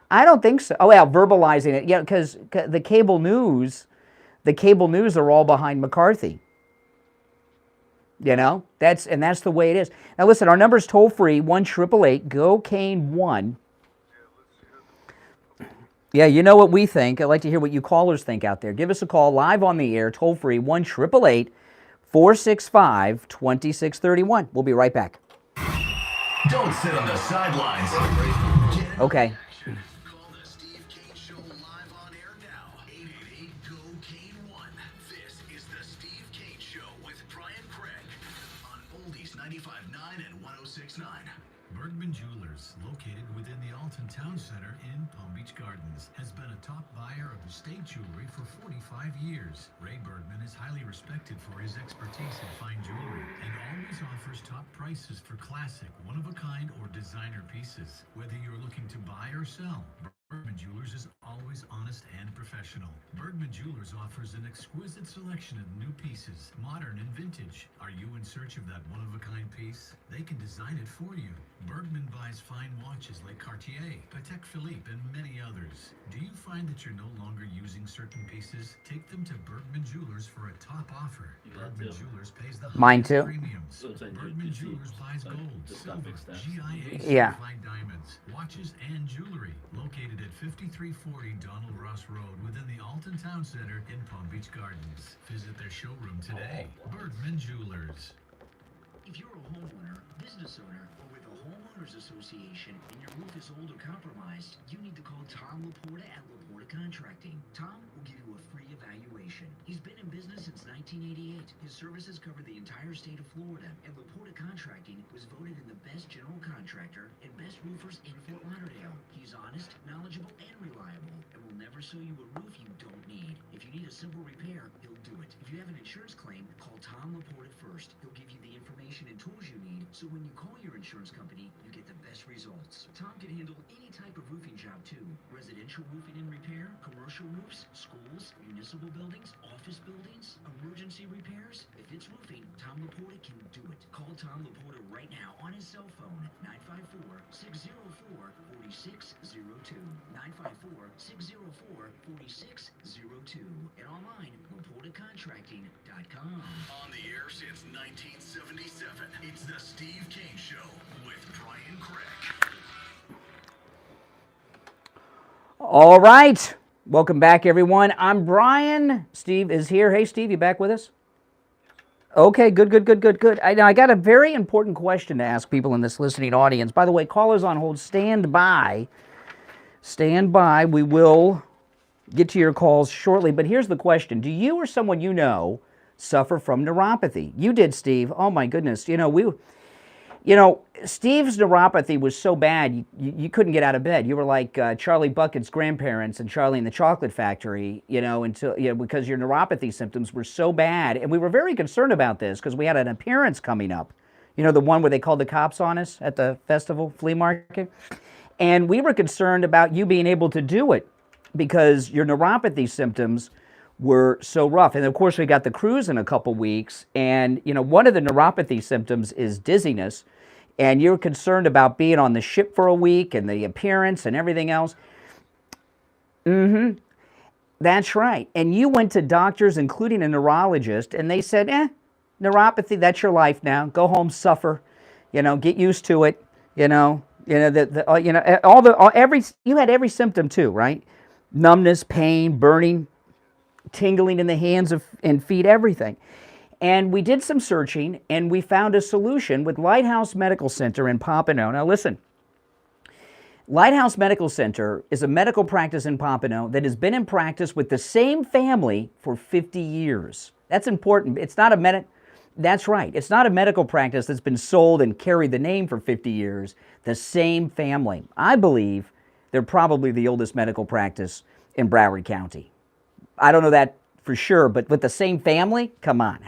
Oh, yeah, verbalizing it. Yeah, because the cable news are all behind McCarthy. That's the way it is. Now listen, our number's toll free 1-888-GO-CANE-1. Yeah, you know what we think. I'd like to hear what you callers think out there. Give us a call live on the air, toll free 1-888-465-2631. We'll be right back. Don't sit on the sidelines. Okay. Call the Steve Kane Show live on air now. 888-GO-CANE-1. This is the Steve Kane Show with Brian Craig on Oldies 95.9 and 106.9. Bergman Jewelers, located within the Alton Town Center in Palm Beach Gardens, has been a top buyer of estate jewelry for 45 years. Ray Bergman is highly respected for his expertise in fine jewelry and always offers top prices for classic, one-of-a-kind, or designer pieces. Whether you're looking to buy or sell, Bergman Jewelers is always honest and professional. Bergman Jewelers offers an exquisite selection of new pieces, modern and vintage. Are you in search of that one-of-a-kind piece? They can design it for you. Bergman buys fine watches like Cartier, Patek Philippe, and many others. Do you find that you're no longer using certain pieces? Take them to Bergman Jewelers for a top offer. Bergman Jewelers pays the Mine highest too. premiums. Bergman Jewelers buys gold, silver, GIA Yeah. certified diamonds, watches, and jewelry. Located at 5340 Donald Ross Road within the Alton Town Center in Palm Beach Gardens. Visit their showroom today. Bergman Jewelers. If you're a homeowner, business owner, or with a homeowners association and your roof is old or compromised, you need to call Tom Laporta at Laporta Contracting. Tom will give you a free evaluation. He's been in business since 1988. His services cover the entire state of Florida, and Laporta Contracting was voted in the best general contractor and best roofers in Fort Lauderdale. He's honest, knowledgeable, and reliable, and will never sell you a roof you don't need. If you need a simple repair, he'll do it. If you have an insurance claim, call Tom Laporta first. He'll give you the information and tools you need, so when you call your insurance company, you get the best results. Tom can handle any type of roofing job too. Residential roofing and repair, commercial roofs, schools, municipal buildings, office buildings, emergency repairs. If it's roofing, Tom Laporta can do it. Call Tom Laporta right now on his cell phone, 954-604-4602. 954-604-4602. And online, LaportaContracting.com. On the air since 1977, it's the Steve Kane Show with Brian Craig. All right. Welcome back, everyone. I'm Brian. Steve is here. Hey, Steve, you back with us? Okay, good. I got a very important question to ask people in this listening audience. By the way, callers on hold, stand by. Stand by. We will get to your calls shortly. But here's the question. Do you or someone you know suffer from neuropathy? You did, Steve. Oh, my goodness. Steve's neuropathy was so bad, you couldn't get out of bed. You were like Charlie Bucket's grandparents and Charlie in the Chocolate Factory, because your neuropathy symptoms were so bad. And we were very concerned about this because we had an appearance coming up. The one where they called the cops on us at the festival, flea market. And we were concerned about you being able to do it because your neuropathy symptoms were so rough. And of course, we got the cruise in a couple weeks. And, one of the neuropathy symptoms is dizziness. And you're concerned about being on the ship for a week and the appearance and everything else. That's right. And you went to doctors, including a neurologist, and they said, neuropathy, that's your life now. Go home, suffer, get used to it. You had every symptom too, right? Numbness, pain, burning, tingling in the hands and feet, everything. And we did some searching, and we found a solution with Lighthouse Medical Center in Pompano. Now listen, Lighthouse Medical Center is a medical practice in Pompano that has been in practice with the same family for 50 years. That's important. It's not That's right. It's not a medical practice that's been sold and carried the name for 50 years. The same family. I believe they're probably the oldest medical practice in Broward County. I don't know that for sure, but with the same family, come on.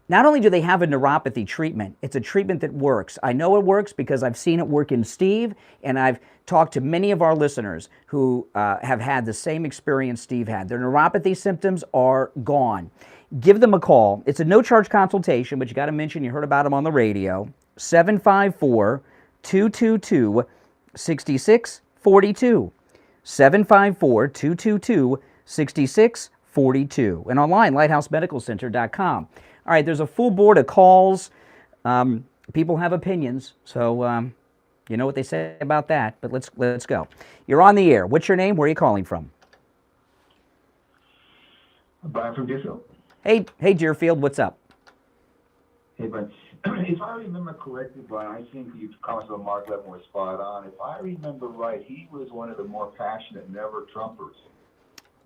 Not only do they have a neuropathy treatment, it's a treatment that works. I know it works because I've seen it work in Steve, and I've talked to many of our listeners who have had the same experience Steve had. Their neuropathy symptoms are gone. Give them a call. It's a no-charge consultation, but you got to mention you heard about them on the radio. 754-222-6642. 754-222-6642. And online, lighthousemedicalcenter.com. All right, there's a full board of calls. People have opinions, so you know what they say about that, but let's go. You're on the air. What's your name? Where are you calling from? Brian from Deerfield. Hey, Deerfield, what's up? Hey, Brian. If I remember correctly, Brian, I think your comments on Mark Levin were spot on. If I remember right, he was one of the more passionate never-Trumpers.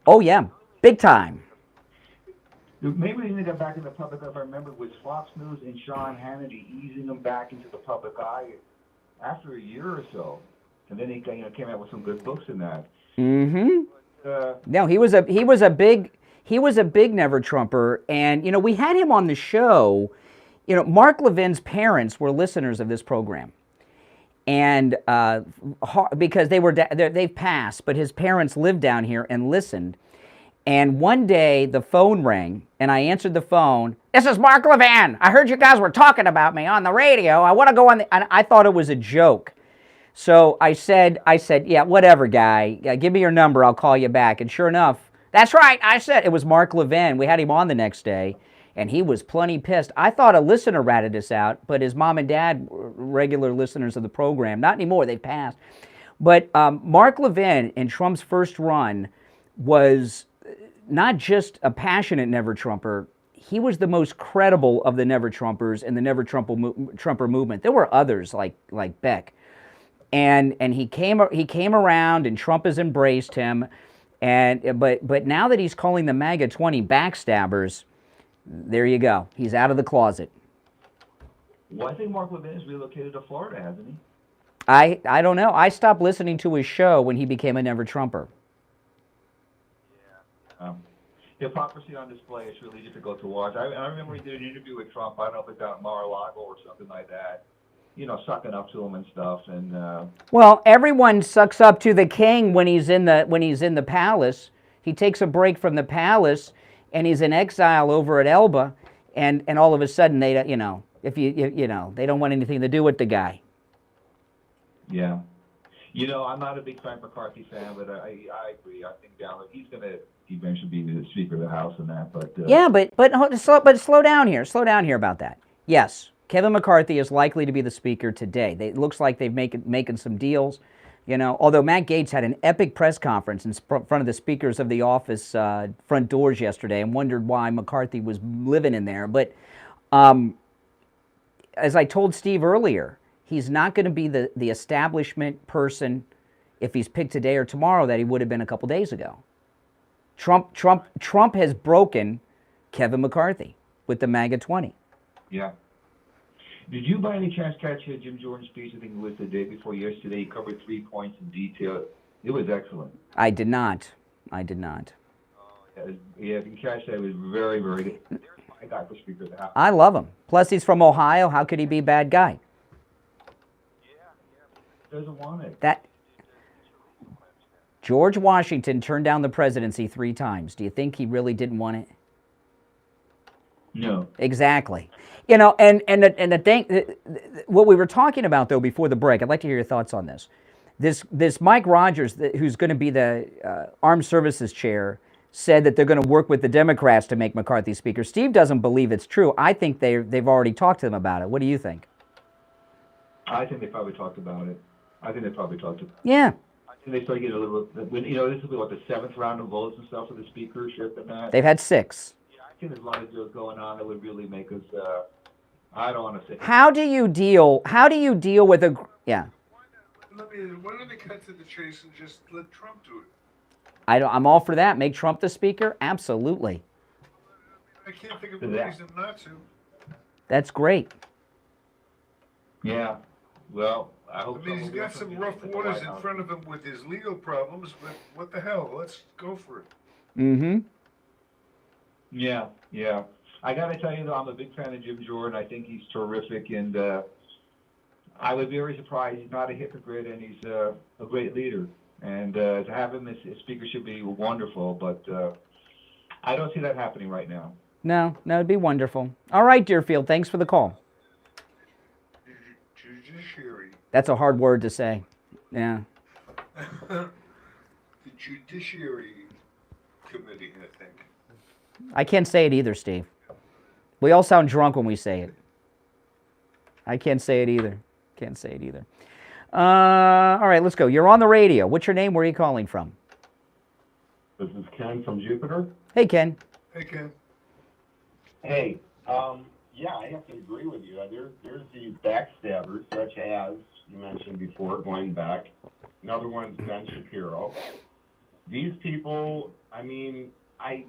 Oh, yeah. Big time. Maybe we need to get back in the public eye. If I remember, was Fox News and Sean Hannity easing him back into the public eye after a year or so, and then he came out with some good books in that. No, he was a big never-Trumper, and we had him on the show. Mark Levin's parents were listeners of this program, and because they've passed, but his parents lived down here and listened. And one day the phone rang, and I answered the phone. This is Mark Levin. I heard you guys were talking about me on the radio. I want to go on. And I thought it was a joke. So I said, yeah, whatever, guy. Give me your number. I'll call you back. And sure enough, that's right. I said it was Mark Levin. We had him on the next day, and he was plenty pissed. I thought a listener ratted us out, but his mom and dad were regular listeners of the program. Not anymore. They've passed. But Mark Levin in Trump's first run was not just a passionate Never-Trumper. He was the most credible of the Never-Trumpers in the Never-Trumper movement. There were others like Beck. And he came around, and Trump has embraced him, but now that he's calling the MAGA 20 backstabbers, there you go. He's out of the closet. Well, I think Mark Levin has relocated to Florida, hasn't he? I don't know. I stopped listening to his show when he became a Never-Trumper. Hypocrisy on display is really difficult to watch. I remember he did an interview with Trump. I don't know if it's out in Mar-a-Lago or something like that. You know, sucking up to him and stuff. And well, everyone sucks up to the king when he's in the palace. He takes a break from the palace, and he's in exile over at Elba, and all of a sudden they, you know, they don't want anything to do with the guy. Yeah. You know, I'm not a big Frank McCarthy fan, but I agree. I think he's going to eventually be the Speaker of the House and that. But yeah, but slow down here. Slow down here about that. Yes, Kevin McCarthy is likely to be the Speaker today. It looks like they've making some deals. You know, although Matt Gaetz had an epic press conference in front of the speakers of the office front doors yesterday and wondered why McCarthy was living in there. But as I told Steve earlier, he's not going to be the establishment person if he's picked today or tomorrow that he would have been a couple days ago. Trump has broken Kevin McCarthy with the MAGA 20. Yeah. Did you by any chance catch Jim Jordan's speech? I think it was the day before yesterday. He covered 3 points in detail. It was excellent. I did not. Yeah, if you can catch that, it was very, very good. There's my guy for Speaker of the House. I love him. Plus, he's from Ohio. How could he be a bad guy? Doesn't want it. George Washington turned down the presidency 3 times. Do you think he really didn't want it? No. Exactly. You know, and the thing, what we were talking about though before the break, I'd like to hear your thoughts on this. This Mike Rogers, who's going to be the Armed Services Chair, said that they're going to work with the Democrats to make McCarthy Speaker. Steve doesn't believe it's true. I think they've already talked to them about it. What do you think? I think they probably talked about it. Yeah. I think they started getting a little. You know, this will be like the 7th round of votes and stuff for the speakership and that. They've had 6. I think there's a lot of deals going on that would really make us. I don't want to say. How do you deal with a? Yeah. Why don't they cut to the chase and just let Trump do it? I'm all for that. Make Trump the Speaker. Absolutely. I can't think of a reason not to. That's great. Yeah. Well, I hope. I mean, he's got some rough waters in front of him with his legal problems, but what the hell? Let's go for it. Mm-hmm. Yeah. I got to tell you, though, I'm a big fan of Jim Jordan. I think he's terrific, and I was very surprised he's not a hypocrite, and he's a great leader. And to have him as Speaker should be wonderful, but I don't see that happening right now. No, it'd be wonderful. All right, Deerfield, thanks for the call. Judiciary. That's a hard word to say. Yeah. The Judiciary Committee, I think. I can't say it either, Steve. We all sound drunk when we say it. I can't say it either. All right, let's go. You're on the radio. What's your name? Where are you calling from? This is Ken from Jupiter. Hey, Ken. Hey, Ken. Hey, yeah, I have to agree with you. There's these backstabbers, such as you mentioned before, Glenn Beck. Another one's Ben Shapiro. These people, I mean, I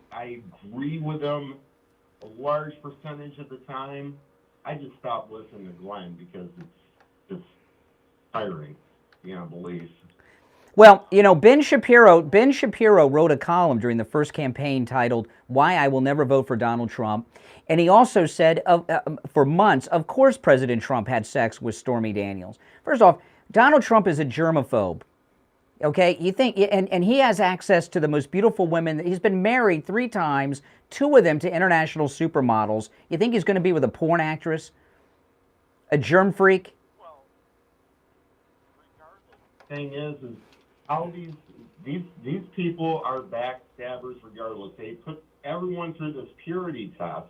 agree with them a large percentage of the time. I just stopped listening to Glenn because it's just tiring, beyond belief. Well, you know, Ben Shapiro wrote a column during the first campaign titled "Why I Will Never Vote for Donald Trump," and he also said for months, of course, President Trump had sex with Stormy Daniels. First off, Donald Trump is a germaphobe. Okay, you think, and he has access to the most beautiful women. He's been married 3 times, 2 of them to international supermodels. You think he's going to be with a porn actress? A germ freak? Thing is how these people are backstabbers regardless. They put everyone through this purity test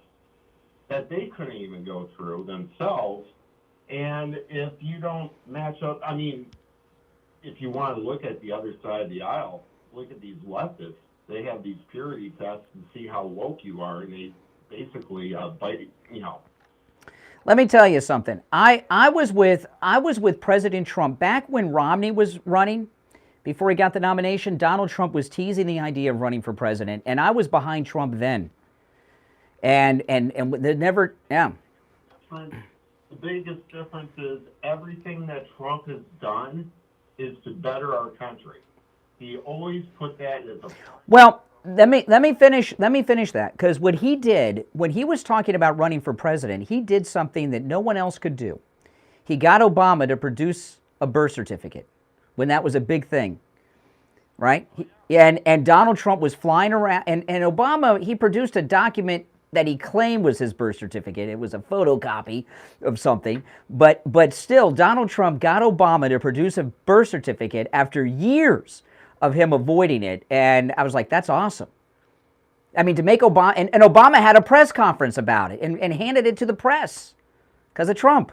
that they couldn't even go through themselves. And if you don't match up, I mean, if you want to look at the other side of the aisle, look at these leftists. They have these purity tests and see how woke you are, and they basically bite, you know. Let me tell you something. I was with President Trump back when Romney was running. Before he got the nomination, Donald Trump was teasing the idea of running for president, and I was behind Trump then. And they never, yeah. The biggest difference is everything that Trump has done is to better our country. He always put that as a... Well, let me finish that, because what he did when he was talking about running for president, he did something that no one else could do. He got Obama to produce a birth certificate when that was a big thing, right? And Donald Trump was flying around, and Obama, he produced a document that he claimed was his birth certificate. It was a photocopy of something, but still, Donald Trump got Obama to produce a birth certificate after years of him avoiding it, and I was like, that's awesome. I mean, to make Obama, and Obama had a press conference about it and handed it to the press because of Trump.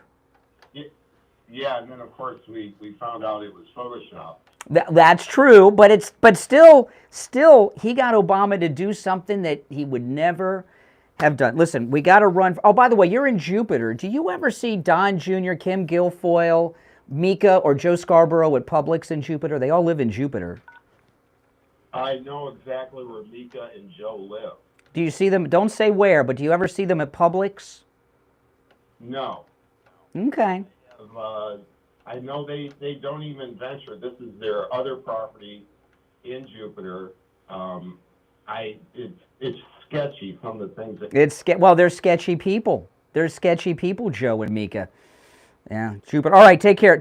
Yeah, and then of course we found out it was Photoshop. That's true, but still he got Obama to do something that he would never have done. Listen, we got to run. Oh, by the way, you're in Jupiter. Do you ever see Don Jr., Kim Guilfoyle, Mika, or Joe Scarborough at Publix in Jupiter? They all live in Jupiter. I know exactly where Mika and Joe live. Do you see them? Don't say where, but do you ever see them at Publix? No. Okay. I know they don't even venture. This is their other property in Jupiter. It's sketchy, some of the things that... Well, they're sketchy people. They're sketchy people, Joe and Mika. Yeah, Jupiter. All right, take care.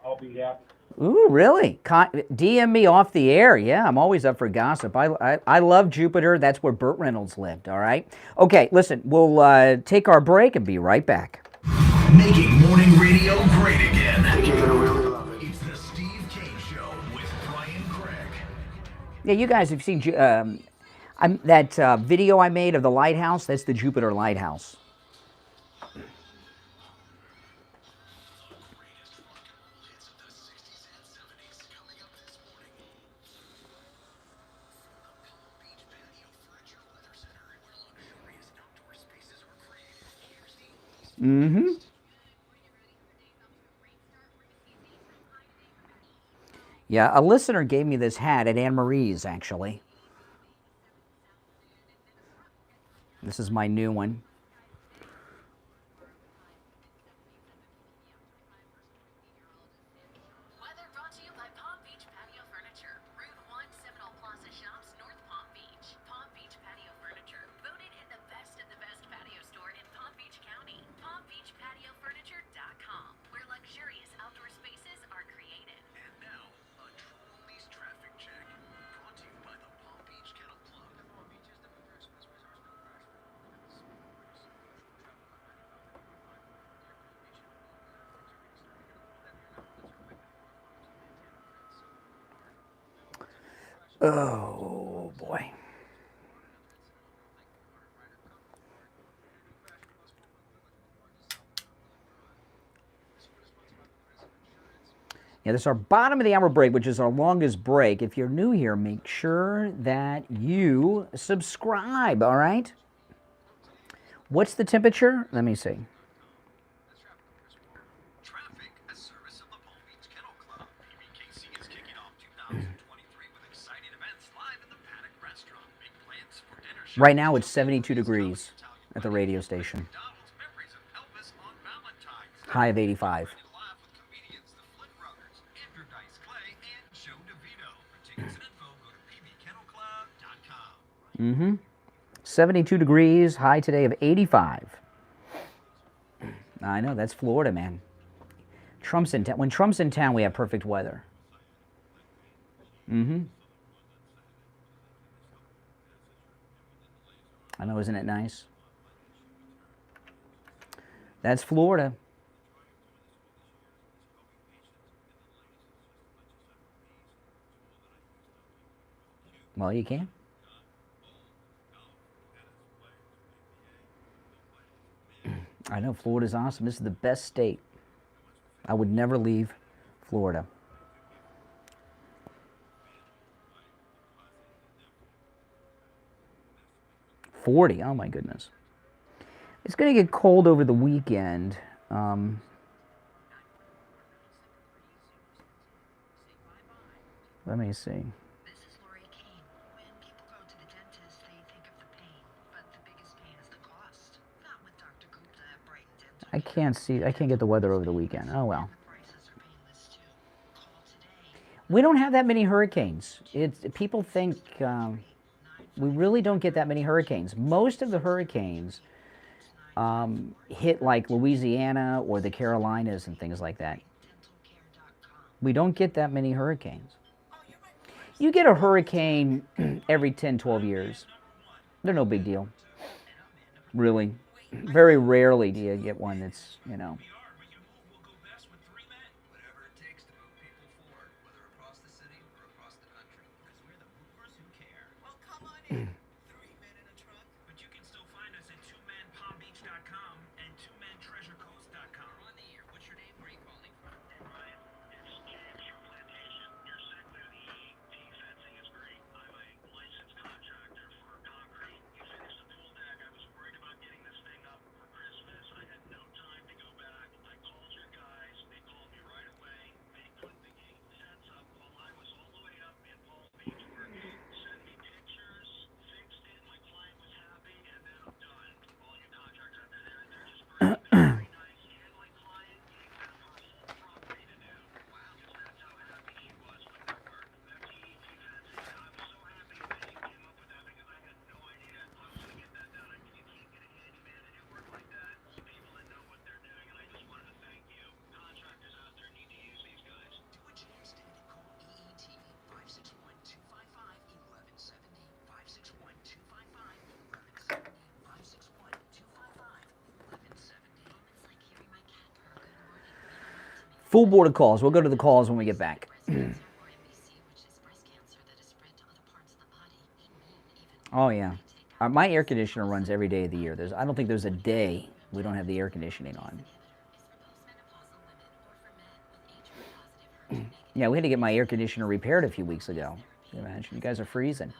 I'll be happy. Ooh, really? DM me off the air. Yeah, I'm always up for gossip. I love Jupiter. That's where Burt Reynolds lived, all right? Okay, listen, we'll take our break and be right back. Making morning radio great again. It's the Steve Kane Show with Brian Craig. Yeah, you guys have seen that video I made of the lighthouse. That's the Jupiter Lighthouse. Mm-hmm. Yeah, a listener gave me this hat at Anne Marie's, actually. This is my new one. Weather brought to you by Palm Beach Patio Furniture. Route 1, Seminole Plaza Shops, North Palm Beach. Palm Beach Patio Furniture. Voted in the best of the best patio store in Palm Beach County. PalmBeachPatioFurniture.com, where luxurious outdoor spaces are created. And now, a True Police traffic check. Brought to you by the Palm Beach Kennel Club. Oh, boy. Yeah, this is our bottom of the hour break, which is our longest break. If you're new here, make sure that you subscribe, all right? What's the temperature? Let me see. Traffic, a service of the Palm Beach Kennel Club. PBKC is kicking off 2023 with exciting events live in the Paddock Restaurant. Make plans for dinner. Right now, it's 72 degrees at the radio station. High of 85. Mm-hmm. 72 degrees, high today of 85. I know, that's Florida, man. Trump's in town. When Trump's in town, we have perfect weather. Mm-hmm. I know, isn't it nice? That's Florida. Well, you can. I know, Florida's awesome. This is the best state. I would never leave Florida. $40, oh my goodness. It's going to get cold over the weekend. Let me see. I can't get the weather over the weekend. Oh well. We don't have that many hurricanes. People think we really don't get that many hurricanes. Most of the hurricanes hit like Louisiana or the Carolinas and things like that. We don't get that many hurricanes. You get a hurricane every 10, 12 years. They're no big deal. Really. Very rarely do you get one that's, you know. Full board of calls. We'll go to the calls when we get back. Oh, yeah. My air conditioner runs every day of the year. I don't think there's a day we don't have the air conditioning on. Yeah, we had to get my air conditioner repaired a few weeks ago. Can you imagine? You guys are freezing.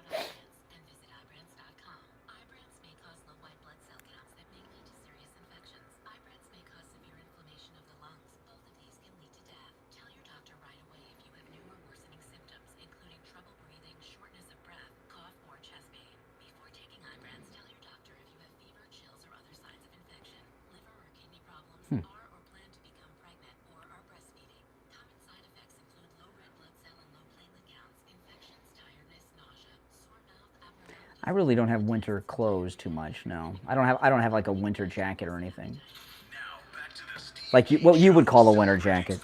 I really don't have winter clothes too much. No, I don't have like a winter jacket or anything. Like what you would call a winter jacket.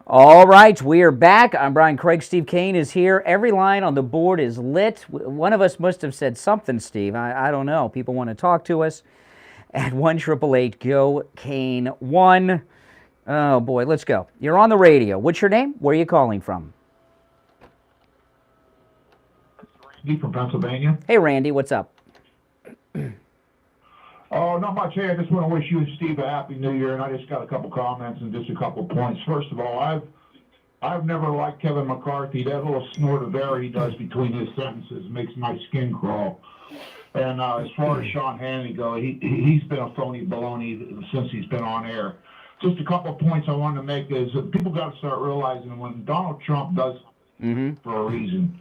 All right, we are back. I'm Brian Craig. Steve Kane is here. Every line on the board is lit. One of us must have said something, Steve. I don't know. People want to talk to us at 1-888-GO-KANE-1. Oh boy, let's go. You're on the radio. What's your name? Where are you calling from? Steve from Pennsylvania. Hey, Randy, what's up? Oh, not much. Hey, I just want to wish you and Steve a happy New Year, and I just got a couple comments and just a couple points. First of all, I've never liked Kevin McCarthy. That little snort of air he does between his sentences makes my skin crawl. And as far as Sean Hannity goes, he's been a phony baloney since he's been on air. Just a couple of points I wanted to make is people got to start realizing when Donald Trump does for a reason.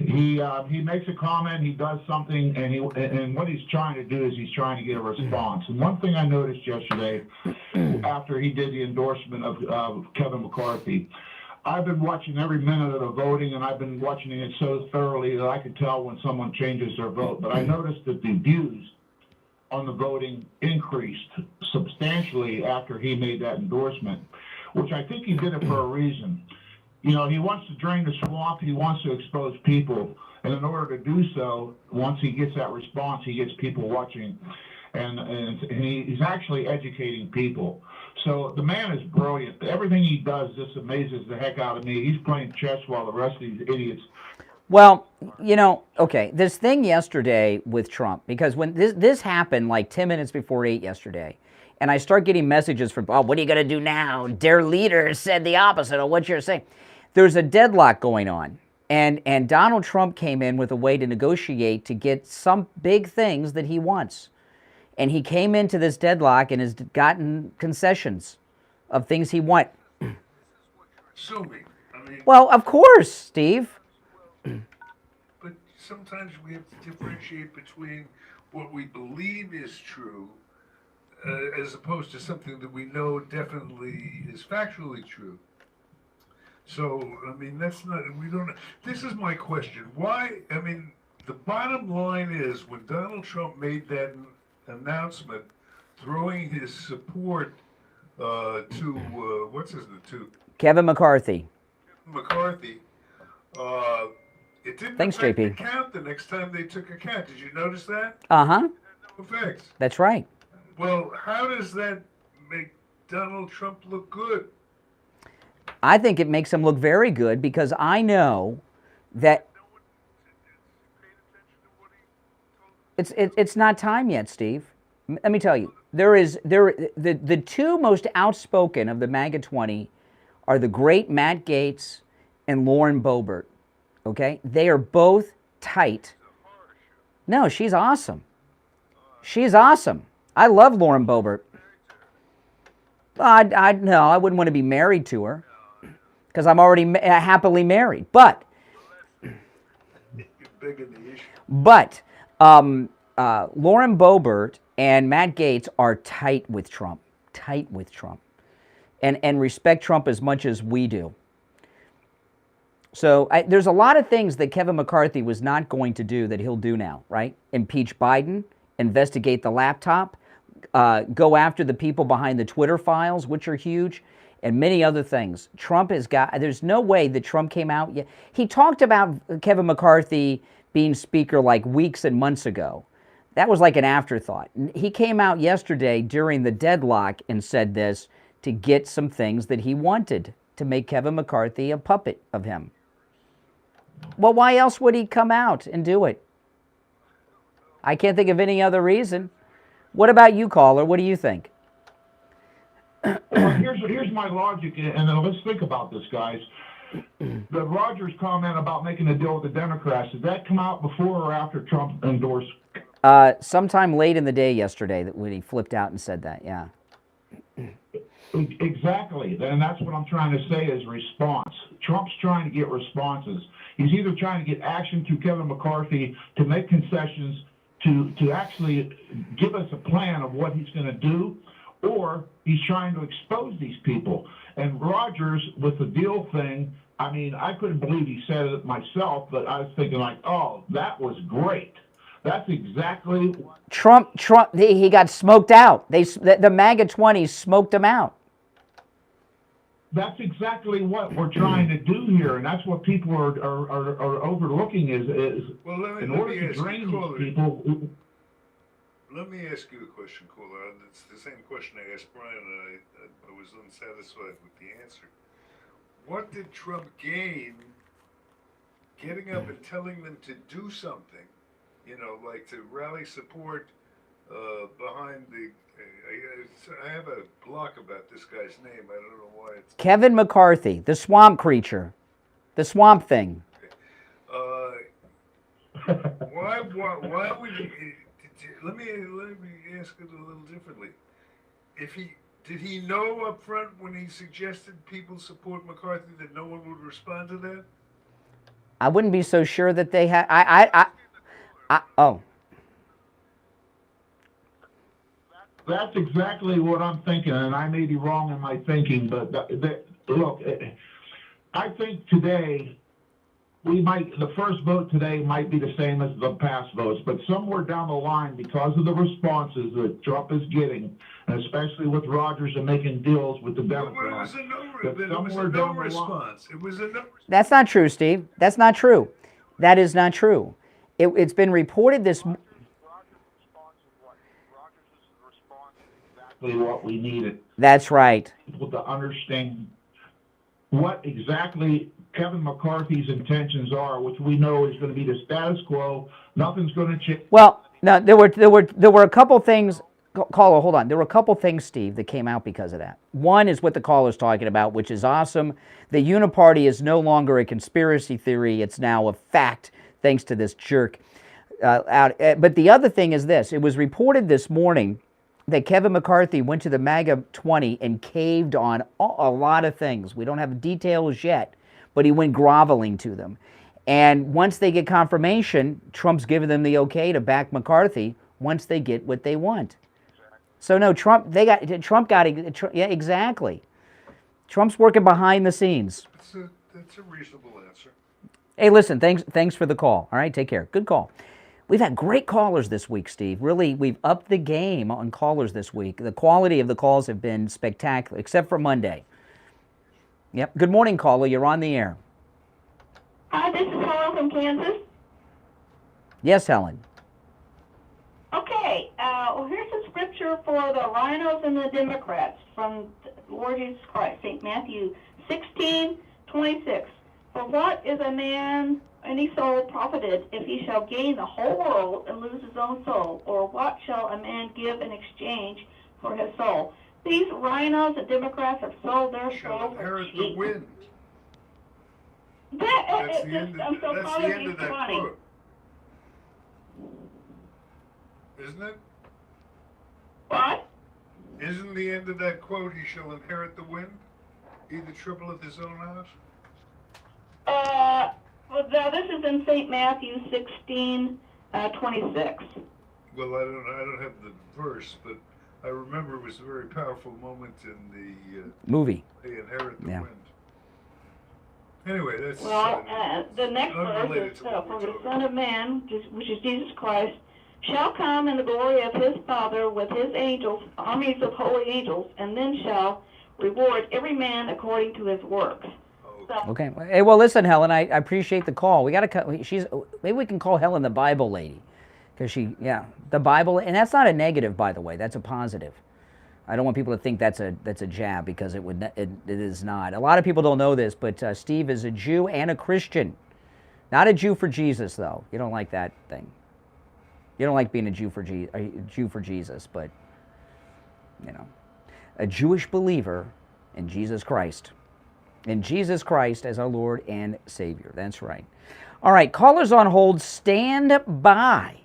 He makes a comment, he does something, and what he's trying to do is he's trying to get a response. And one thing I noticed yesterday, after he did the endorsement of Kevin McCarthy, I've been watching every minute of the voting, and I've been watching it so thoroughly that I could tell when someone changes their vote. But I noticed that the views on the voting increased substantially after he made that endorsement, which I think he did it for a reason. You know, he wants to drain the swamp. He wants to expose people. And in order to do so, once he gets that response, he gets people watching. And he's actually educating people. So the man is brilliant. Everything he does just amazes the heck out of me. He's playing chess while the rest of these idiots. Well, you know, okay, this thing yesterday with Trump, because when this happened like 10 minutes before 8 yesterday, and I start getting messages from, oh, what are you going to do now? Their leader said the opposite of what you're saying. There's a deadlock going on. And Donald Trump came in with a way to negotiate to get some big things that he wants. And he came into this deadlock and has gotten concessions of things he wants. Assuming. I mean, Well, of course, Steve. but sometimes we have to differentiate between what we believe is true as opposed to something that we know definitely is factually true. So, I mean, that's not, we don't, this is my question. Why, I mean, the bottom line is when Donald Trump made that announcement throwing his support to, what's his name, to Kevin McCarthy. McCarthy, it didn't Thanks, affect JP. the count the next time they took a count. Did you notice that? Uh-huh. No effects. That's right. Well, how does that make Donald Trump look good? I think it makes him look very good because I know that it's not time yet, Steve. Let me tell you, the two most outspoken of the MAGA 20 are the great Matt Gaetz and Lauren Boebert. Okay, they are both tight. No, she's awesome. She's awesome. I love Lauren Boebert. No, I wouldn't want to be married to her because I'm already happily married. But Lauren Boebert and Matt Gaetz are tight with Trump, and respect Trump as much as we do. So there's a lot of things that Kevin McCarthy was not going to do that he'll do now, right? Impeach Biden, investigate the laptop, go after the people behind the Twitter files, which are huge, and many other things. Trump has got, there's no way that Trump came out yet. He talked about Kevin McCarthy being speaker like weeks and months ago. That was like an afterthought. He came out yesterday during the deadlock and said this to get some things that he wanted to make Kevin McCarthy a puppet of him. Well, why else would he come out and do it? I can't think of any other reason. What about you, caller? What do you think? Well, here's my logic, and let's think about this, guys. The Rogers comment about making a deal with the Democrats, did that come out before or after Trump endorsed? Sometime late in the day yesterday that when he flipped out and said that, yeah. Exactly, and that's what I'm trying to say is response. Trump's trying to get responses. He's either trying to get action to Kevin McCarthy to make concessions to actually give us a plan of what he's going to do, or he's trying to expose these people. And Rogers, with the deal thing, I mean, I couldn't believe he said it myself, but I was thinking like, oh, that was great. That's exactly Trump, he got smoked out. The MAGA 20s smoked him out. That's exactly what we're trying to do here, and that's what people are overlooking is in order to drain these people. Let me ask you a question, caller. It's the same question I asked Brian, and I was unsatisfied with the answer. What did Trump gain getting up and telling them to do something? You know, like to rally support behind the... I have a block about this guy's name. I don't know why it's... Kevin McCarthy, the swamp creature. The swamp thing. Why would you... Let me ask it a little differently. Did he know up front when he suggested people support McCarthy that no one would respond to that? I wouldn't be so sure that they had... Oh. That's exactly what I'm thinking, and I may be wrong in my thinking, but look, I think today the first vote today might be the same as the past votes, but somewhere down the line, because of the responses that Trump is getting, and especially with Rogers and making deals with the Democrats, It was a no response. It was a no. That's not true, Steve. That's not true. That is not true. It's been reported this. What we needed. That's right. People to understand what exactly Kevin McCarthy's intentions are, which we know is going to be the status quo. Nothing's going to change. Well, no, there were a couple things. Caller, hold on. There were a couple things, Steve, that came out because of that. One is what the caller's talking about, which is awesome. The Uniparty is no longer a conspiracy theory. It's now a fact, thanks to this jerk. But the other thing is this. It was reported this morning that Kevin McCarthy went to the MAGA 20 and caved on a lot of things. We don't have details yet, but he went groveling to them. And once they get confirmation, Trump's given them the okay to back McCarthy once they get what they want. So no, Trump got it. Yeah, exactly. Trump's working behind the scenes. That's a reasonable answer. Hey, listen, thanks for the call. All right, take care. Good call. We've had great callers this week, Steve. Really, we've upped the game on callers this week. The quality of the calls have been spectacular, except for Monday. Yep. Good morning, caller. You're on the air. Hi, this is Helen from Kansas. Yes, Helen. Okay, well, here's a scripture for the rhinos and the Democrats from the Lord Jesus Christ, St. Matthew 16:26. For what is a man, any soul profited, if he shall gain the whole world and lose his own soul? Or what shall a man give in exchange for his soul? These rhinos and Democrats have sold their soul for cheap. The wind. That's the end of that quote. Isn't it? What? Isn't the end of that quote, he shall inherit the wind? He that troubleth his own house? Well, now this is in St. Matthew 16:26. Well, I don't have the verse, but I remember it was a very powerful moment in the movie. They inherit the wind. Anyway, that's the next verse is for the Son of Man, which is Jesus Christ, shall come in the glory of his Father with his angels, armies of holy angels, and then shall reward every man according to his works. Okay. Hey, well, listen, Helen, I appreciate the call. We got to maybe we can call Helen the Bible lady, because the Bible, and that's not a negative, by the way. That's a positive. I don't want people to think that's a jab, because it is not. A lot of people don't know this, but Steve is a Jew and a Christian, not a Jew for Jesus, though. You don't like that thing. You don't like being a Jew for Jesus, but a Jewish believer in Jesus Christ. In Jesus Christ as our Lord and Savior. That's right. All right, callers on hold, stand by.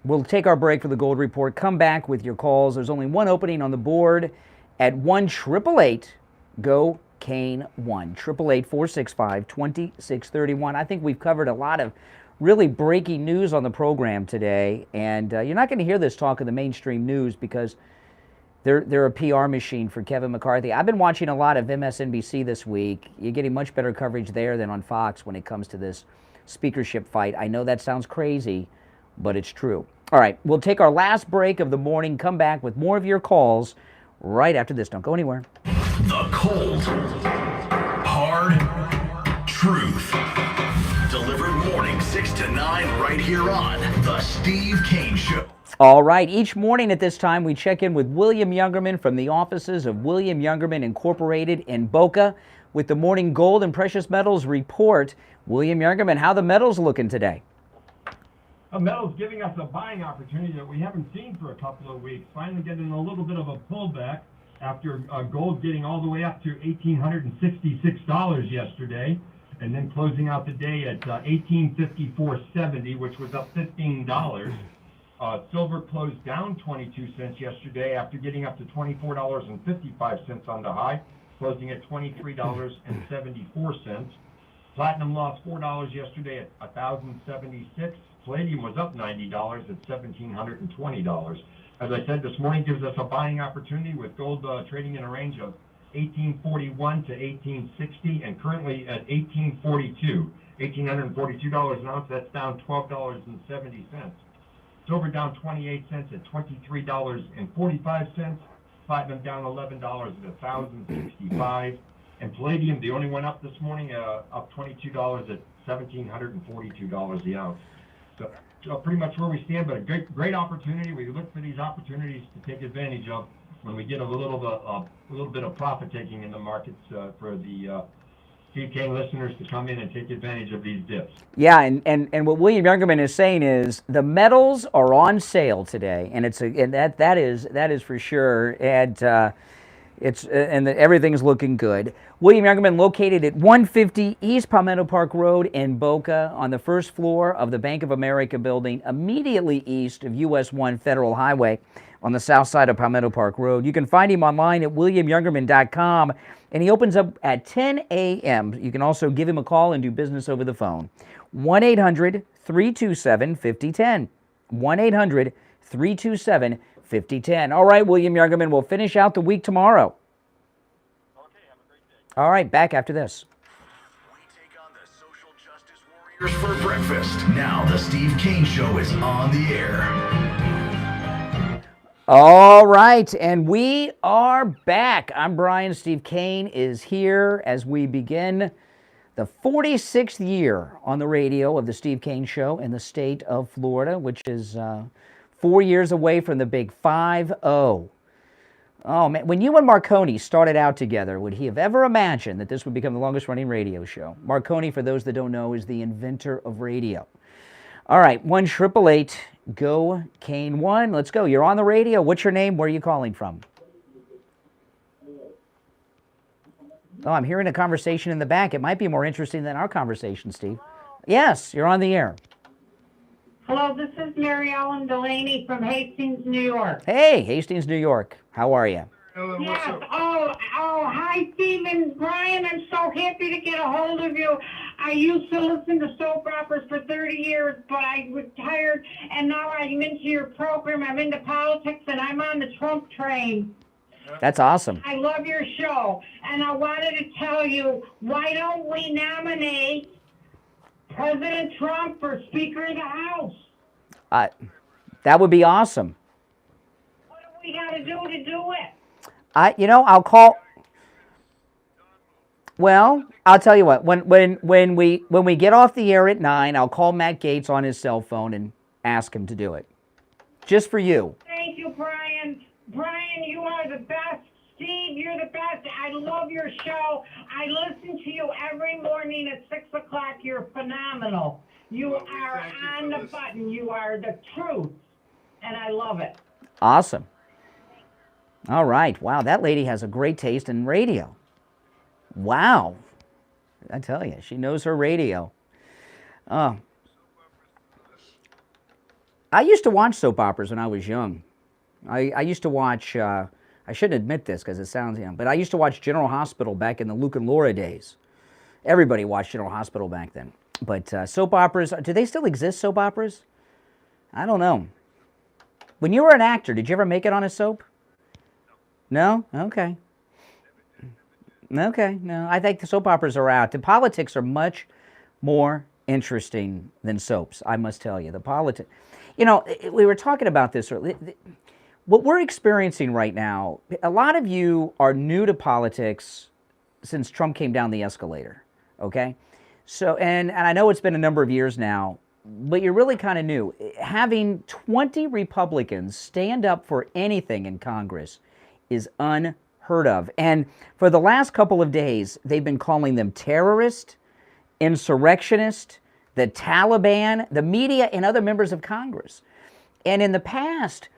We'll take our break for the Gold Report. Come back with your calls. There's only one opening on the board at 1-888-GO-KANE 1-888-465-2631. I think we've covered a lot of really breaking news on the program today, and you're not going to hear this talk in the mainstream news because they're a PR machine for Kevin McCarthy. I've been watching a lot of MSNBC this week. You're getting much better coverage there than on Fox when it comes to this speakership fight. I know that sounds crazy, but it's true. All right, we'll take our last break of the morning, come back with more of your calls right after this. Don't go anywhere. The cold, hard truth. Delivered morning 6 to 9 right here on The Steve Kane Show. All right, each morning at this time we check in with William Youngerman from the offices of William Youngerman Incorporated in Boca with the Morning Gold and Precious Metals Report. William Youngerman, how the metals looking today? Metals giving us a buying opportunity that we haven't seen for a couple of weeks, finally getting a little bit of a pullback after gold getting all the way up to $1,866 yesterday, and then closing out the day at $1,854.70, which was up $15. Silver closed down 22 cents yesterday after getting up to $24.55 on the high, closing at $23.74. Platinum lost $4 yesterday at $1,076. Palladium was up $90 at $1,720. As I said, this morning gives us a buying opportunity with gold trading in a range of 1841 to 1860 and currently at 1842. $1,842 an ounce. That's down $12.70. Silver down 28 cents at $23.45. Platinum down $11 at $1,065. And palladium, the only one up this morning, up $22 at $1,742 the ounce. So pretty much where we stand, but a great opportunity. We look for these opportunities to take advantage of when we get a little bit of profit taking in the markets for the Steve Kane listeners to come in and take advantage of these dips. Yeah, and what William Youngerman is saying is the metals are on sale today, and that is for sure, and everything's looking good. William Youngerman, located at 150 East Palmetto Park Road in Boca, on the first floor of the Bank of America building, immediately east of US 1 Federal Highway on the south side of Palmetto Park Road. You can find him online at williamyoungerman.com, and he opens up at 10 a.m. You can also give him a call and do business over the phone. 1-800-327-5010. 1-800-327-5010. All right, William Youngerman, we'll finish out the week tomorrow. Okay, have a great day. All right, back after this. We take on the social justice warriors for breakfast. Now the Steve Kane Show is on the air. All right, and we are back. I'm Brian. Steve Kane is here as we begin the 46th year on the radio of the Steve Kane Show in the state of Florida, which is 4 years away from the big 5-0. Oh, man, when you and Marconi started out together, would he have ever imagined that this would become the longest-running radio show? Marconi, for those that don't know, is the inventor of radio. All right, 1-888-GO-KANE-1. Let's go. You're on the radio. What's your name? Where are you calling from? Oh, I'm hearing a conversation in the back. It might be more interesting than our conversation, Steve. Yes, you're on the air. Hello, this is Mary Ellen Delaney from Hastings, New York. Hey, Hastings, New York. How are you? Yes. Oh, hi, Steve and Brian. I'm so happy to get a hold of you. I used to listen to soap operas for 30 years, but I retired, and now I'm into your program. I'm into politics, and I'm on the Trump train. That's awesome. I love your show, and I wanted to tell you, why don't we nominate President Trump for Speaker of the House? That would be awesome. What do we got to do it? I'll call. Well, I'll tell you what. When we get off the air at 9, I'll call Matt Gaetz on his cell phone and ask him to do it, just for you. Thank you, Brian. Brian, you are the best. Steve, you're the best. I love your show. I listen to you every morning at 6 o'clock. You're phenomenal. You are on the button. You are the truth, and I love it. Awesome. All right. Wow, that lady has a great taste in radio. Wow. I tell you, she knows her radio. I used to watch soap operas when I was young. I used to watch, I shouldn't admit this because it sounds young, but I used to watch General Hospital back in the Luke and Laura days. Everybody watched General Hospital back then. But soap operas, do they still exist, soap operas? I don't know. When you were an actor, did you ever make it on a soap? No? Okay. Okay, no, I think the soap operas are out. The politics are much more interesting than soaps, I must tell you. The politics, we were talking about this earlier. What we're experiencing right now, a lot of you are new to politics since Trump came down the escalator, okay? So, and I know it's been a number of years now, but you're really kind of new. Having 20 Republicans stand up for anything in Congress is unheard of. And for the last couple of days, they've been calling them terrorist, insurrectionist, the Taliban, the media, and other members of Congress. And in the past,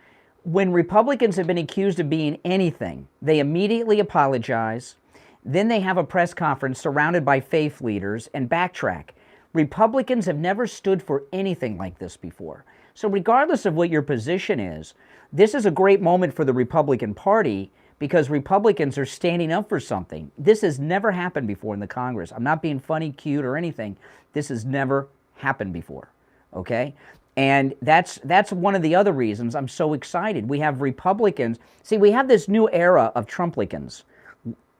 when Republicans have been accused of being anything, they immediately apologize. Then they have a press conference surrounded by faith leaders and backtrack. Republicans have never stood for anything like this before. So regardless of what your position is, this is a great moment for the Republican Party because Republicans are standing up for something. This has never happened before in the Congress. I'm not being funny, cute, or anything. This has never happened before, okay? And that's one of the other reasons I'm so excited. We have Republicans. See, we have this new era of Trumplicans,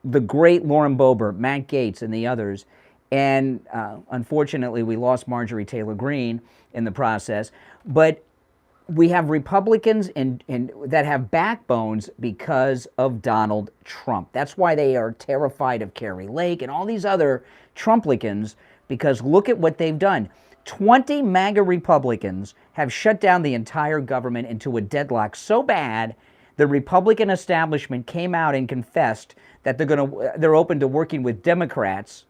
the great Lauren Boebert, Matt Gaetz, and the others. And unfortunately, we lost Marjorie Taylor Greene in the process. But we have Republicans that have backbones because of Donald Trump. That's why they are terrified of Carrie Lake and all these other Trumplicans, because look at what they've done. 20 MAGA Republicans have shut down the entire government into a deadlock so bad the Republican establishment came out and confessed that they're open to working with Democrats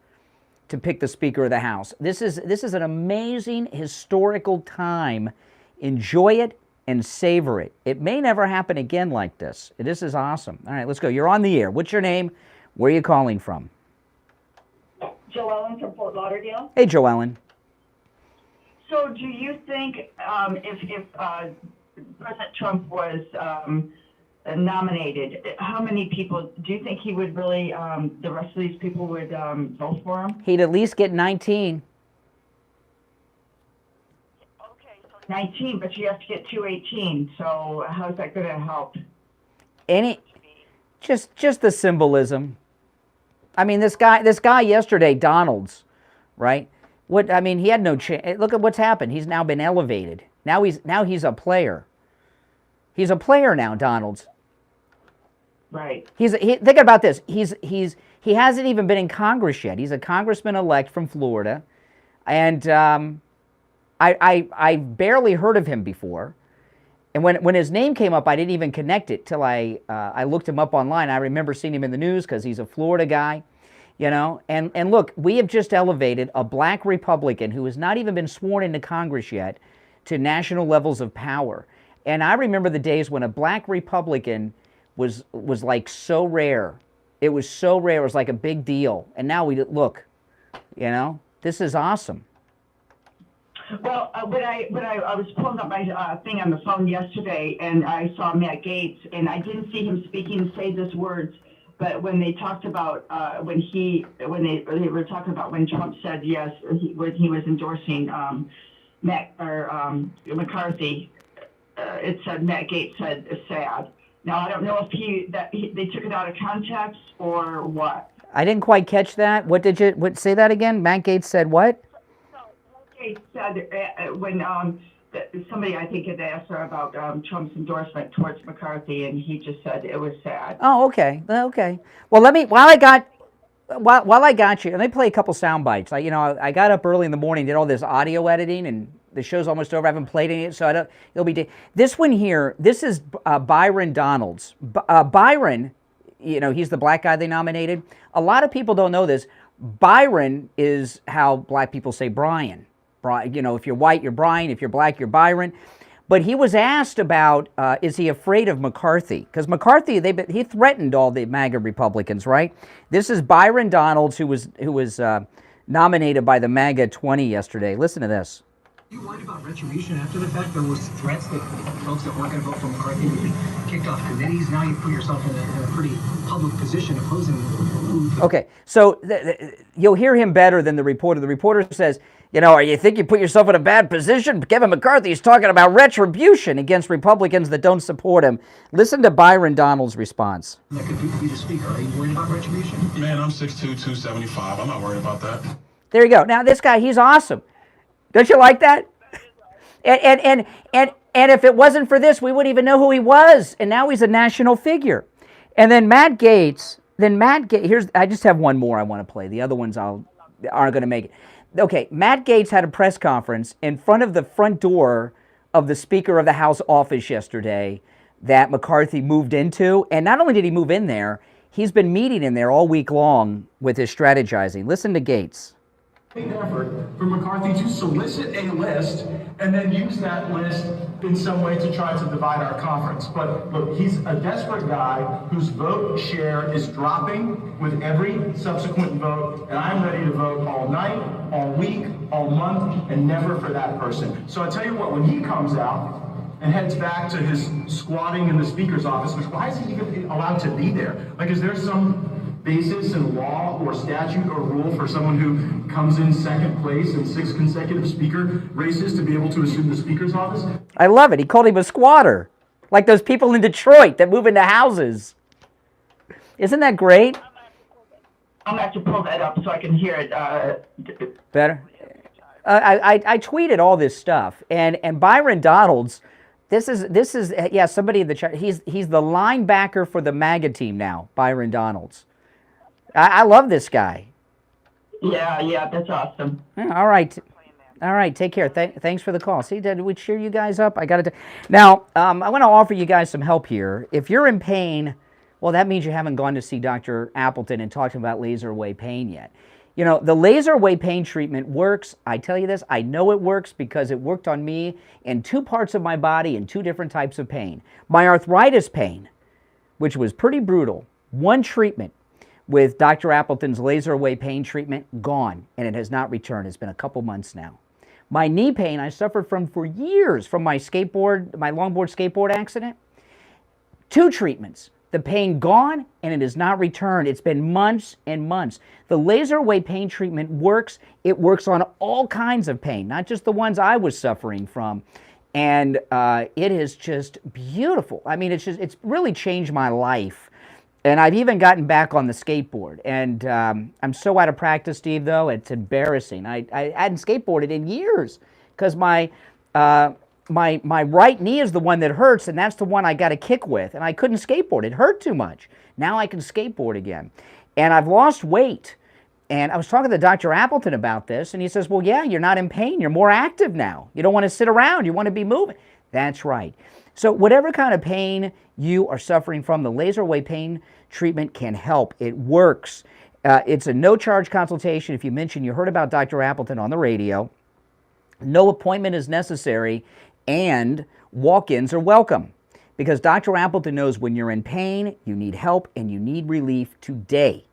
to pick the Speaker of the House. This is an amazing historical time. Enjoy it and savor it. It may never happen again like this. This is awesome. All right, let's go. You're on the air. What's your name? Where are you calling from? Joellen from Fort Lauderdale. Hey, Joellen. So do you think if President Trump was nominated, how many people, do you think he would really, the rest of these people would vote for him? He'd at least get 19. 19, but you have to get 218, so how's that going to help? Just the symbolism. I mean, this guy yesterday, Donalds, right? He had no chance. Look at what's happened. He's now been elevated. Now he's a player. He's a player now, Donalds. Right. Think about this. He hasn't even been in Congress yet. He's a congressman-elect from Florida, and I barely heard of him before. And when his name came up, I didn't even connect it till I looked him up online. I remember seeing him in the news because he's a Florida guy, you know. And look, we have just elevated a black Republican who has not even been sworn into Congress yet to national levels of power. And I remember the days when a black Republican was like so rare. It was so rare. It was like a big deal. And now look, you know, this is awesome. Well, when I was pulling up my thing on the phone yesterday, and I saw Matt Gaetz, and I didn't see him say these words, but when they talked about when they were talking about when Trump said yes, when he was endorsing McCarthy, it said Matt Gaetz said sad. Now I don't know if they took it out of context or what. I didn't quite catch that. Say that again? Matt Gaetz said what? Gaetz said when somebody, I think, had asked her about Trump's endorsement towards McCarthy, and he just said it was sad. Oh, okay. Okay. Well, while I got you, let me play a couple sound bites. I got up early in the morning, did all this audio editing, and the show's almost over. I haven't played any, so it'll be this one here. This is Byron Donalds. Byron, he's the black guy they nominated. A lot of people don't know this. Byron is how black people say Brian. If you're white, you're Brian. If you're black, you're Byron. But he was asked about, is he afraid of McCarthy? Because McCarthy, he threatened all the MAGA Republicans, right? This is Byron Donalds, who was nominated by the MAGA 20 yesterday. Listen to this. Are you worried about retribution after the fact? There was threats that folks that weren't going to vote for McCarthy would be kicked off committees. Now you put yourself in a pretty public position opposing who. Okay, so you'll hear him better than the reporter. The reporter says, you think you put yourself in a bad position? Kevin McCarthy is talking about retribution against Republicans that don't support him. Listen to Byron Donalds' response. That could be the speaker. Are you worried about retribution? Man, I'm 6'2", 275. I'm not worried about that. There you go. Now, this guy, he's awesome. Don't you like that? And if it wasn't for this, we wouldn't even know who he was. And now he's a national figure. And then Matt Gaetz. I just have one more I want to play. The other ones aren't going to make it. Okay, Matt Gaetz had a press conference in front of the front door of the Speaker of the House office yesterday that McCarthy moved into. And not only did he move in there, he's been meeting in there all week long with his strategizing. Listen to Gaetz. Effort for McCarthy to solicit a list and then use that list in some way to try to divide our conference. But look, he's a desperate guy whose vote share is dropping with every subsequent vote, and I'm ready to vote all night, all week, all month, and never for that person. So I tell you what, when he comes out and heads back to his squatting in the Speaker's office, why is he even allowed to be there? Like, is there some basis in law or statute or rule for someone who comes in second place in 6 consecutive speaker races to be able to assume the Speaker's office? I love it. He called him a squatter, like those people in Detroit that move into houses. Isn't that great? I'm going to have to pull that up so I can hear it. Better? I tweeted all this stuff, and Byron Donalds, this is yeah, somebody in the chat. He's the linebacker for the MAGA team now, Byron Donalds. I love this guy. Yeah, that's awesome. All right, take care. Thanks for the call. See, did we cheer you guys up? I got it. Now, I want to offer you guys some help here. If you're in pain, well, that means you haven't gone to see Dr. Appleton and talked about laser away pain yet. You know, the laser away pain treatment works. I tell you this, I know it works because it worked on me in 2 parts of my body in 2 different types of pain. My arthritis pain, which was pretty brutal, 1 treatment with Dr. Appleton's laser away pain treatment, gone, and it has not returned. It's been a couple months now. My knee pain I suffered from for years from my longboard skateboard accident. 2 treatments. The pain gone, and it has not returned. It's been months and months. The laser away pain treatment works. It works on all kinds of pain, not just the ones I was suffering from. And it is just beautiful. I mean, it's really changed my life. And I've even gotten back on the skateboard. And I'm so out of practice, Steve, though, it's embarrassing. I hadn't skateboarded in years because my right knee is the one that hurts, and that's the one I got to kick with. And I couldn't skateboard. It hurt too much. Now I can skateboard again. And I've lost weight. And I was talking to Dr. Appleton about this, and he says, well, yeah, you're not in pain. You're more active now. You don't want to sit around. You want to be moving. That's right. So whatever kind of pain you are suffering from, the laser away pain treatment can help. It works. It's a no-charge consultation. If you mention you heard about Dr. Appleton on the radio, no appointment is necessary, and walk-ins are welcome because Dr. Appleton knows when you're in pain, you need help, and you need relief today,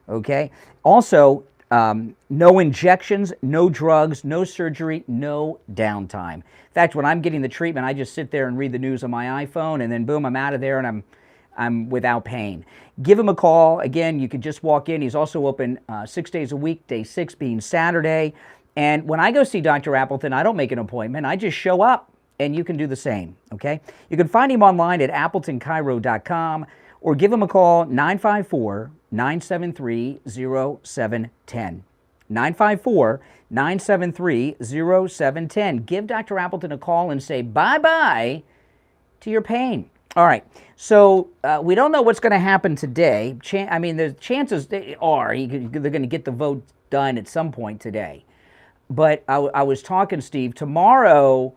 okay? Also, no injections, no drugs, no surgery, no downtime. In fact, when I'm getting the treatment, I just sit there and read the news on my iPhone, and then boom, I'm out of there, and I'm without pain. Give him a call. Again, you can just walk in. He's also open 6 days a week, day 6 being Saturday. And when I go see Dr. Appleton, I don't make an appointment. I just show up. And you can do the same, okay? You can find him online at AppletonChiro.com or give him a call, 954-973-0710. 954-973-0710. Give Dr. Appleton a call and say bye-bye to your pain. All right, so we don't know what's going to happen today. I mean, the chances are they're going to get the vote done at some point today. But I was talking, Steve, tomorrow...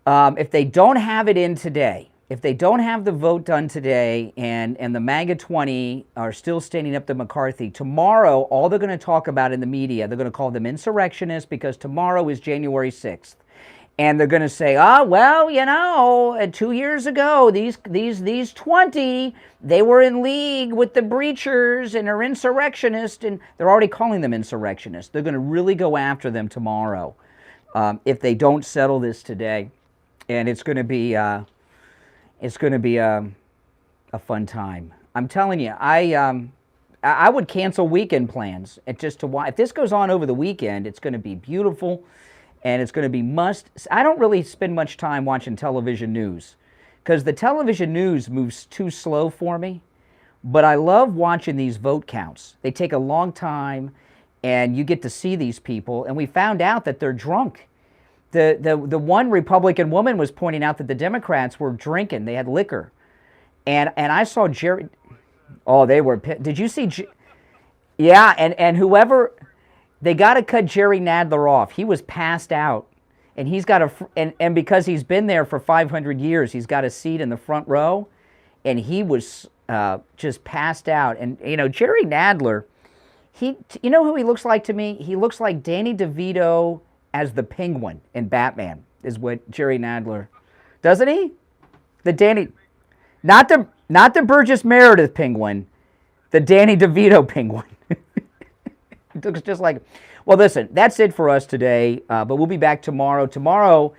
if they don't have it in today, if they don't have the vote done today and the MAGA 20 are still standing up to McCarthy, tomorrow all they're going to talk about in the media, they're going to call them insurrectionists because tomorrow is January 6th. And they're going to say, oh, well, you know, 2 years ago, these 20, they were in league with the breachers and are insurrectionists, and they're already calling them insurrectionists. They're going to really go after them tomorrow if they don't settle this today. And it's going to be a fun time. I'm telling you, I would cancel weekend plans just to watch. If this goes on over the weekend, it's going to be beautiful, and it's going to be I don't really spend much time watching television news because the television news moves too slow for me. But I love watching these vote counts. They take a long time, and you get to see these people. And we found out that they're drunk. The one Republican woman was pointing out that the Democrats were drinking. They had liquor. And I saw Jerry. Oh, they were. Did you see? Yeah, and whoever, they got to cut Jerry Nadler off. He was passed out. And he's got and because he's been there for 500 years, he's got a seat in the front row. And he was just passed out. And, you know, Jerry Nadler, you know who he looks like to me? He looks like Danny DeVito as the Penguin in Batman, is what Jerry Nadler, doesn't he? The Danny, not the Burgess Meredith Penguin, the Danny DeVito Penguin. It looks just like. Well, listen, that's it for us today, but we'll be back tomorrow. Tomorrow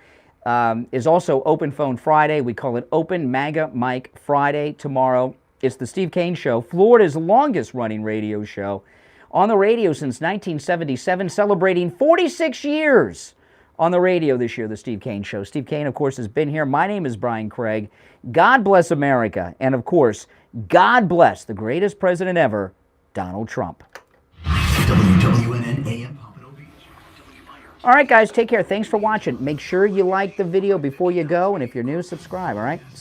is also Open Phone Friday. We call it Open MAGA Mic Friday. Tomorrow it's the Steve Kane Show, Florida's longest running radio show. On the radio since 1977, celebrating 46 years on the radio this year, the Steve Kane Show. Steve Kane, of course, has been here. My name is Brian Craig. God bless America. And, of course, God bless the greatest president ever, Donald Trump. WWNN AM Pompano Beach. All right, guys, take care. Thanks for watching. Make sure you like the video before you go, and if you're new, subscribe, all right?